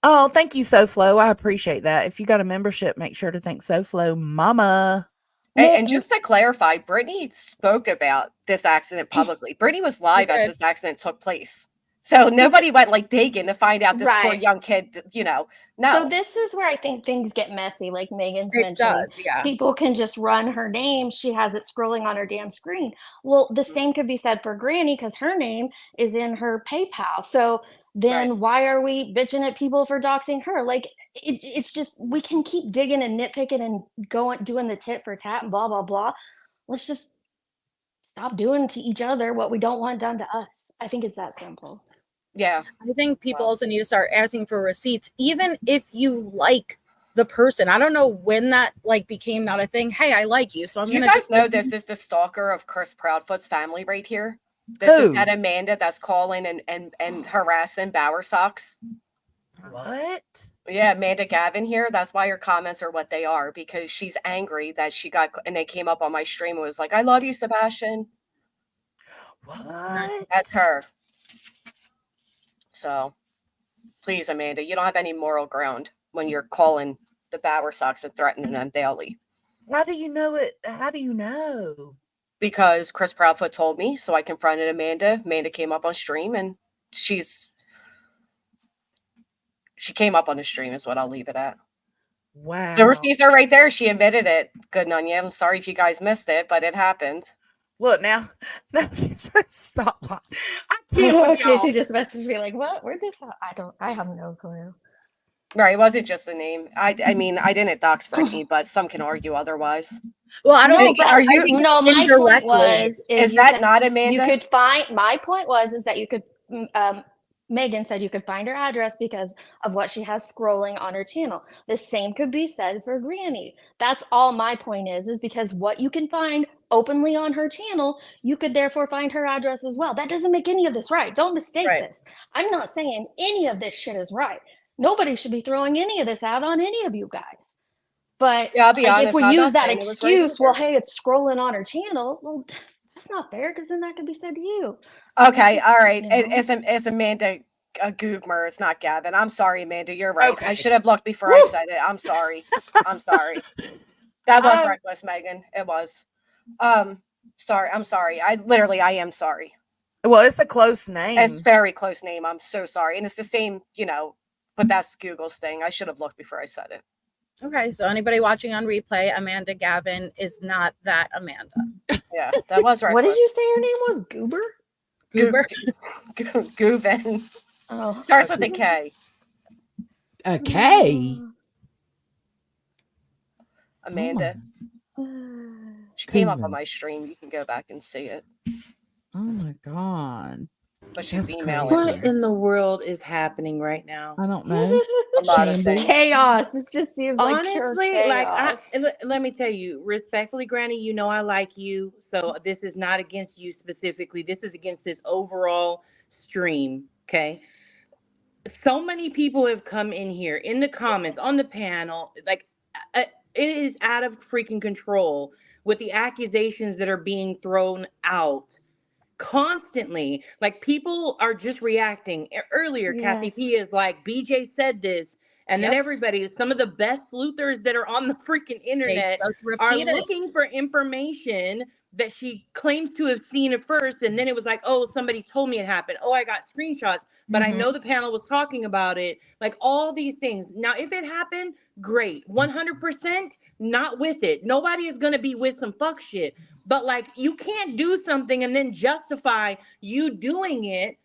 Oh, thank you, SoFlo. I appreciate that. If you got a membership, make sure to thank SoFlo Mama. And just to clarify, Britney spoke about this accident publicly. Britney was live as this accident took place. So nobody went like digging to find out this poor Right. young kid, you know. No. So this is where I think things get messy, like Megan's It mentioning. does, yeah. People can just run her name. She has it scrolling on her damn screen. Well, the same could be said for Granny because her name is in her PayPal. So then why are we bitching at people for doxing her? Like, it's just, we can keep digging and nitpicking and doing the tit for tat and blah, blah, blah. Let's just stop doing to each other what we don't want done to us. I think it's that simple. Yeah. I think people also need to start asking for receipts, even if you like the person. I don't know when that like became not a thing. Hey, I like you, so I'm You gonna guys just know this is the stalker of Chris Proudfoot's family right here. This is that Amanda that's calling and harassing Bowersox. What? Yeah, Amanda Gavin here. That's why her comments are what they are, because she's angry that she got, and they came up on my stream and was like, I love you, Sebastian. What? That's her. So, please, Amanda, you don't have any moral ground when you're calling the Bowersox and threatening them daily. How do you know it? How do you know? Because Chris Proudfoot told me, so I confronted Amanda. Amanda came up on stream, and she came up on the stream is what I'll leave it at. Wow. The receipts are right there. She admitted it. Good on you. I'm sorry if you guys missed it, but it happened. Look now she says stop. I can't with y'all. Casey just messaged me like, what? Where'd this I have no clue. Right, it wasn't just a name. I mean, I didn't dox Britney, but some can argue otherwise. Well, I don't No, think but are you no, my point was is that not Amanda? You could find, my point was that you could Megan said you could find her address because of what she has scrolling on her channel. The same could be said for Granny. That's all my point is because what you can find openly on her channel, you could therefore find her address as well. That doesn't make any of this right. Don't mistake this. I'm not saying any of this shit is right. Nobody should be throwing any of this out on any of you guys. But yeah, I'll be honest, if we use that excuse, well, hey, it's scrolling on her channel. Well, that's not fair because then that could be said to you. Okay, all right. It's Amanda Googmer. It's not Gavin. I'm sorry, Amanda. You're right. Okay. I should have looked before I said it. I'm sorry. I'm sorry. That was reckless, Megan. It was. Sorry. I'm sorry. I am sorry. Well, it's a close name. It's a very close name. I'm so sorry. And it's the same, but that's Google's thing. I should have looked before I said it. Okay, so anybody watching on replay, Amanda Gavin is not that Amanda. Yeah, that was right. What did you say her name was? Goober? Goober? Goovin. Oh. Starts with a K. A K? Amanda. She came up on my stream. You can go back and see it. Oh my God. But she's That's emailing. crazy. What in the world is happening right now? I don't know. A lot of things. Chaos. It just seems like Honestly, pure like chaos. let me tell you, respectfully, Granny, you know I like you. So this is not against you specifically. This is against this overall stream. Okay. So many people have come in here in the comments, on the panel, like it is out of freaking control with the accusations that are being thrown out constantly. Like people are just reacting. Earlier, Kathy P is like, BJ said this, and then everybody, some of the best sleuthers that are on the freaking internet are looking for information that she claims to have seen at first, and then it was like, oh, somebody told me it happened. Oh, I got screenshots, but I know the panel was talking about it. Like all these things. Now, if it happened, great. 100% not with it. Nobody is going to be with some fuck shit. But like, you can't do something and then justify you doing it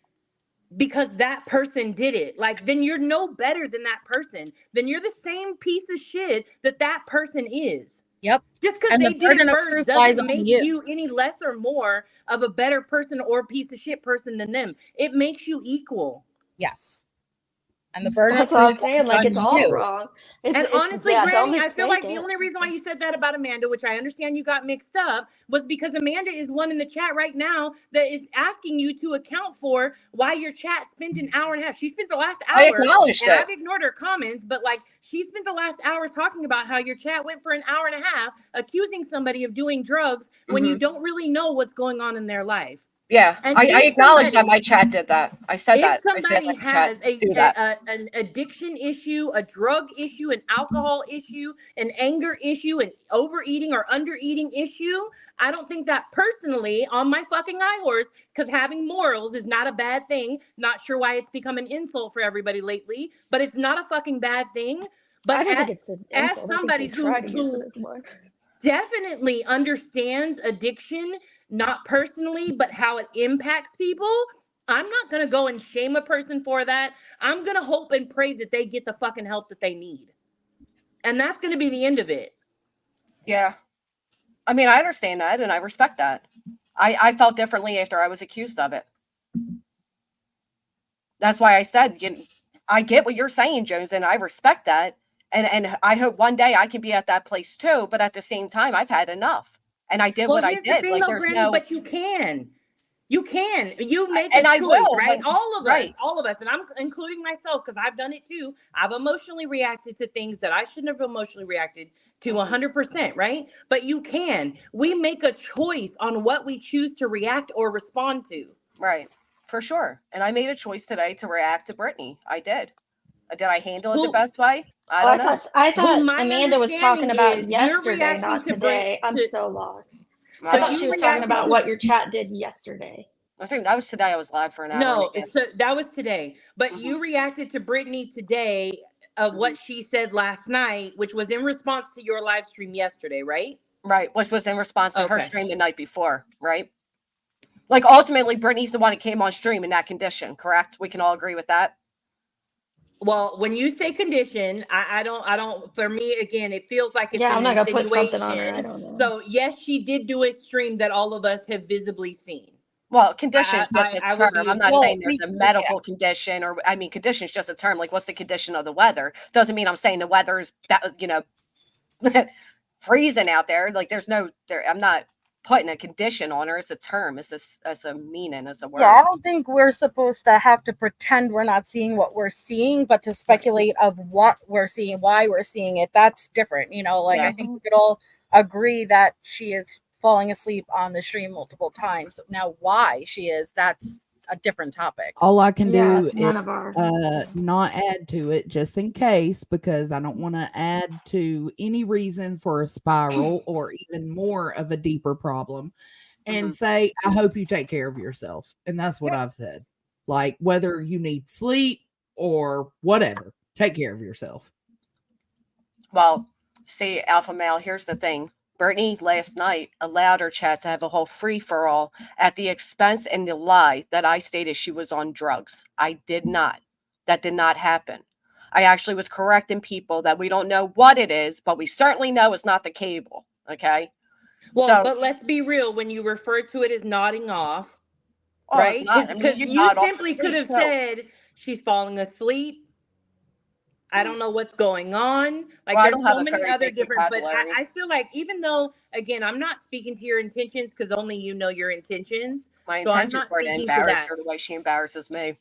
because that person did it. Like, then you're no better than that person. Then you're the same piece of shit that person is. Yep. Just because And they the did it burden of first proof lies doesn't on make you. you any less or more of a better person or piece of shit person than them. It makes you equal. Yes. And the burden of That's what I'm proof saying. lies Like, on it's all you. wrong. And honestly, Yeah, don't Granny, I feel mistake like the it. only reason why you said that about Amanda, which I understand you got mixed up, was because Amanda is one in the chat right now that is asking you to account for why your chat spent an hour and a half. She spent the last I hour, acknowledged and it. I've ignored her comments, but like she spent the last hour talking about how your chat went for an hour and a half accusing somebody of doing drugs when you don't really know what's going on in their life. Yeah, And I if acknowledge that somebody- my chat did that. I said if that. I said somebody let the chat has do that. an addiction issue, a drug issue, an alcohol issue, an anger issue, an overeating or undereating issue, I don't think that personally on my fucking high horse, because having morals is not a bad thing. Not sure why it's become an insult for everybody lately, but it's not a fucking bad thing. But I don't think it's an as insult. I think somebody they try to use it as one. definitely understands addiction, not personally, but how it impacts people, I'm not going to go and shame a person for that. I'm going to hope and pray that they get the fucking help that they need. And that's going to be the end of it. Yeah. I mean, I understand that and I respect that. I felt differently after I was accused of it. That's why I said, I get what you're saying, Jones, and I respect that. And I hope one day I can be at that place too. But at the same time, I've had enough. And I did what I Here's did. the thing, Like, though, there's Granny, no. but you can. You can. You make And a I choice, will, right? but- All of right. us, and I'm including myself because I've done it too. I've emotionally reacted to things that I shouldn't have emotionally reacted to 100%, right? But you can. We make a choice on what we choose to react or respond to. Right. For sure. And I made a choice today to react to Britney. I did. Did I handle it the best way? I don't know. I thought my Amanda was talking understanding about is you're yesterday, reacting not to today. I'm to- so lost. I I thought don't she know. was talking about reacting what your chat did yesterday. I think that was today. I was live for an hour. No, and a half. so that was today. But you reacted to Britney today of what she said last night, which was in response to your live stream yesterday, right? Right. Which was in response to her Okay. stream the night before, right? Like, ultimately, Britney's the one that came on stream in that condition, correct? We can all agree with that. Well, when you say condition, I don't, for me, again, it feels like it's Yeah, an I'm not gonna put insinuation. something on her. I don't know. So yes, she did do a stream that all of us have visibly seen. Well, condition is just I a would term. be I'm not well, saying there's a medical condition, or I mean, condition is just a term. Like, what's the condition of the weather? Doesn't mean I'm saying the weather is, freezing out there. Like, there's no there. I'm not putting a condition on her. It's a term. It's a meaning. It's a word. Yeah, I don't think we're supposed to have to pretend we're not seeing what we're seeing, but to speculate of what we're seeing, why we're seeing it, that's different. Yeah. I think we could all agree that she is falling asleep on the stream multiple times. Now, why she is, that's a different topic. All I can do none is of our not add to it just in case, because I don't want to add to any reason for a spiral or even more of a deeper problem, and say, I hope you take care of yourself. And that's what I've said. Like, whether you need sleep or whatever, take care of yourself. Well, see, alpha male, here's the thing. Britney last night allowed her chat to have a whole free-for-all at the expense and the lie that I stated she was on drugs. I did not. That did not happen. I actually was correcting people that we don't know what it is, but we certainly know it's not the cable. Okay? Well, but let's be real. When you refer to it as nodding off, right? It's not. I mean, Because you you nod off simply to could have sleep, too. said she's falling asleep. I don't know what's going on. Like, Well, I there's don't have so a many very other big different, but vocabulary. I feel like, even though, again, I'm not speaking to your intentions because only you know your intentions. My So I'm intentions not were to speaking to embarrass that. her the way she embarrasses me.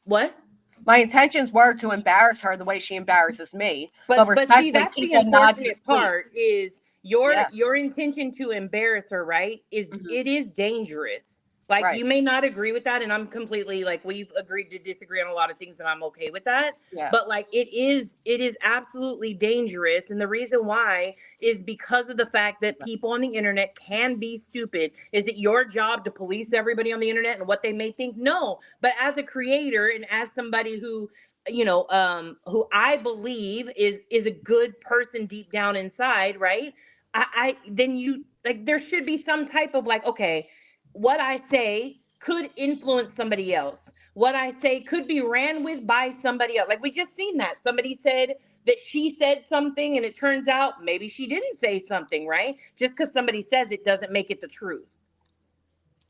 What? My intentions were to embarrass her the way she embarrasses me. But see, respectfully, that's the people nod to unfortunate sleep. part is your Yeah. your intention to embarrass her, right? Is it is dangerous. Like, Right. you may not agree with that, and I'm completely, like, we've agreed to disagree on a lot of things, and I'm okay with that. Yeah. But like, it is absolutely dangerous, and the reason why is because of the fact that people on the internet can be stupid. Is it your job to police everybody on the internet and what they may think? No. But as a creator and as somebody who, who I believe is a good person deep down inside, right? I then you, like, there should be some type of, like, okay, what I say could influence somebody else. what I say could be ran with by somebody else. Like we just seen that. Somebody said that she said something and it turns out maybe she didn't say something, right? Just because somebody says it doesn't make it the truth.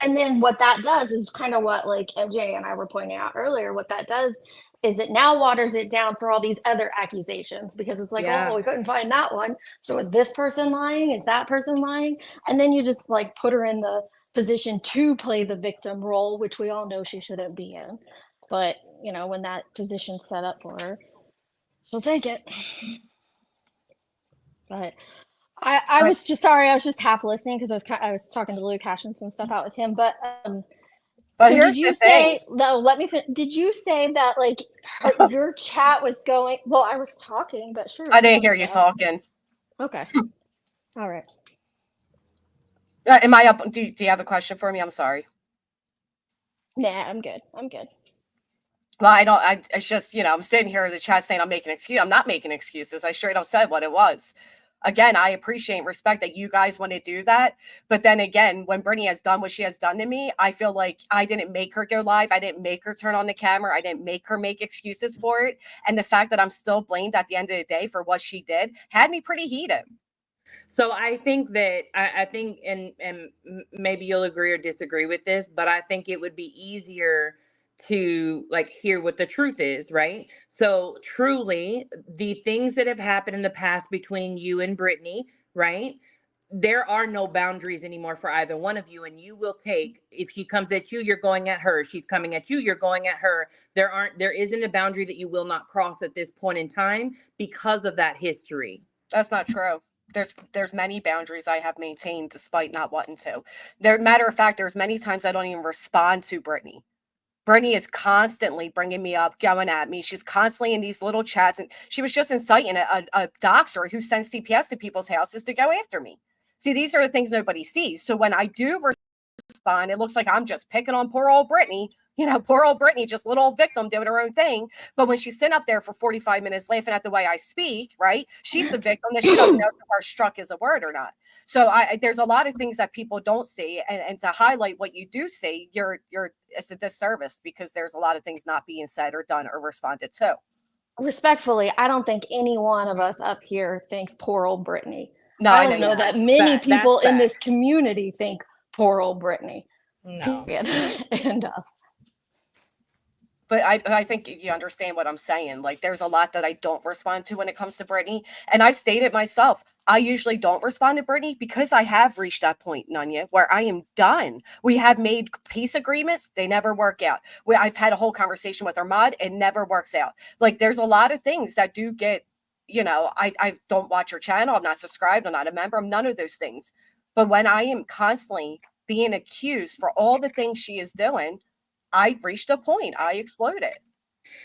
And then what that does is kind of what like MJ and I were pointing out earlier. What that does is it now waters it down for all these other accusations because it's like, oh, we couldn't find that one. So is this person lying? Is that person lying? And then you just like put her in the position to play the victim role, which we all know she shouldn't be in. But, you know, when that position's set up for her, she'll take it. But I was just sorry. I was just half listening because I was talking to Luke, hashing some stuff out with him. But But so here's did you the thing. say though? Let me. Did you say that like your chat was going? Well, I was talking, but sure. I didn't hear you talking. Okay. All right. Am I up? Do you have a question for me? I'm sorry. Nah, I'm good. I'm good. Well, I don't. It's just, you know, I'm sitting here in the chat saying I'm making excuses. I'm not making excuses. I straight up said what it was. Again, I appreciate and respect that you guys want to do that. But then again, when Brittany has done what she has done to me, I feel like I didn't make her go live. I didn't make her turn on the camera. I didn't make her make excuses for it. And the fact that I'm still blamed at the end of the day for what she did had me pretty heated. So I think that I think, and maybe you'll agree or disagree with this, but I think it would be easier to like hear what the truth is, right? So truly, the things that have happened in the past between you and Brittany, right? There are no boundaries anymore for either one of you, and you will take, if she comes at you, you're going at her. She's coming at you, you're going at her. There isn't a boundary that you will not cross at this point in time because of that history. That's not true. There's many boundaries I have maintained despite not wanting to. Matter of fact, there's many times I don't even respond to Brittany. Brittany is constantly bringing me up, going at me. She's constantly in these little chats, and she was just inciting a doxer who sends CPS to people's houses to go after me. See, these are the things nobody sees. So when I do respond, it looks like I'm just picking on poor old Brittany. You know, poor old Brittany, just little old victim doing her own thing. But when she's sitting up there for 45 minutes laughing at the way I speak, right? She's the victim that she doesn't know if the word struck is a word or not. So there's a lot of things that people don't see. And to highlight what you do see, it's a disservice because there's a lot of things not being said or done or responded to. Respectfully, I don't think any one of us up here thinks poor old Brittany. No, I don't know that many people in this community think poor old Brittany. No. And but I think you understand what I'm saying. Like, there's a lot that I don't respond to when it comes to Brittany. And I've stated myself, I usually don't respond to Brittany because I have reached that point, Nunya, where I am done. We have made peace agreements. They never work out. I've had a whole conversation with Ahmad. It never works out. Like, there's a lot of things that do get, you know, I don't watch her channel. I'm not subscribed. I'm not a member. I'm none of those things. But when I am constantly being accused for all the things she is doing, I reached a point. I exploded.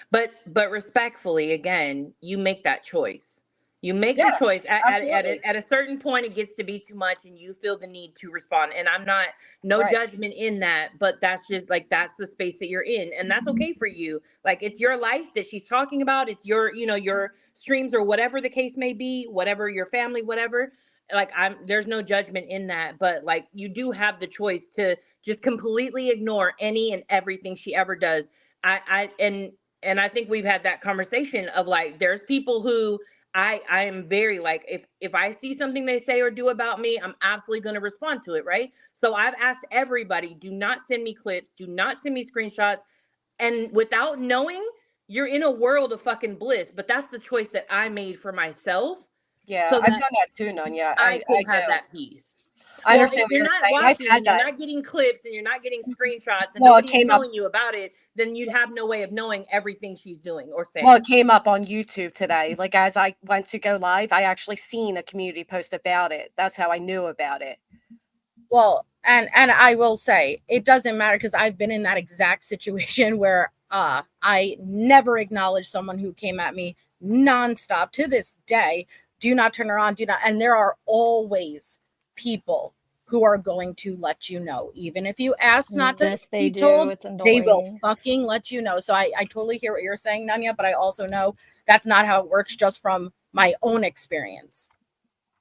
But respectfully, again, you make that choice. You make the choice. At a certain point, it gets to be too much and you feel the need to respond. And I'm not, judgment in that, but that's just like, that's the space that you're in. And that's okay for you. Like, it's your life that she's talking about. It's your, your streams or whatever the case may be, whatever your family, whatever. Like, there's no judgment in that, but like, you do have the choice to just completely ignore any and everything she ever does. And I think we've had that conversation of like, there's people who I am very like, if I see something they say or do about me, I'm absolutely going to respond to it. Right. So I've asked everybody, do not send me clips, do not send me screenshots. And without knowing, you're in a world of fucking bliss, but that's the choice that I made for myself. Yeah, so I've done that too, Nunya. I could have that peace. I understand what you're saying. I've had that. You're not getting clips and you're not getting screenshots and nobody's telling you about it, then you'd have no way of knowing everything she's doing or saying. Well, it came up on YouTube today. Like, as I went to go live, I actually seen a community post about it. That's how I knew about it. Well, and I will say, it doesn't matter because I've been in that exact situation where I never acknowledged someone who came at me nonstop to this day. Do not turn her on, do not. And there are always people who are going to let you know, even if you ask not to be told, it's annoying. they will fucking let you know. So I totally hear what you're saying, Nunya, but I also know that's not how it works just from my own experience.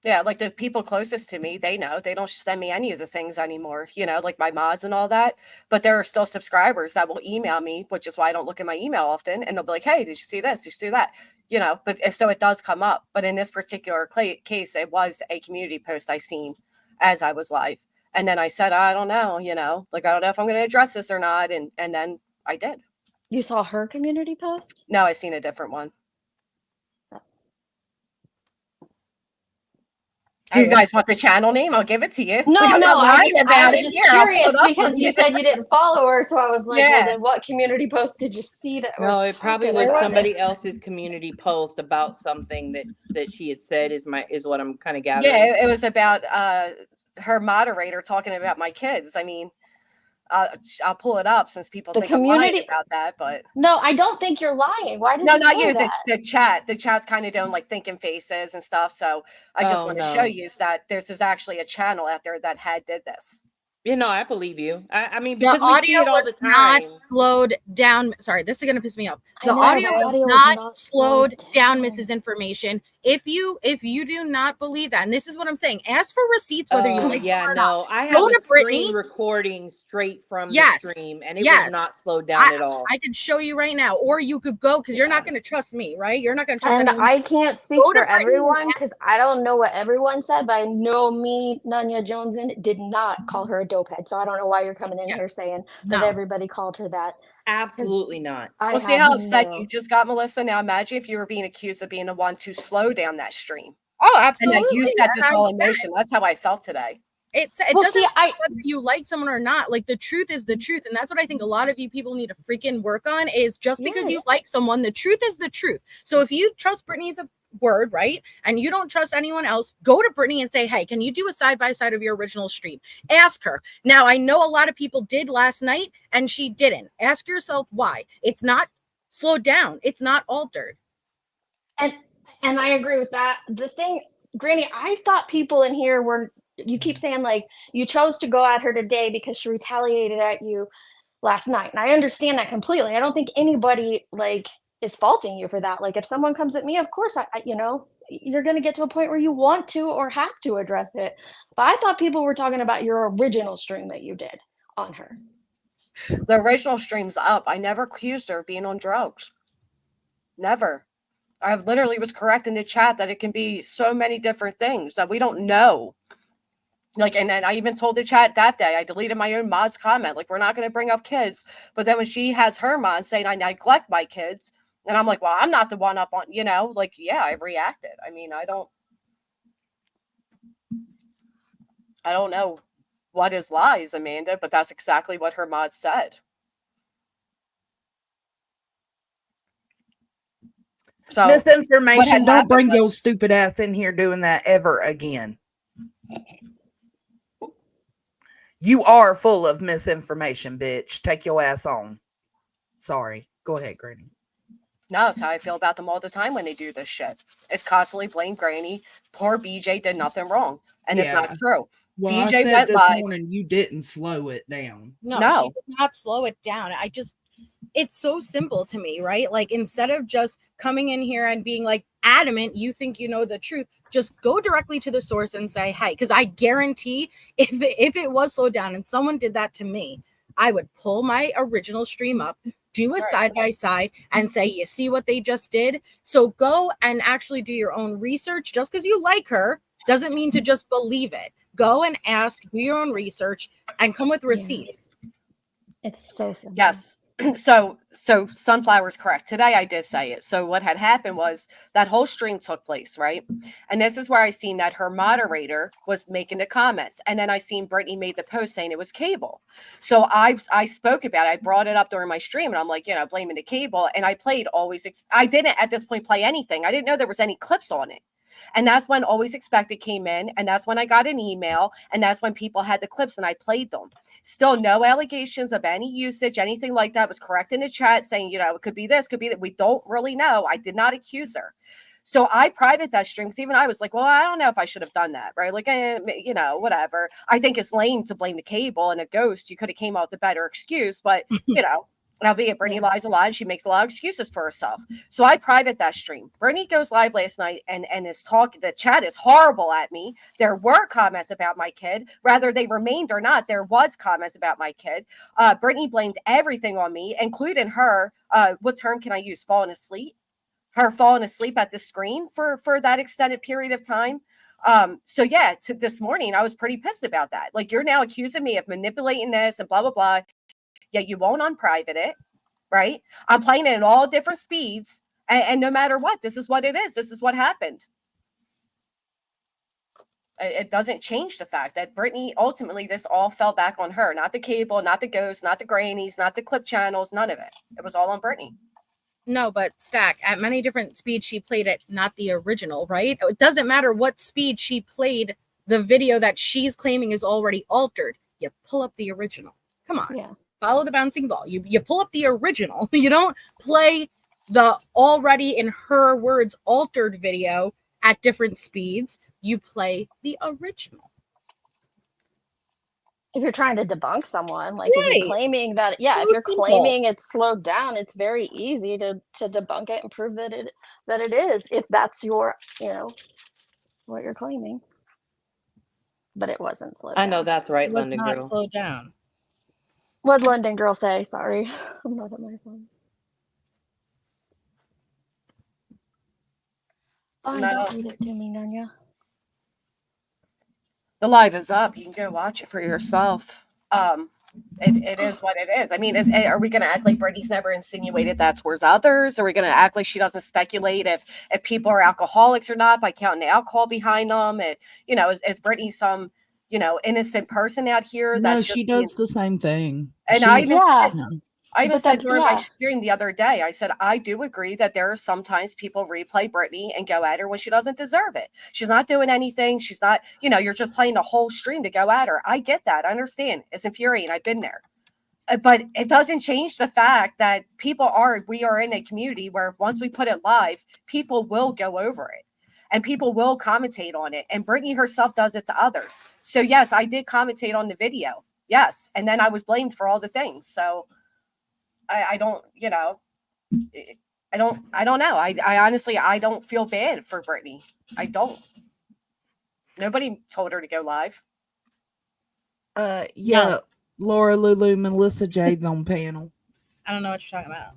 Yeah, like the people closest to me, they know. They don't send me any of the things anymore, like my mods and all that. But there are still subscribers that will email me, which is why I don't look at my email often. And they'll be like, hey, did you see this? Did you see that? But so it does come up. But in this particular case, it was a community post I seen as I was live. And then I said, I don't know, like, I don't know if I'm going to address this or not. And then I did. You saw her community post? No, I seen a different one. Do you guys want the channel name? I'll give it to you. No, I was just curious I'll because you said you didn't follow her, so I was like, well, then what community post did you see that No, was it probably talking was about somebody it? else's community post about something that she had said is what I'm kind of gathering. Yeah, it was about her moderator talking about my kids. I mean, I'll pull it up since people think I'm lying about that, but no, I don't think you're lying. Why did no, you not say you. that? The chat's kind of doing like thinking faces and stuff. So I just want to show you that this is actually a channel out there that did this. I believe you. I mean, The because we see audio it all was the time. not slowed down. Sorry, this is going to piss me off. The I know, audio the was audio was not not slowed slowed down, down. Mrs. Information. If you do not believe that, and this is what I'm saying, ask for receipts whether you like yeah, them or no, not. I have Go a to screen Britney. recording straight from the Yes. stream, and it Yes. was not slowed down at all. I could show you right now, or you could go because you're not going to trust me, right? You're not going to trust And anyone. I can't speak Go to for Britney and everyone ask. because I don't know what everyone said, but I know me, Nanya Joneson, did not call her a dopehead. So I don't know why you're coming in here saying that No. everybody called her that. Absolutely not. Well, see how upset you just got, Melissa? Now imagine if you were being accused of being the one to slow down that stream. Oh, absolutely. And then you set this And all in motion. That's how I felt today. It doesn't matter whether you like someone or not. Like, the truth is the truth. And that's what I think a lot of you people need to freaking work on, is just because you like someone, the truth is the truth. So if you trust Britney's word, right, and you don't trust anyone else, go to Britney and say, hey, can you do a side-by-side of your original stream? Ask her. Now, I know a lot of people did last night and she didn't. Ask yourself why. It's not slowed down. It's not altered. And I agree with that. The thing, Granny, I thought people in here were, you keep saying like you chose to go at her today because she retaliated at you last night. And I understand that completely. I don't think anybody like is faulting you for that. Like if someone comes at me, of course I you're going to get to a point where you want to or have to address it. But I thought people were talking about your original stream that you did on her. The original stream's up. I never accused her of being on drugs. Never. I literally was correct in the chat that it can be so many different things that we don't know. Like, and then I even told the chat that day, I deleted my own mod's comment. Like, we're not going to bring up kids. But then when she has her mod saying I neglect my kids, and I'm like, well, I'm not the one up on, like, yeah, I reacted. I mean, I don't know what is lies, Amanda, but that's exactly what her mod said. So misinformation, don't bring your stupid ass in here doing that ever again. You are full of misinformation, bitch. Take your ass on. Sorry. Go ahead, Granny. No, that's how I feel about them all the time when they do this shit. It's constantly blame Granny. Poor BJ did nothing wrong. And it's not true. Well, BJ I said went this live. morning you didn't slow it down. No, she did not slow it down. It's so simple to me, right? Like, instead of just coming in here and being like adamant, you think you know the truth, just go directly to the source and say, hey, because I guarantee if it was slowed down and someone did that to me, I would pull my original stream up, do a side-by-side and say, you see what they just did? So go and actually do your own research. Just because you like her doesn't mean to just believe it. Go and ask, do your own research and come with receipts. It's so simple. Yes. So Sunflower's correct. Today I did say it. So what had happened was that whole stream took place, right? And this is where I seen that her moderator was making the comments. And then I seen Britney made the post saying it was cable. So I spoke about it. I brought it up during my stream and I'm like, blaming the cable. And I played I didn't at this point play anything. I didn't know there was any clips on it. And that's when Always Expected came in. And that's when I got an email. And that's when people had the clips and I played them. Still no allegations of any usage, anything like that. Was correct in the chat saying, it could be this, could be that. We don't really know. I did not accuse her. So I private that stream because even I was like, well, I don't know if I should have done that. Right. Like, whatever. I think it's lame to blame the cable and a ghost. You could have came out with a better excuse. But, And albeit Brittany lies a lot and she makes a lot of excuses for herself. So I private that stream. Brittany goes live last night and is talking. The chat is horrible at me. There were comments about my kid. Rather they remained or not, there was comments about my kid. Brittany blamed everything on me, including her. What term can I use? Falling asleep. Her falling asleep at the screen for that extended period of time. So yeah, this morning I was pretty pissed about that. Like, you're now accusing me of manipulating this and blah blah blah. Yet you won't unprivate it, right? I'm playing it in all different speeds, and no matter what, this is what it is. This is what happened. It doesn't change the fact that Brittany, ultimately, this all fell back on her. Not the cable, not the ghosts, not the grannies, not the clip channels, none of it. It was all on Brittany. No, but Stack, at many different speeds she played it, not the original, right? It doesn't matter what speed she played the video that she's claiming is already altered. You pull up the original. Come on. Yeah. Follow the bouncing ball. You pull up the original. You don't play the already, in her words, altered video at different speeds. You play the original. If you're trying to debunk someone, like if Right. you're claiming that, yeah, So if you're simple. claiming it's slowed down, it's very easy to debunk it and prove that it is, if that's your, what you're claiming. But it wasn't slowed I down. know that's right, It was London not girl. slowed down. What'd London girl say? Sorry. I'm not at my phone. Fine, No. don't read it to me, Nanya. The live is up. You can go watch it for yourself. It is what it is. I mean, are we going to act like Brittany's never insinuated that towards others? Are we going to act like she doesn't speculate if people are alcoholics or not by counting the alcohol behind them? Is Brittany some, innocent person out here? No, That's she just does the same thing. And She, I even Yeah. no. I even But said that, during my yeah. stream the other day, I said, I do agree that there are sometimes people replay Brittany and go at her when she doesn't deserve it. She's not doing anything. She's not, you're just playing the whole stream to go at her. I get that. I understand. It's infuriating. I've been there. But it doesn't change the fact that we are in a community where once we put it live, people will go over it and people will commentate on it. And Brittany herself does it to others. So yes, I did commentate on the video. Yes. And then I was blamed for all the things. So I don't know. I honestly, I don't feel bad for Brittany. I don't. Nobody told her to go live. Yeah, No. Laura Lulu, Melissa Jade's on panel. I don't know what you're talking about.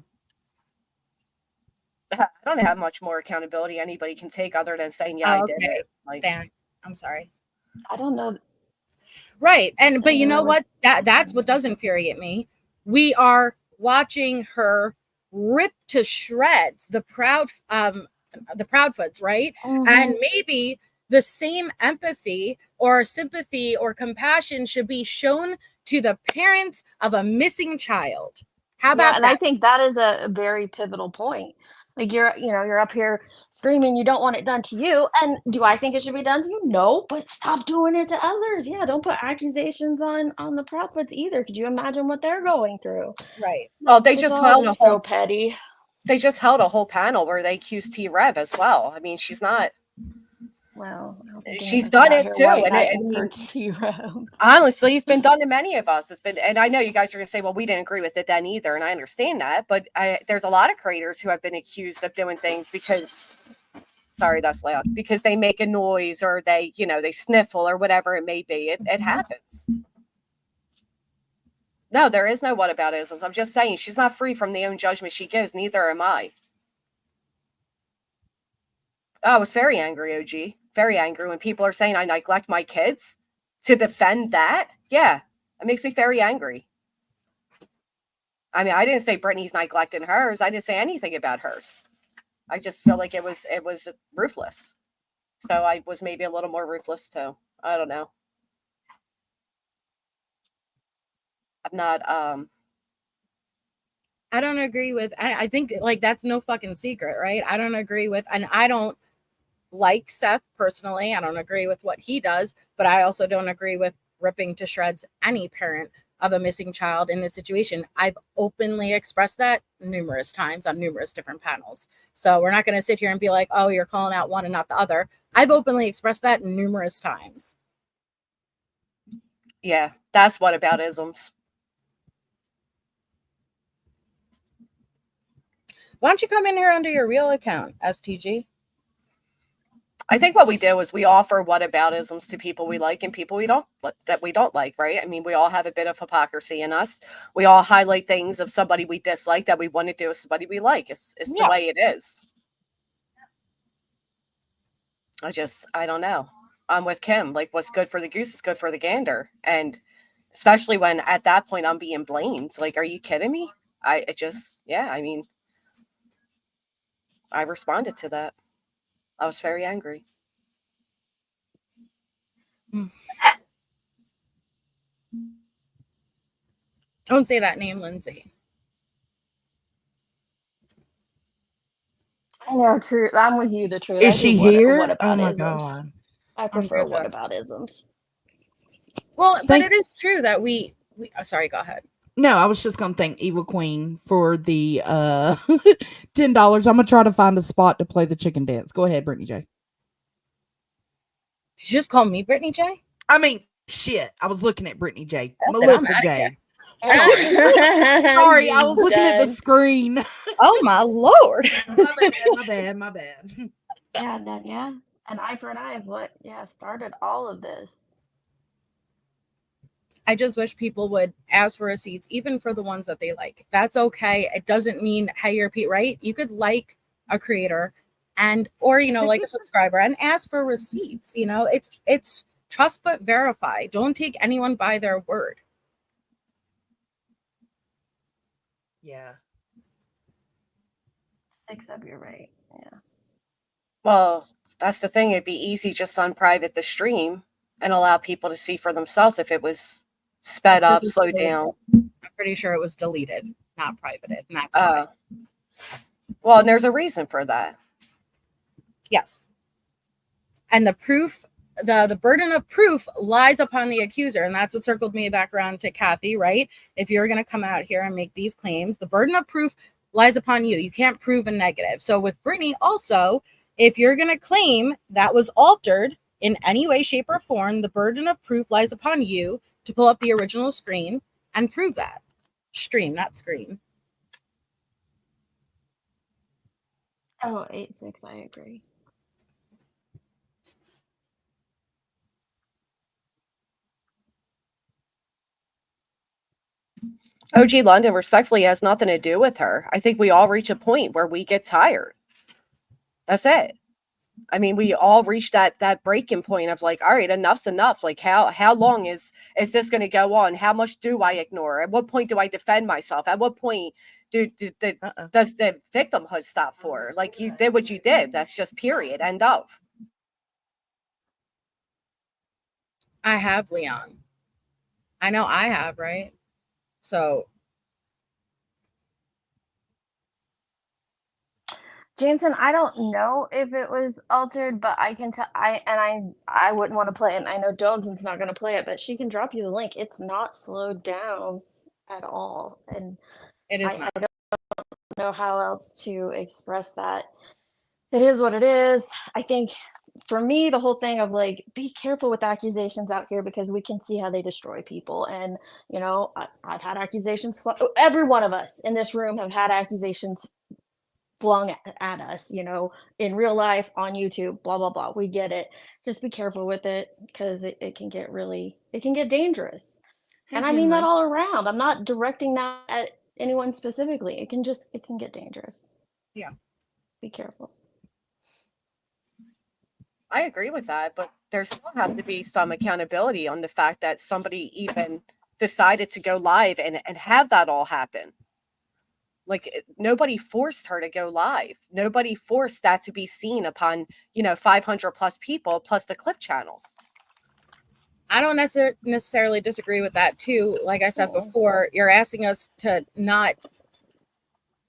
I don't have much more accountability anybody can take other than saying, yeah, I did it. Like, Stan, I'm sorry. I don't know. Right. But you know what? That's what does infuriate me. We are watching her rip to shreds the Proudfoots, right? Mhm. And maybe the same empathy or sympathy or compassion should be shown to the parents of a missing child. How about and that? I think that is a very pivotal point. Like you're up here screaming you don't want it done to you. And do I think it should be done to you? No, but stop doing it to others. Yeah, don't put accusations on the Proudfoots either. Could you imagine what they're going through? Right. Well, they It's just all held just so petty. They just held a whole panel where they accused T Rev as well. I mean, she's not. Well, she's done it too. And honestly, it's been done to many of us. It's been, and I know you guys are going to say, well, we didn't agree with it then either. And I understand that, but there's a lot of creators who have been accused of doing things because, sorry, that's loud, because they make a noise or they sniffle or whatever it may be. It happens. No, there is no whataboutisms. I'm just saying she's not free from the own judgment she gives. Neither am I. I was very angry, OG. Very angry when people are saying I neglect my kids to defend that. Yeah, it makes me very angry. I mean, I didn't say Brittany's neglecting hers. I didn't say anything about hers. I just feel like it was ruthless. So I was maybe a little more ruthless too. I don't know. I'm not. I don't agree with. I think like that's no fucking secret, right? I don't agree with, and I don't like Seth personally. I don't agree with what he does, but I also don't agree with ripping to shreds any parent of a missing child in this situation. I've openly expressed that numerous times on numerous different panels. So we're not going to sit here and be like, oh, you're calling out one and not the other. I've openly expressed that numerous times. Yeah, that's whataboutisms. Why don't you come in here under your real account, STG? I think what we do is we offer whataboutisms to people we like and people we don't like, right? I mean, we all have a bit of hypocrisy in us. We all highlight things of somebody we dislike that we want to do with somebody we like. It's the way it is. I don't know. I'm with Kim. Like, what's good for the goose is good for the gander. And especially when at that point I'm being blamed. Like, are you kidding me? I mean, I responded to that. I was very angry. Don't say that name, Lindsay. I know, true. I'm with you, the truth. Is she here? Oh my Whataboutisms. god. I prefer whataboutisms. Well, but it is true that we sorry, go ahead. No, I was just gonna thank Evil Queen for the $10. I'm gonna try to find a spot to play the chicken dance. Go ahead, Brittany J. Did you just call me Brittany J? I mean, shit. I was looking at Brittany J. That's Melissa J. Sorry, I was looking at the screen. Oh my lord. My bad. Yeah. An eye for an eye is what started all of this. I just wish people would ask for receipts, even for the ones that they like. That's okay. It doesn't mean, hey, you're Pete, right? You could like a creator or like a subscriber and ask for receipts. It's trust but verify. Don't take anyone by their word. Yeah. Except you're right. Yeah. Well, that's the thing. It'd be easy just on private the stream and allow people to see for themselves if it was sped up, slowed down. I'm pretty sure it was deleted, not privated. And that's why. Well, and there's a reason for that. Yes. And the proof, the burden of proof lies upon the accuser. And that's what circled me back around to Kathy, right? If you're going to come out here and make these claims, the burden of proof lies upon you. You can't prove a negative. So with Britney also, if you're going to claim that was altered in any way, shape, or form, the burden of proof lies upon you to pull up the original screen and prove that. Stream, not screen. Oh, 8-6, I agree. OG London respectfully has nothing to do with her. I think we all reach a point where we get tired. That's it. I mean, we all reach that breaking point of like, all right, enough's enough. Like, how long is this going to go on? How much do I ignore? At what point do I defend myself? At what point does the victimhood stop for? Like, you did what you did. That's just period. End of. I have, Leon. I know I have, right? So. Jameson, I don't know if it was altered, but I can tell. I wouldn't want to play it. And I know Jones's not going to play it, but she can drop you the link. It's not slowed down at all, and it is. I don't know how else to express that. It is what it is. I think for me, the whole thing of like, be careful with accusations out here because we can see how they destroy people. And I've had accusations. Every one of us in this room have had accusations flung at us, in real life, on YouTube, blah, blah, blah. We get it. Just be careful with it because it can get dangerous. And I mean that all around. I'm not directing that at anyone specifically. It can get dangerous. Yeah. Be careful. I agree with that, but there still has to be some accountability on the fact that somebody even decided to go live and have that all happen. Like, nobody forced her to go live. Nobody forced that to be seen upon, 500 plus people plus the clip channels. I don't necessarily disagree with that too. Like I said before, you're asking us to not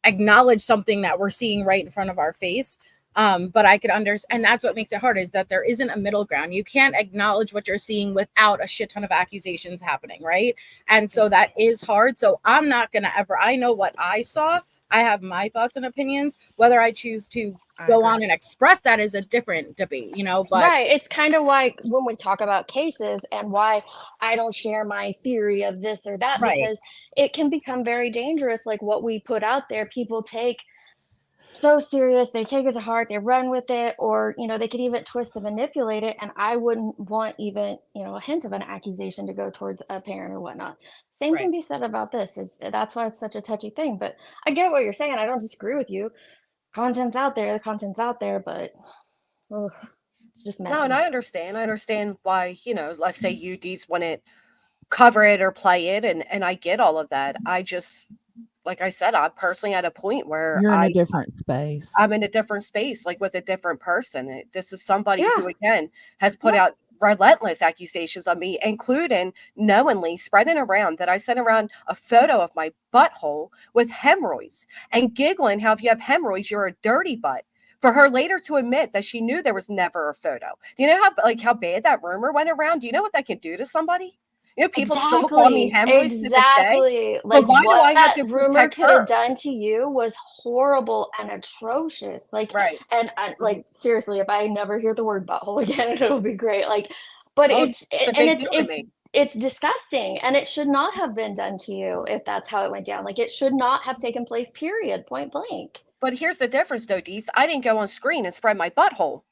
acknowledge something that we're seeing right in front of our face. But I could understand, and that's what makes it hard, is that there isn't a middle ground. You can't acknowledge what you're seeing without a shit ton of accusations happening, right? And so that is hard. So I'm not going to I know what I saw. I have my thoughts and opinions. Whether I choose to go on and express that is a different debate, but right. It's kind of like when we talk about cases and why I don't share my theory of this or that, because it can become very dangerous. Like what we put out there, people take so serious. They take it to heart, they run with it, or, they could even twist and manipulate it. And I wouldn't want even, a hint of an accusation to go towards a parent or whatnot. Same Right. can be said about this. That's why it's such a touchy thing. But I get what you're saying. I don't disagree with you. Content's out there, the content's out there, but ugh, it's just No, and messy. I understand why, let's say UDs wouldn't cover it or play it, and I get all of that. I just, like I said, I'm personally at a point where You're in a different space. I'm in a different space, like with a different person. This is somebody who, Yeah. again, has put out relentless accusations on me, including knowingly spreading around that I sent around a photo of my butthole with hemorrhoids and giggling how if you have hemorrhoids, you're a dirty butt. For her later to admit that she knew there was never a photo. Do you know how bad that rumor went around? Do you know what that can do to somebody? People still call me hemorrhoids to this day. Exactly. But Like, why do what I have that to rumor protect could have her? done to you was horrible and atrocious. Like, Right. and like, seriously, if I never hear the word butthole again, it'll be great. Like, but Oh, it's a and big deal to me. it's disgusting, and it should not have been done to you if that's how it went down. Like, it should not have taken place, period, point blank. But here's the difference, though, Dees. I didn't go on screen and spread my butthole,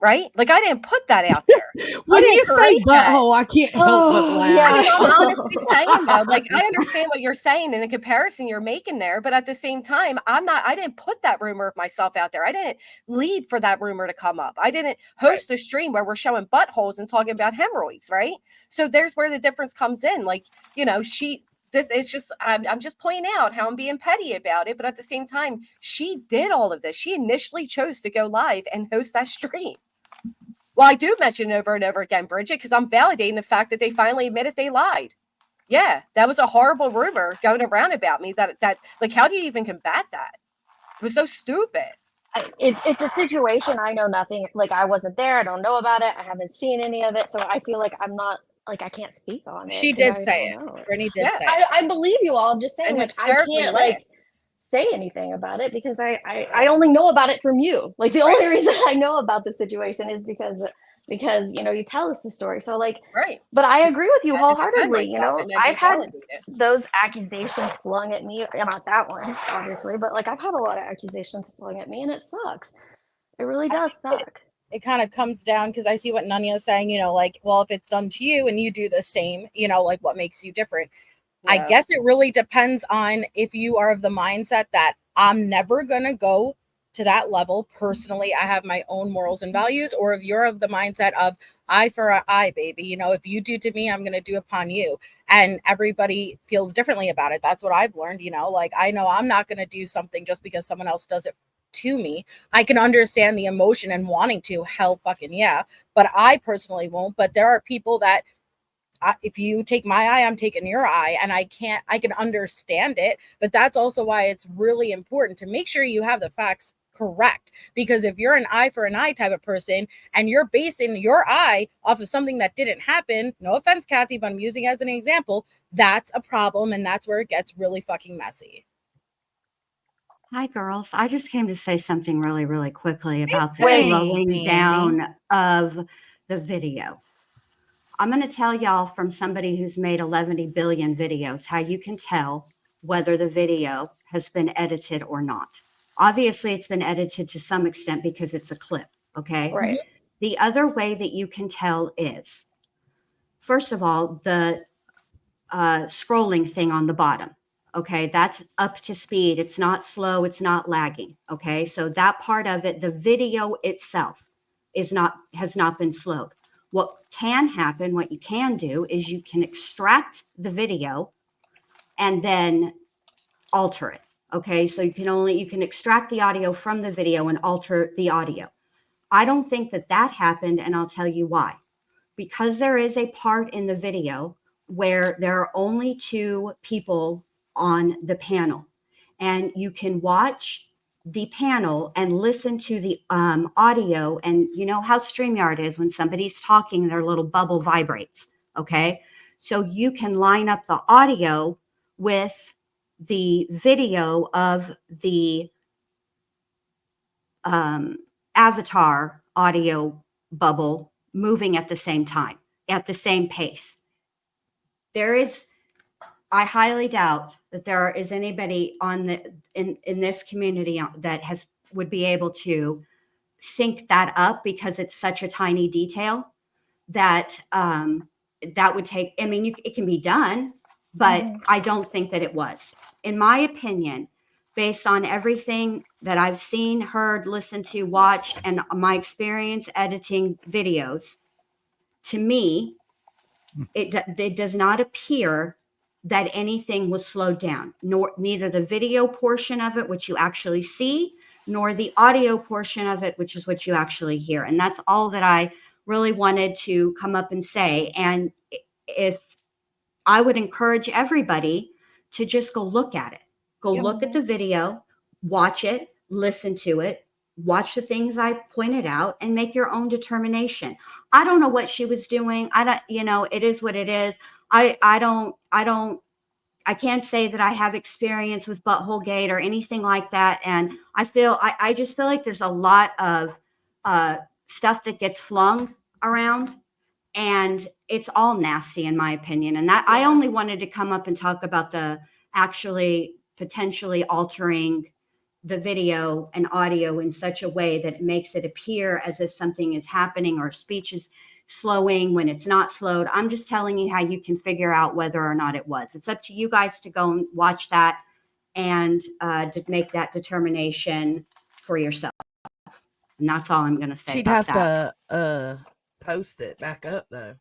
right? Like, I didn't put that out there. I When didn't you say create that. butthole, I can't help but Oh, laugh. I mean, I'm yeah. honestly saying, though, like, I understand what you're saying and the comparison you're making there, but at the same time, I didn't put that rumor of myself out there. I didn't lead for that rumor to come up. I didn't host a stream where we're showing buttholes and talking about hemorrhoids, right? So there's where the difference comes in. Like, this is just, I'm just pointing out how I'm being petty about it, but at the same time, she did all of this. She initially chose to go live and host that stream. Well, I do mention it over and over again, Bridget, because I'm validating the fact that they finally admitted they lied. Yeah, that was a horrible rumor going around about me. That like, how do you even combat that? It was so stupid. It's a situation I know nothing. Like, I wasn't there. I don't know about it. I haven't seen any of it, so I feel like I'm not, like, I can't speak on it She because did I say don't it. know it. Brittany did Yeah. say it. I believe you all. I'm just saying, And like, I hysterically can't, lit. like, say anything about it because I only know about it from you. Like, the only reason I know about the situation is because you tell us the story. So, like, Right. but I agree with you I had to defend wholeheartedly. myself and then I've be had validated. those accusations flung at me. Not that one, obviously, but like, I've had a lot of accusations flung at me, and it sucks. It really does suck. It kind of comes down because I see what Nanya is saying, like, well, if it's done to you and you do the same, like, what makes you different? Yeah. I guess it really depends on if you are of the mindset that I'm never going to go to that level. Personally, I have my own morals and values, or if you're of the mindset of eye for an eye, baby, if you do to me, I'm going to do upon you. And everybody feels differently about it. That's what I've learned, like, I know I'm not going to do something just because someone else does it to me. I can understand the emotion and wanting to, hell fucking yeah, but I personally won't. But there are people that if you take my eye, I'm taking your eye, and I can understand it. But that's also why it's really important to make sure you have the facts correct, because if you're an eye for an eye type of person and you're basing your eye off of something that didn't happen, no offense, Kathy, but I'm using it as an example, that's a problem, and that's where it gets really fucking messy. Hi, girls. I just came to say something really, really quickly about the Hey, slowing Mandy. down of the video. I'm going to tell y'all from somebody who's made 11 billion videos how you can tell whether the video has been edited or not. Obviously, it's been edited to some extent because it's a clip, okay? Right. The other way that you can tell is, first of all, the scrolling thing on the bottom. Okay, that's up to speed. It's not slow. It's not lagging. Okay, so that part of it, the video itself has not been slowed. What can happen, what you can do is you can extract the video and then alter it. Okay, so you can extract the audio from the video and alter the audio. I don't think that happened, and I'll tell you why. Because there is a part in the video where there are only 2 people on the panel, and you can watch the panel and listen to the audio. And you know how StreamYard is when somebody's talking, their little bubble vibrates. Okay, so you can line up the audio with the video of the avatar audio bubble moving at the same time, at the same pace. I highly doubt that there is anybody in this community that has would be able to sync that up because it's such a tiny detail that that would take, I mean, it can be done, but I don't think that it was. In my opinion, based on everything that I've seen, heard, listened to, watched, and my experience editing videos, to me, it does not appear that anything was slowed down, nor neither the video portion of it, which you actually see, nor the audio portion of it, which is what you actually hear. And that's all that I really wanted to come up and say. And if I would encourage everybody to just go look at it, go look at the video, watch it, listen to it, watch the things I pointed out, and make your own determination. I don't know what she was doing. I don't, you know, it is what it is. I can't say that I have experience with butthole gate or anything like that. And I just feel like there's a lot of stuff that gets flung around, and it's all nasty in my opinion. And that I only wanted to come up and talk about the actually potentially altering the video and audio in such a way that it makes it appear as if something is happening or speech is slowing when it's not slowed. I'm just telling you how you can figure out whether or not it was. It's up to you guys to go and watch that and to make that determination for yourself. And that's all I'm going to say. She'd about have that. to post it back up though.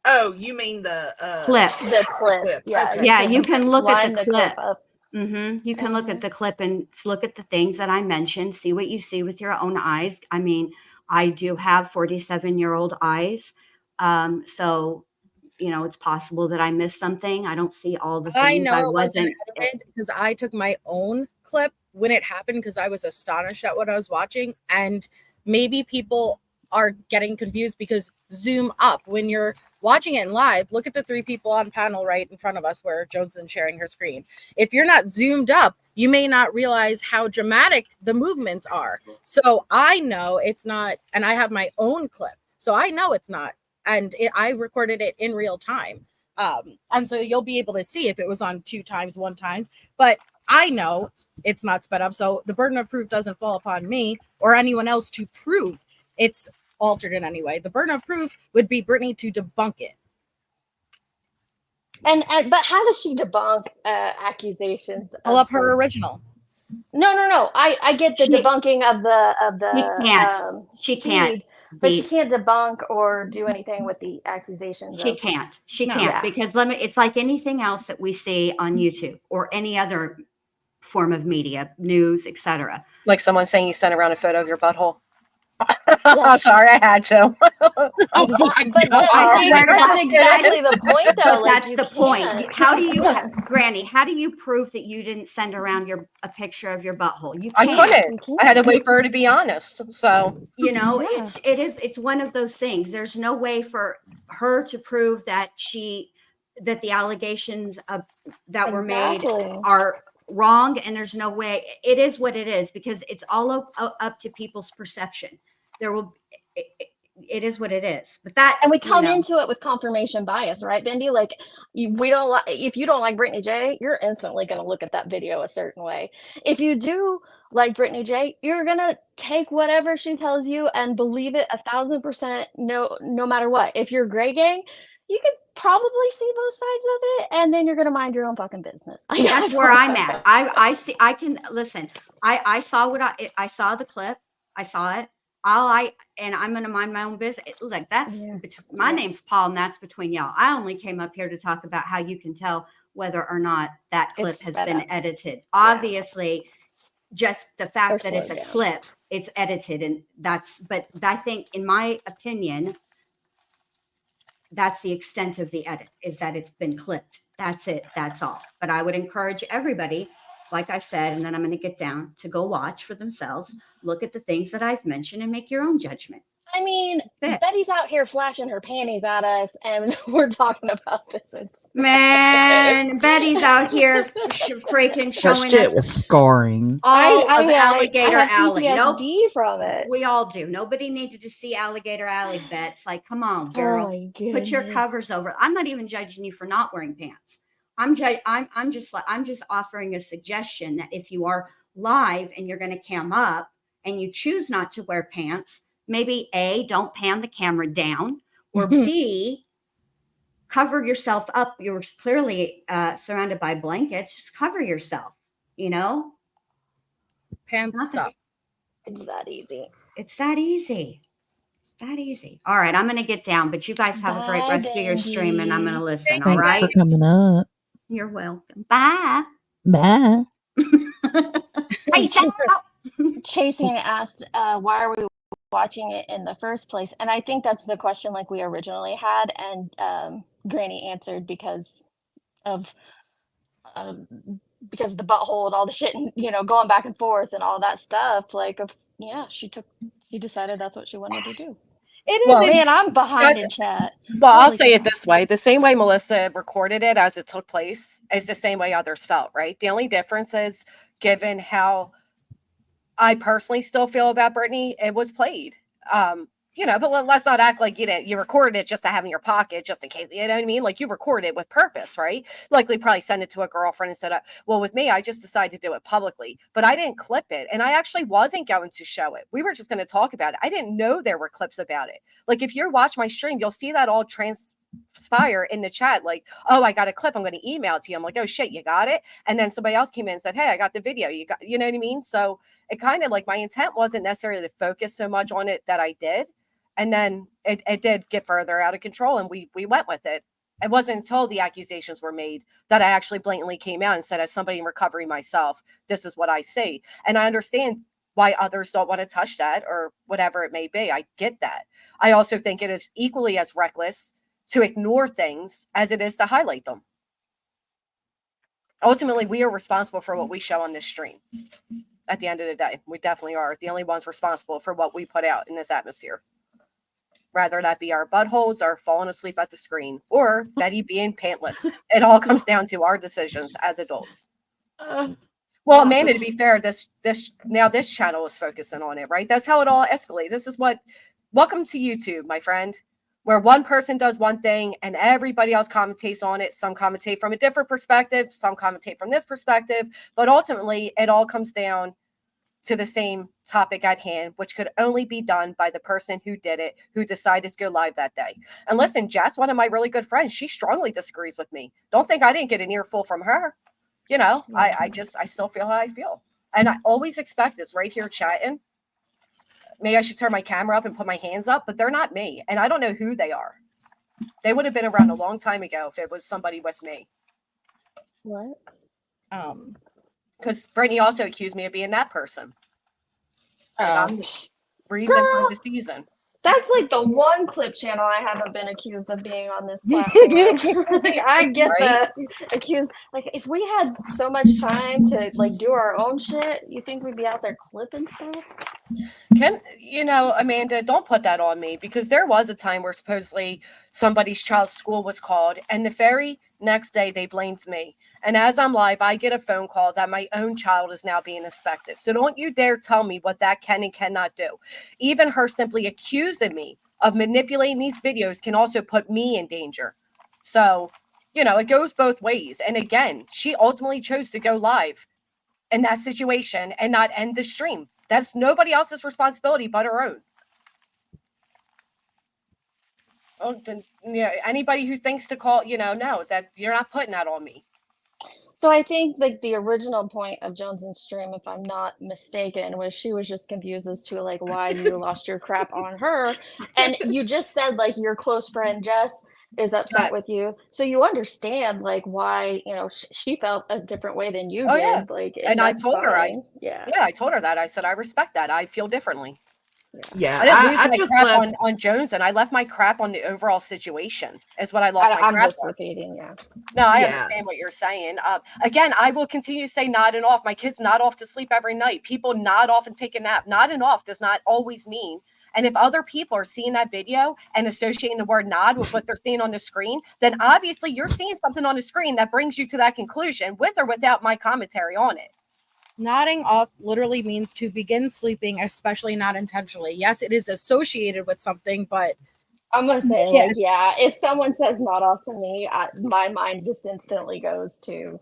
Oh, you mean the clip? The clip. Yeah. Okay. Yeah, you can look Line at the clip clip. up. You can look at the clip and look at the things that I mentioned, see what you see with your own eyes. I mean, I do have 47-year-old eyes. So, you know, it's possible that I missed something. I don't see all the things. I know it wasn't edited because I took my own clip when it happened because I was astonished at what I was watching. And maybe people are getting confused because zoom up when you're watching it in live. Look at the three people on panel right in front of us where Jones is sharing her screen. If you're not zoomed up, you may not realize how dramatic the movements are. So I know it's not, and I have my own clip, so I know it's not. And I recorded it in real time. And so you'll be able to see if it was on 2 times, 1 times, but I know it's not sped up. So the burden of proof doesn't fall upon me or anyone else to prove it's altered in any way. The burden of proof would be Britney to debunk it. And but how does she debunk accusations? Pull up her original. No. I get the debunking of the she can't. But she can't debunk or do anything with the accusations. She can't because it's like anything else that we see on YouTube or any other form of media, news, etc. Like someone saying you sent around a photo of your butthole. I'm sorry, I had to. But that's exactly the point, though. Like, that's the point. How do you, Granny? How do you prove that you didn't send around a picture of your butthole? You can't. I couldn't. I had to wait for her to be honest. So you know, it's one of those things. There's no way for her to prove that that the allegations that were made are wrong, and there's no way. It is what it is because it's all up to people's perception. It is what it is. But that, and we come into it with confirmation bias, right, Bendy? Like if you don't like Britney J, you're instantly going to look at that video a certain way. If you do like Britney J, you're going to take whatever she tells you and believe it 1,000%, no matter what. If you're gray gang, you could probably see both sides of it, and then you're going to mind your own fucking business. That's where I'm at. I see. I can listen. I saw I saw the clip. I saw it. And I'm going to mind my own business. Look, that's my name's Paul, and that's between y'all. I only came up here to talk about how you can tell whether or not that clip has been edited. Obviously, just the fact that it's a clip, it's edited, and but I think, in my opinion, that's the extent of the edit, is that it's been clipped. That's it. That's all. But I would encourage everybody, like I said, and then I'm going to get down, to go watch for themselves, look at the things that I've mentioned, and make your own judgment. I mean, Betty's out here flashing her panties at us, and we're talking about this. Man, Betty's out here freaking showing that shit us was scarring. all of Alligator I have Alley. PTSD from it. We all do. Nobody needed to see Alligator Alley, Bets. Like, come on, girl. Put your covers over. I'm not even judging you for not wearing pants. I'm just offering a suggestion that if you are live and you're going to cam up and you choose not to wear pants, maybe A, don't pan the camera down, or B, cover yourself up. You're clearly surrounded by blankets. Just cover yourself, you know? Pants suck. It's that easy. It's that easy. It's that easy. All right, I'm going to get down, but you guys have a great rest of your stream, and I'm going to listen, all Thanks right? for coming up. You're welcome. Bye. Bye. Peace out. Chasing asked, why are we watching it in the first place? And I think that's the question like we originally had, and Granny answered because of the butthole and all the shit, and going back and forth and all that stuff. Like, she decided that's what she wanted to do. It is. Well, Man, I'm behind in chat. Well, I'll Holy say it cow. this way. The same way Melissa recorded it as it took place is the same way others felt, right? The only difference is, given how I personally still feel about Britney, it was played. But let's not act like you recorded it just to have in your pocket, just in case. You know what I mean? Like, you recorded it with purpose, right? Likely probably send it to a girlfriend and said, well, with me, I just decided to do it publicly, but I didn't clip it. And I actually wasn't going to show it. We were just going to talk about it. I didn't know there were clips about it. Like, if you watch my stream, you'll see that all transpire in the chat. Like, oh, I got a clip. I'm going to email it to you. I'm like, oh shit, you got it? And then somebody else came in and said, hey, I got the video. You know what I mean? So it kind of like, my intent wasn't necessarily to focus so much on it that I did. And then it did get further out of control, and we went with it. It wasn't until the accusations were made that I actually blatantly came out and said, as somebody in recovery myself, this is what I see. And I understand why others don't want to touch that or whatever it may be. I get that. I also think it is equally as reckless to ignore things as it is to highlight them. Ultimately, we are responsible for what we show on this stream. At the end of the day, we definitely are the only ones responsible for what we put out in this atmosphere. Rather that be our buttholes are falling asleep at the screen or Betty being pantless. It all comes down to our decisions as adults. Well, Amanda, to be fair, this channel is focusing on it, right? That's how it all escalates. This is welcome to YouTube, my friend, where one person does one thing and everybody else commentates on it. Some commentate from a different perspective, some commentate from this perspective, but ultimately it all comes down to the same topic at hand, which could only be done by the person who did it, who decided to go live that day. And listen, Jess, one of my really good friends, she strongly disagrees with me. Don't think I didn't get an earful from her. I still feel how I feel. And I always expect this right here chatting. Maybe I should turn my camera up and put my hands up, but they're not me. And I don't know who they are. They would have been around a long time ago if it was somebody with me. What? Because Brittany also accused me of being that person. I'm the reason for the season. That's like the one clip channel I haven't been accused of being on this platform. I get the accused. Like, if we had so much time to like do our own shit, you think we'd be out there clipping stuff? Amanda, don't put that on me, because there was a time where supposedly somebody's child's school was called, and the very next day they blamed me. And as I'm live, I get a phone call that my own child is now being inspected. So don't you dare tell me what that can and cannot do. Even her simply accusing me of manipulating these videos can also put me in danger. So, it goes both ways. And again, she ultimately chose to go live in that situation and not end the stream. That's nobody else's responsibility but her own. Oh, then, anybody who thinks to call, no, that you're not putting that on me. So I think like the original point of Jones's stream, if I'm not mistaken, was she was just confused as to like why you lost your crap on her. And you just said like your close friend Jess is upset with you. So you understand like why, she felt a different way than you did. Yeah. Like, and I told her, I told her that. I said, I respect that. I feel differently. Yeah, I didn't lose my crap on Jones, and I left my crap on the overall situation is what I lost my crap on. I'm just repeating, No, I understand what you're saying. Again, I will continue to say nodding off. My kids nod off to sleep every night. People nod off and take a nap. Nodding off does not always mean. And if other people are seeing that video and associating the word nod with what they're seeing on the screen, then obviously you're seeing something on the screen that brings you to that conclusion with or without my commentary on it. Nodding off literally means to begin sleeping, especially not intentionally. Yes, it is associated with something, but I'm gonna say, like, if someone says nod off to me, my mind just instantly goes to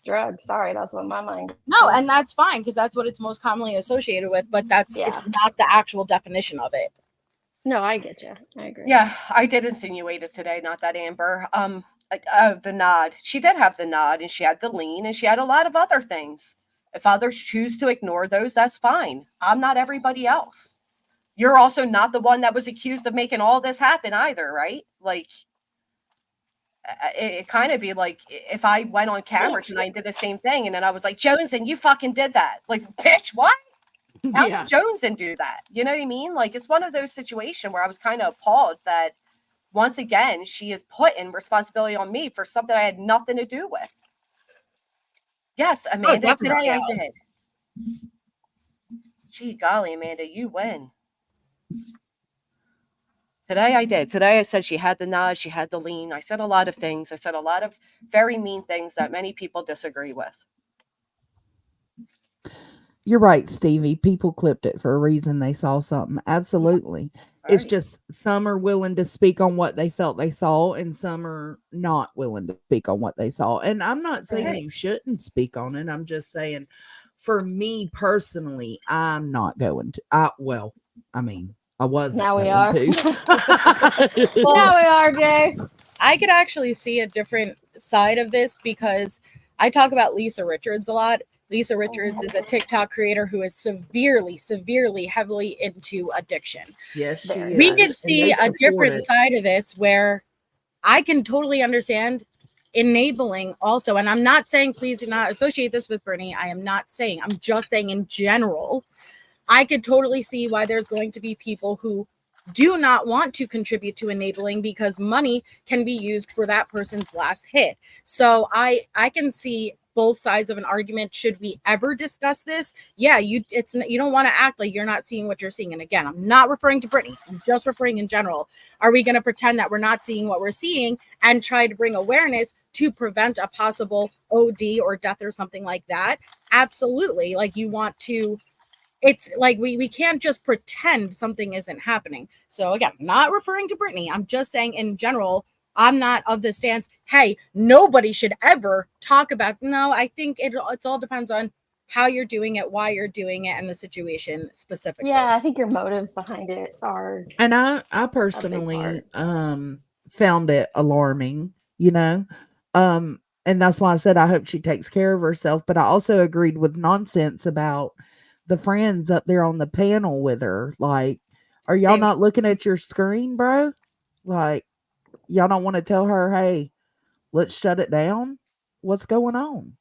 drugs. Sorry, that's what my mind. No, goes. and that's fine because that's what it's most commonly associated with, but that's it's not the actual definition of it. No, I get you. I agree. Yeah, I did insinuate it today, not that Amber. The nod. She did have the nod, and she had the lean, and she had a lot of other things. If others choose to ignore those, that's fine. I'm not everybody else. You're also not the one that was accused of making all this happen either, right? Like, it kind of be like if I went on camera tonight and did the same thing, and then I was like, Jones, and you fucking did that. Like, bitch, what? How did Jones didn't do that? You know what I mean? Like, it's one of those situations where I was kind of appalled that once again, she is putting responsibility on me for something I had nothing to do with. Yes, Amanda, today I did. Gee golly, Amanda, you win. Today I did. Today I said she had the nod, she had the lean. I said a lot of things. I said a lot of very mean things that many people disagree with. You're right, Stevie. People clipped it for a reason. They saw something. Absolutely. Yeah. It's just some are willing to speak on what they felt they saw, and some are not willing to speak on what they saw. And I'm not saying you shouldn't speak on it. I'm just saying, for me personally, I'm not going to. I wasn't Now we going are. to. Well, now we are, Jay. I could actually see a different side of this because I talk about Lisa Richards a lot. Lisa Richards is a TikTok creator who is severely, heavily into addiction. Yes, she is. We could see a different side of this where I can totally understand enabling also. And I'm not saying please do not associate this with Britney. I am not saying, I'm just saying in general, I could totally see why there's going to be people who do not want to contribute to enabling because money can be used for that person's last hit. So I can see both sides of an argument. Should we ever discuss this? Yeah, you don't want to act like you're not seeing what you're seeing. And again, I'm not referring to Britney. I'm just referring in general. Are we going to pretend that we're not seeing what we're seeing and try to bring awareness to prevent a possible OD or death or something like that? Absolutely. Like you want to. It's like we can't just pretend something isn't happening. So again, not referring to Britney. I'm just saying in general, I'm not of the stance, hey, nobody should ever talk about. No, I think it all depends on how you're doing it, why you're doing it, and the situation specifically. Yeah, I think your motives behind it are. And I personally found it alarming, and that's why I said I hope she takes care of herself. But I also agreed with nonsense about the friends up there on the panel with her. Like, are y'all not looking at your screen, bro? Like, y'all don't want to tell her, hey, let's shut it down? What's going on?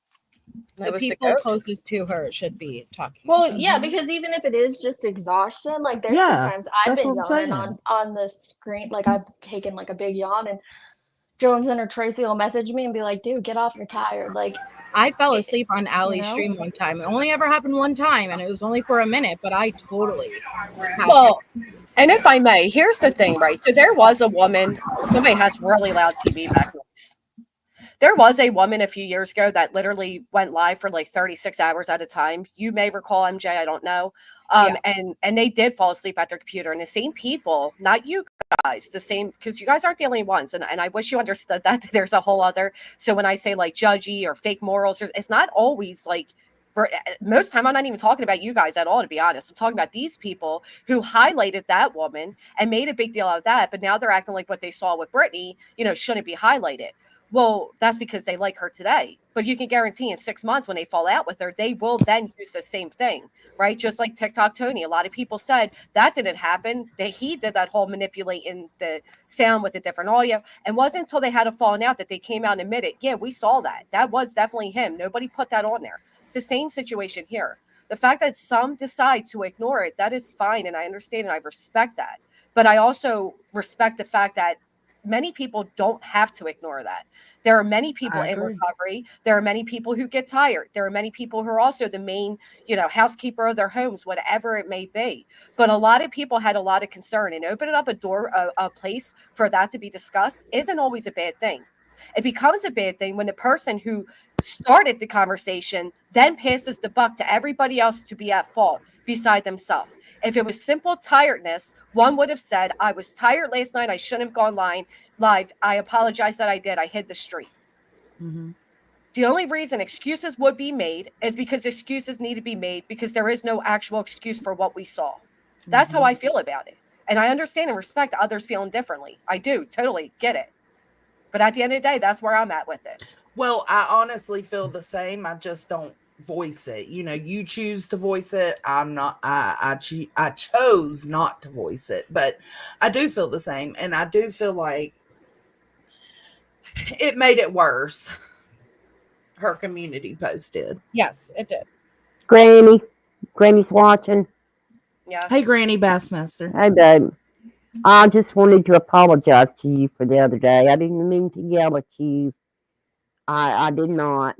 The people closest to her should be talking. Well, yeah, because even if it is just exhaustion, like there's been times I've been yawning on the screen. Like I've taken like a big yawn and Jones and or Tracy will message me and be like, dude, get off, you're tired. Like I fell asleep on Allie's stream one time. It only ever happened one time and it was only for a minute, but I totally and if I may, here's the thing, right? So there was a woman, somebody has really loud TV back noise. There was a woman a few years ago that literally went live for like 36 hours at a time. You may recall, MJ, I don't know. And they did fall asleep at their computer. And the same people, not you guys, the same, because you guys aren't the only ones. And I wish you understood that there's a whole other. So when I say like judgy or fake morals, it's not always like, most of the time, I'm not even talking about you guys at all, to be honest. I'm talking about these people who highlighted that woman and made a big deal out of that. But now they're acting like what they saw with Britney, shouldn't be highlighted. Well, that's because they like her today. But you can guarantee in 6 months when they fall out with her, they will then use the same thing, right? Just like TikTok Tony. A lot of people said that didn't happen, that he did that whole manipulating the sound with a different audio. And wasn't until they had a falling out that they came out and admitted, yeah, we saw that. That was definitely him. Nobody put that on there. It's the same situation here. The fact that some decide to ignore it, that is fine. And I understand and I respect that. But I also respect the fact that many people don't have to ignore that. There are many people in recovery. There are many people who get tired. There are many people who are also the main, housekeeper of their homes, whatever it may be. But a lot of people had a lot of concern, and opening up a place for that to be discussed isn't always a bad thing. It becomes a bad thing when the person who started the conversation then passes the buck to everybody else to be at fault beside themselves. If it was simple tiredness, one would have said, I was tired last night. I shouldn't have gone live. I apologize that I did. I hit the street. Mm-hmm. The only reason excuses would be made is because excuses need to be made because there is no actual excuse for what we saw. That's how I feel about it. And I understand and respect others feeling differently. I do totally get it. But at the end of the day, that's where I'm at with it. Well, I honestly feel the same. I just don't voice it. You know, you choose to voice it. I'm not. I chose not to voice it, but I do feel the same, and I do feel like it made it worse. Her community posted. Yes, it did. Granny's watching. Yes. Hey, Granny Bassmaster. Hey, babe. I just wanted to apologize to you for the other day. I didn't mean to yell at you. I did not.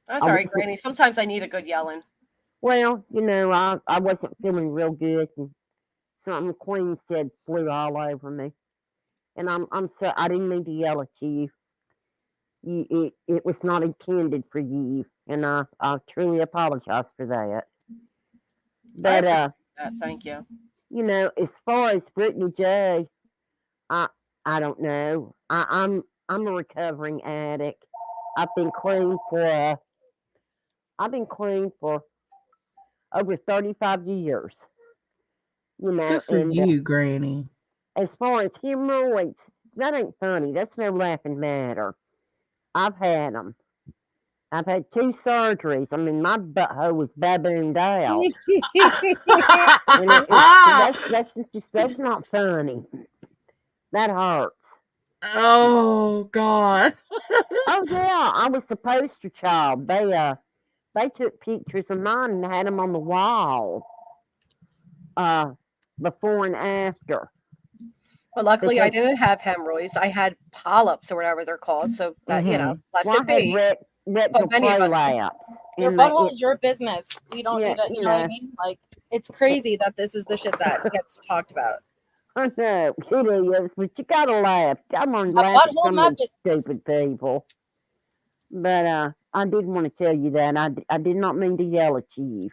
That's all right, Granny. Sometimes I need a good yelling. Well, you know, I wasn't feeling real good, and something Queen said flew all over me. And I'm so I didn't mean to yell at you. It was not intended for you, and I truly apologize for that. But thank you. You know, as far as Brittany J, I don't know. I'm a recovering addict. I've been clean for over 35 years. You know, Good for you, Granny. As far as hemorrhoids, that ain't funny. That's no laughing matter. I've had them. I've had 2 surgeries. I mean, my butthole was babooned out. And that's not funny. That hurts. Oh God. Oh yeah, I was the poster child. They took pictures of mine and had them on the wall. Before and after. But luckily, I didn't have hemorrhoids. I had polyps or whatever they're called. So that you know, blessed be. Rectal prolapse. Your butthole is your business. We don't need to, you know what I mean? Like, it's crazy that this is the shit that gets talked about. I know, it is, but you gotta laugh. Come on, laugh at some of these stupid people. But I did want to tell you that. I did not mean to yell at you.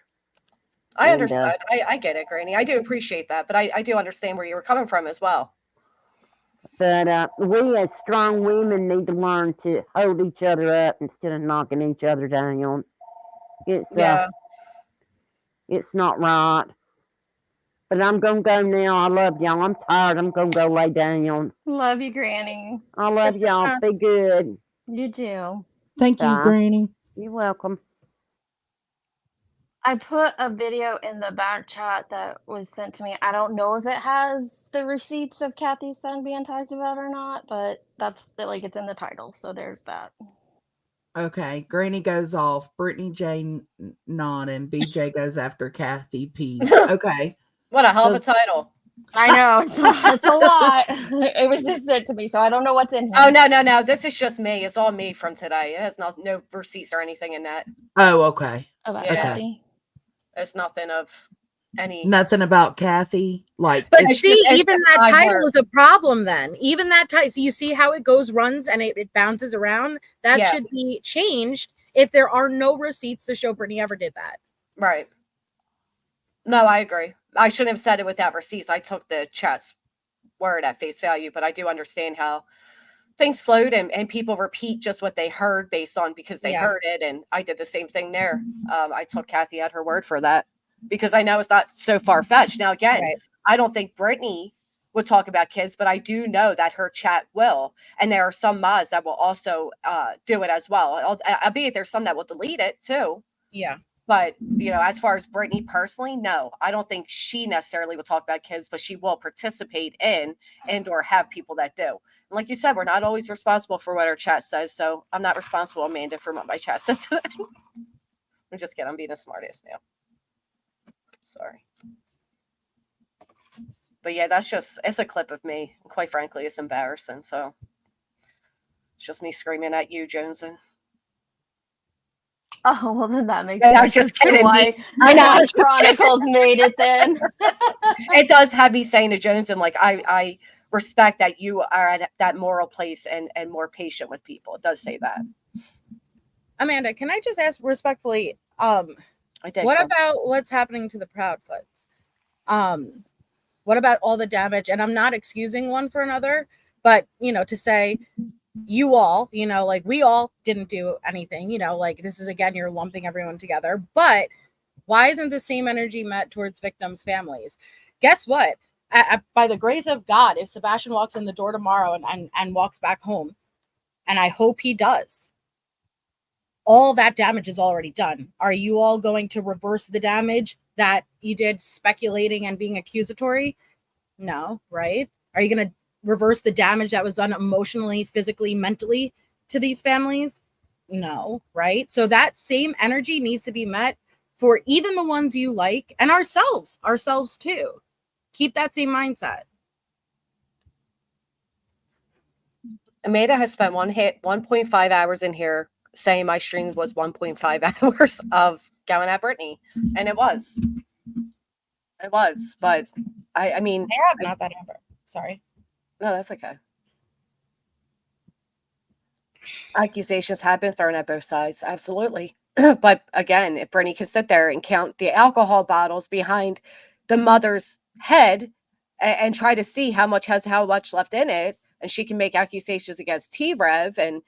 I understand. I get it, Granny. I do appreciate that, but I do understand where you were coming from as well. But we as strong women need to learn to hold each other up instead of knocking each other down. It's not right. But I'm gonna go now. I love y'all. I'm tired. I'm gonna go lay down. Love you, Granny. I love y'all. Be good. You too. Thank you, Granny. You're welcome. I put a video in the back chat that was sent to me. I don't know if it has the receipts of Kathy's son being talked about or not, but that's like it's in the title, so there's that. Okay, Granny goes off. Brittany J nodding. BJ goes after Kathy Peace. Okay. What a hell of a title. I know. It's a lot. It was just sent to me, so I don't know what's in here. Oh, no. This is just me. It's all me from today. It has no receipts or anything in that. Oh, okay. About Kathy. It's nothing of any. Nothing about Kathy. Like, but see, even that title is a problem then. Even that title. So you see how it runs and it bounces around? That should be changed if there are no receipts to show Brittany ever did that. Right. No, I agree. I shouldn't have said it without receipts. I took the chat's word at face value, but I do understand how things float and people repeat just what they heard based on because they heard it. And I did the same thing there. I took Kathy at her word for that because I know it's not so far-fetched. Now, again, I don't think Brittany would talk about kids, but I do know that her chat will. And there are some mods that will also do it as well. Albeit there's some that will delete it too. Yeah. But, you know, as far as Brittany personally, no, I don't think she necessarily will talk about kids, but she will participate in and or have people that do. And like you said, we're not always responsible for what our chat says. So I'm not responsible, Amanda, for what my chat said today. I'm just kidding. I'm being a smartass now. Sorry. But yeah, it's a clip of me. And quite frankly, it's embarrassing. So it's just me screaming at you, Joneson. Oh, well, then that makes sense. I was just kidding. Why I know. Chronicles made it then. It does have me saying to Jones, and like, I respect that you are at that moral place and more patient with people. It does say that. Amanda, can I just ask respectfully, what about what's happening to the Proudfoots? What about all the damage? And I'm not excusing one for another, but, you know, to say you all, like we all didn't do anything, like this is again, you're lumping everyone together. But why isn't the same energy met towards victims' families? Guess what? By the grace of God, if Sebastian walks in the door tomorrow and walks back home, and I hope he does, all that damage is already done. Are you all going to reverse the damage that you did speculating and being accusatory? No, right? Are you going to reverse the damage that was done emotionally, physically, mentally to these families? No, right? So that same energy needs to be met for even the ones you like and ourselves too. Keep that same mindset. Amanda has spent 1.5 hours in here saying my stream was 1.5 hours of going at Britney, and it was. But I mean, I have not that number. Sorry. No, that's okay. Accusations have been thrown at both sides, absolutely. But again, if Britney could sit there and count the alcohol bottles behind the mother's head and try to see how much left in it, and she can make accusations against T-Rev, and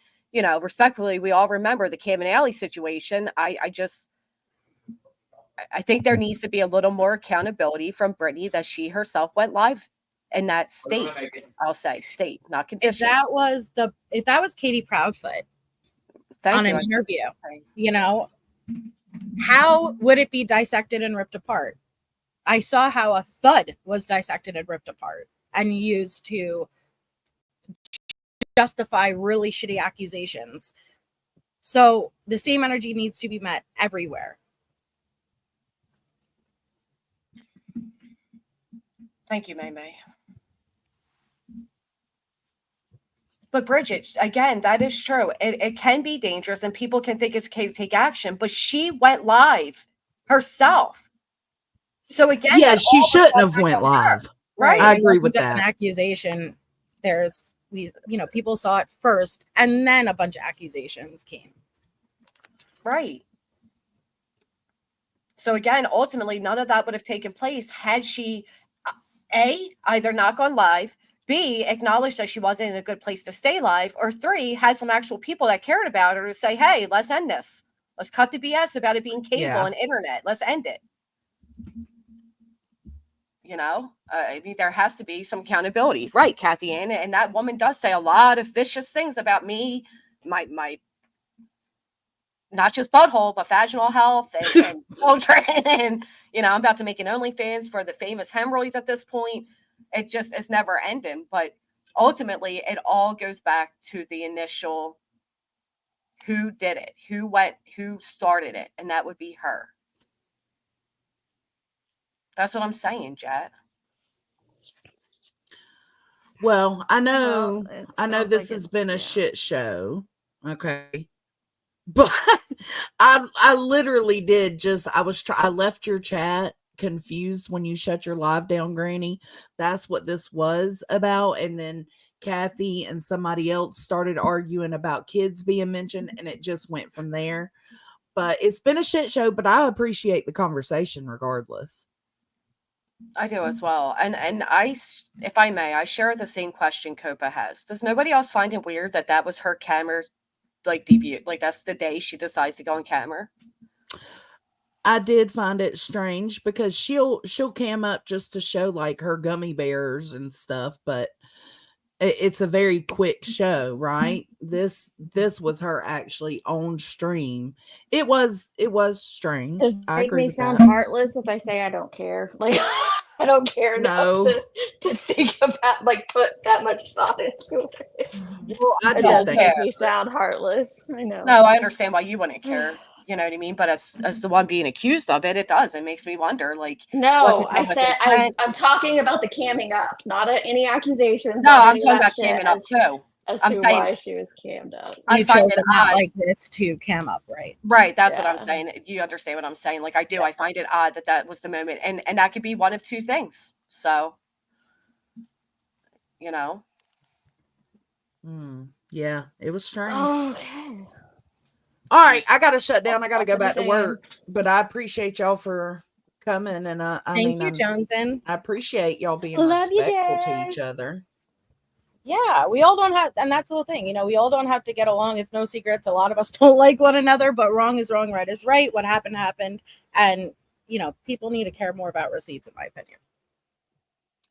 respectfully, we all remember the Cam and Alley situation. I think there needs to be a little more accountability from Britney that she herself went live in that state. I'll say state, not condition. If that was Katie Proudfoot on an interview, how would it be dissected and ripped apart? I saw how a thud was dissected and ripped apart and used to justify really shitty accusations. So the same energy needs to be met everywhere. Thank you, May. But Bridget, again, that is true. It can be dangerous and people can think it's okay to take action, but she went live herself. So again, yeah, she shouldn't have went live. Right. I agree with that. An accusation, people saw it first and then a bunch of accusations came. Right. So again, ultimately, none of that would have taken place had she, A, either not gone live, B, acknowledged that she wasn't in a good place to stay live, or 3, had some actual people that cared about her to say, hey, let's end this. Let's cut the BS about it being cable and internet. Let's end it. I mean, there has to be some accountability. Right, Kathy Ann. And that woman does say a lot of vicious things about me, my not just butthole, but vaginal health and children. And, I'm about to make an OnlyFans for the famous hemorrhoids at this point. It just is never ending. But ultimately, it all goes back to the initial who did it, who started it, and that would be her. That's what I'm saying, Jet. Well, I know this has been a shit show. Okay. But I literally did I left your chat confused when you shut your live down, Granny. That's what this was about. And then Kathy and somebody else started arguing about kids being mentioned, and it just went from there. But it's been a shit show, but I appreciate the conversation regardless. I do as well. And I, if I may, I share the same question Copa has. Does nobody else find it weird that was her camera debut? That's the day she decides to go on camera? I did find it strange because she'll cam up just to show her gummy bears and stuff, but it's a very quick show, right? This was her actually on stream. It was strange. Does it make me sound heartless if I say I don't care? I don't care enough to think about put that much thought into it. Well, I it does make me sound heartless. I know. No, I understand why you wouldn't care. You know what I mean? But as the one being accused of it, it does. It makes me wonder. No, I said I'm talking about the camming up, not any accusations. No, I'm talking about camming up too. I'm saying why she was cammed up. I find it odd like this to cam up, right? Right, that's what I'm saying. You understand what I'm saying? I do. Yeah. I find it odd that was the moment, and that could be one of two things. So, yeah, it was strange. Okay. All right, I gotta shut down. I gotta go back to work. But I appreciate y'all for coming, and I Thank you, Joneson. I appreciate y'all being respectful to each other. Yeah, we all don't have, and that's the whole thing, you know, we all don't have to get along. It's no secrets. A lot of us don't like one another, but wrong is wrong, right is right. What happened happened. And, you know, people need to care more about receipts, in my opinion.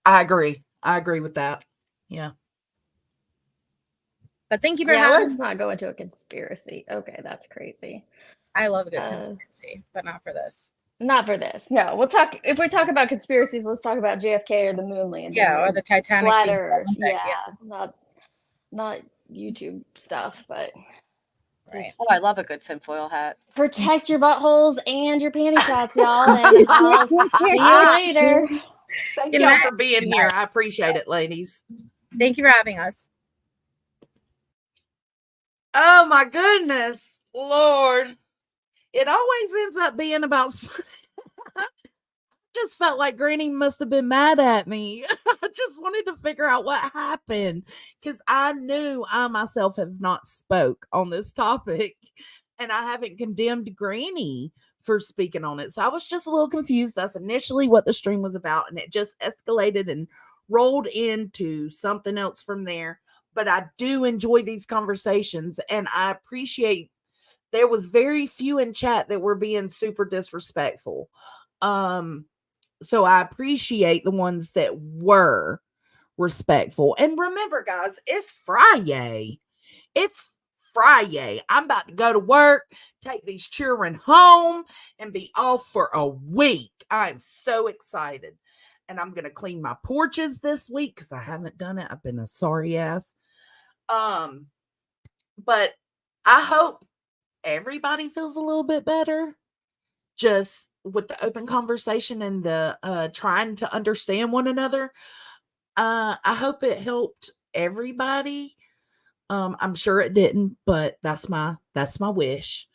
I agree. I agree with that. Yeah. But thank you for Yeah, having let's not go into a conspiracy. Okay, that's crazy. I love a good conspiracy, but not for this. Not for this. No, we'll talk. If we talk about conspiracies, let's talk about JFK or the moon landing. Yeah, or the Titanic. Flat being Earth. thing, Yeah, not YouTube stuff, but right. Oh, I love a good tinfoil hat. Protect your buttholes and your panty shots, y'all. And I'll see you later. Thank y'all for being here. I appreciate it, ladies. Thank you for having us. Oh my goodness, Lord. It always ends up being about just felt like Granny must have been mad at me. I just wanted to figure out what happened because I knew I myself have not spoke on this topic and I haven't condemned Granny for speaking on it. So I was just a little confused. That's initially what the stream was about, and it just escalated and rolled into something else from there. But I do enjoy these conversations, and I appreciate there was very few in chat that were being super disrespectful. So I appreciate the ones that were respectful. And remember, guys, it's Friday. It's Friday. I'm about to go to work, take these children home, and be off for a week. I'm so excited. And I'm going to clean my porches this week because I haven't done it. I've been a sorry ass. But I hope everybody feels a little bit better just with the open conversation and the trying to understand one another. I hope it helped everybody. I'm sure it didn't, but that's my wish.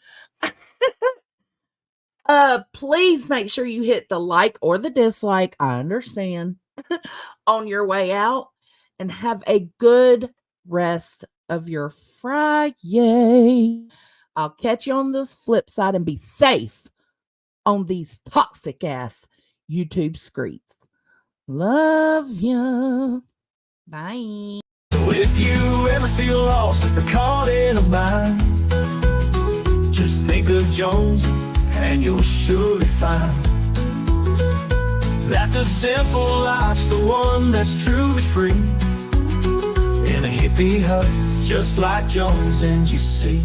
Please make sure you hit the like or the dislike, I understand, on your way out, and have a good rest of your Friday. I'll catch you on this flip side, and be safe on these toxic ass YouTube streets. Love ya. Bye. So if you ever feel lost or caught in a bind, just think of Jones and you'll surely find that the simple life's the one that's truly free. In a hippie hut, just like Jones, and you see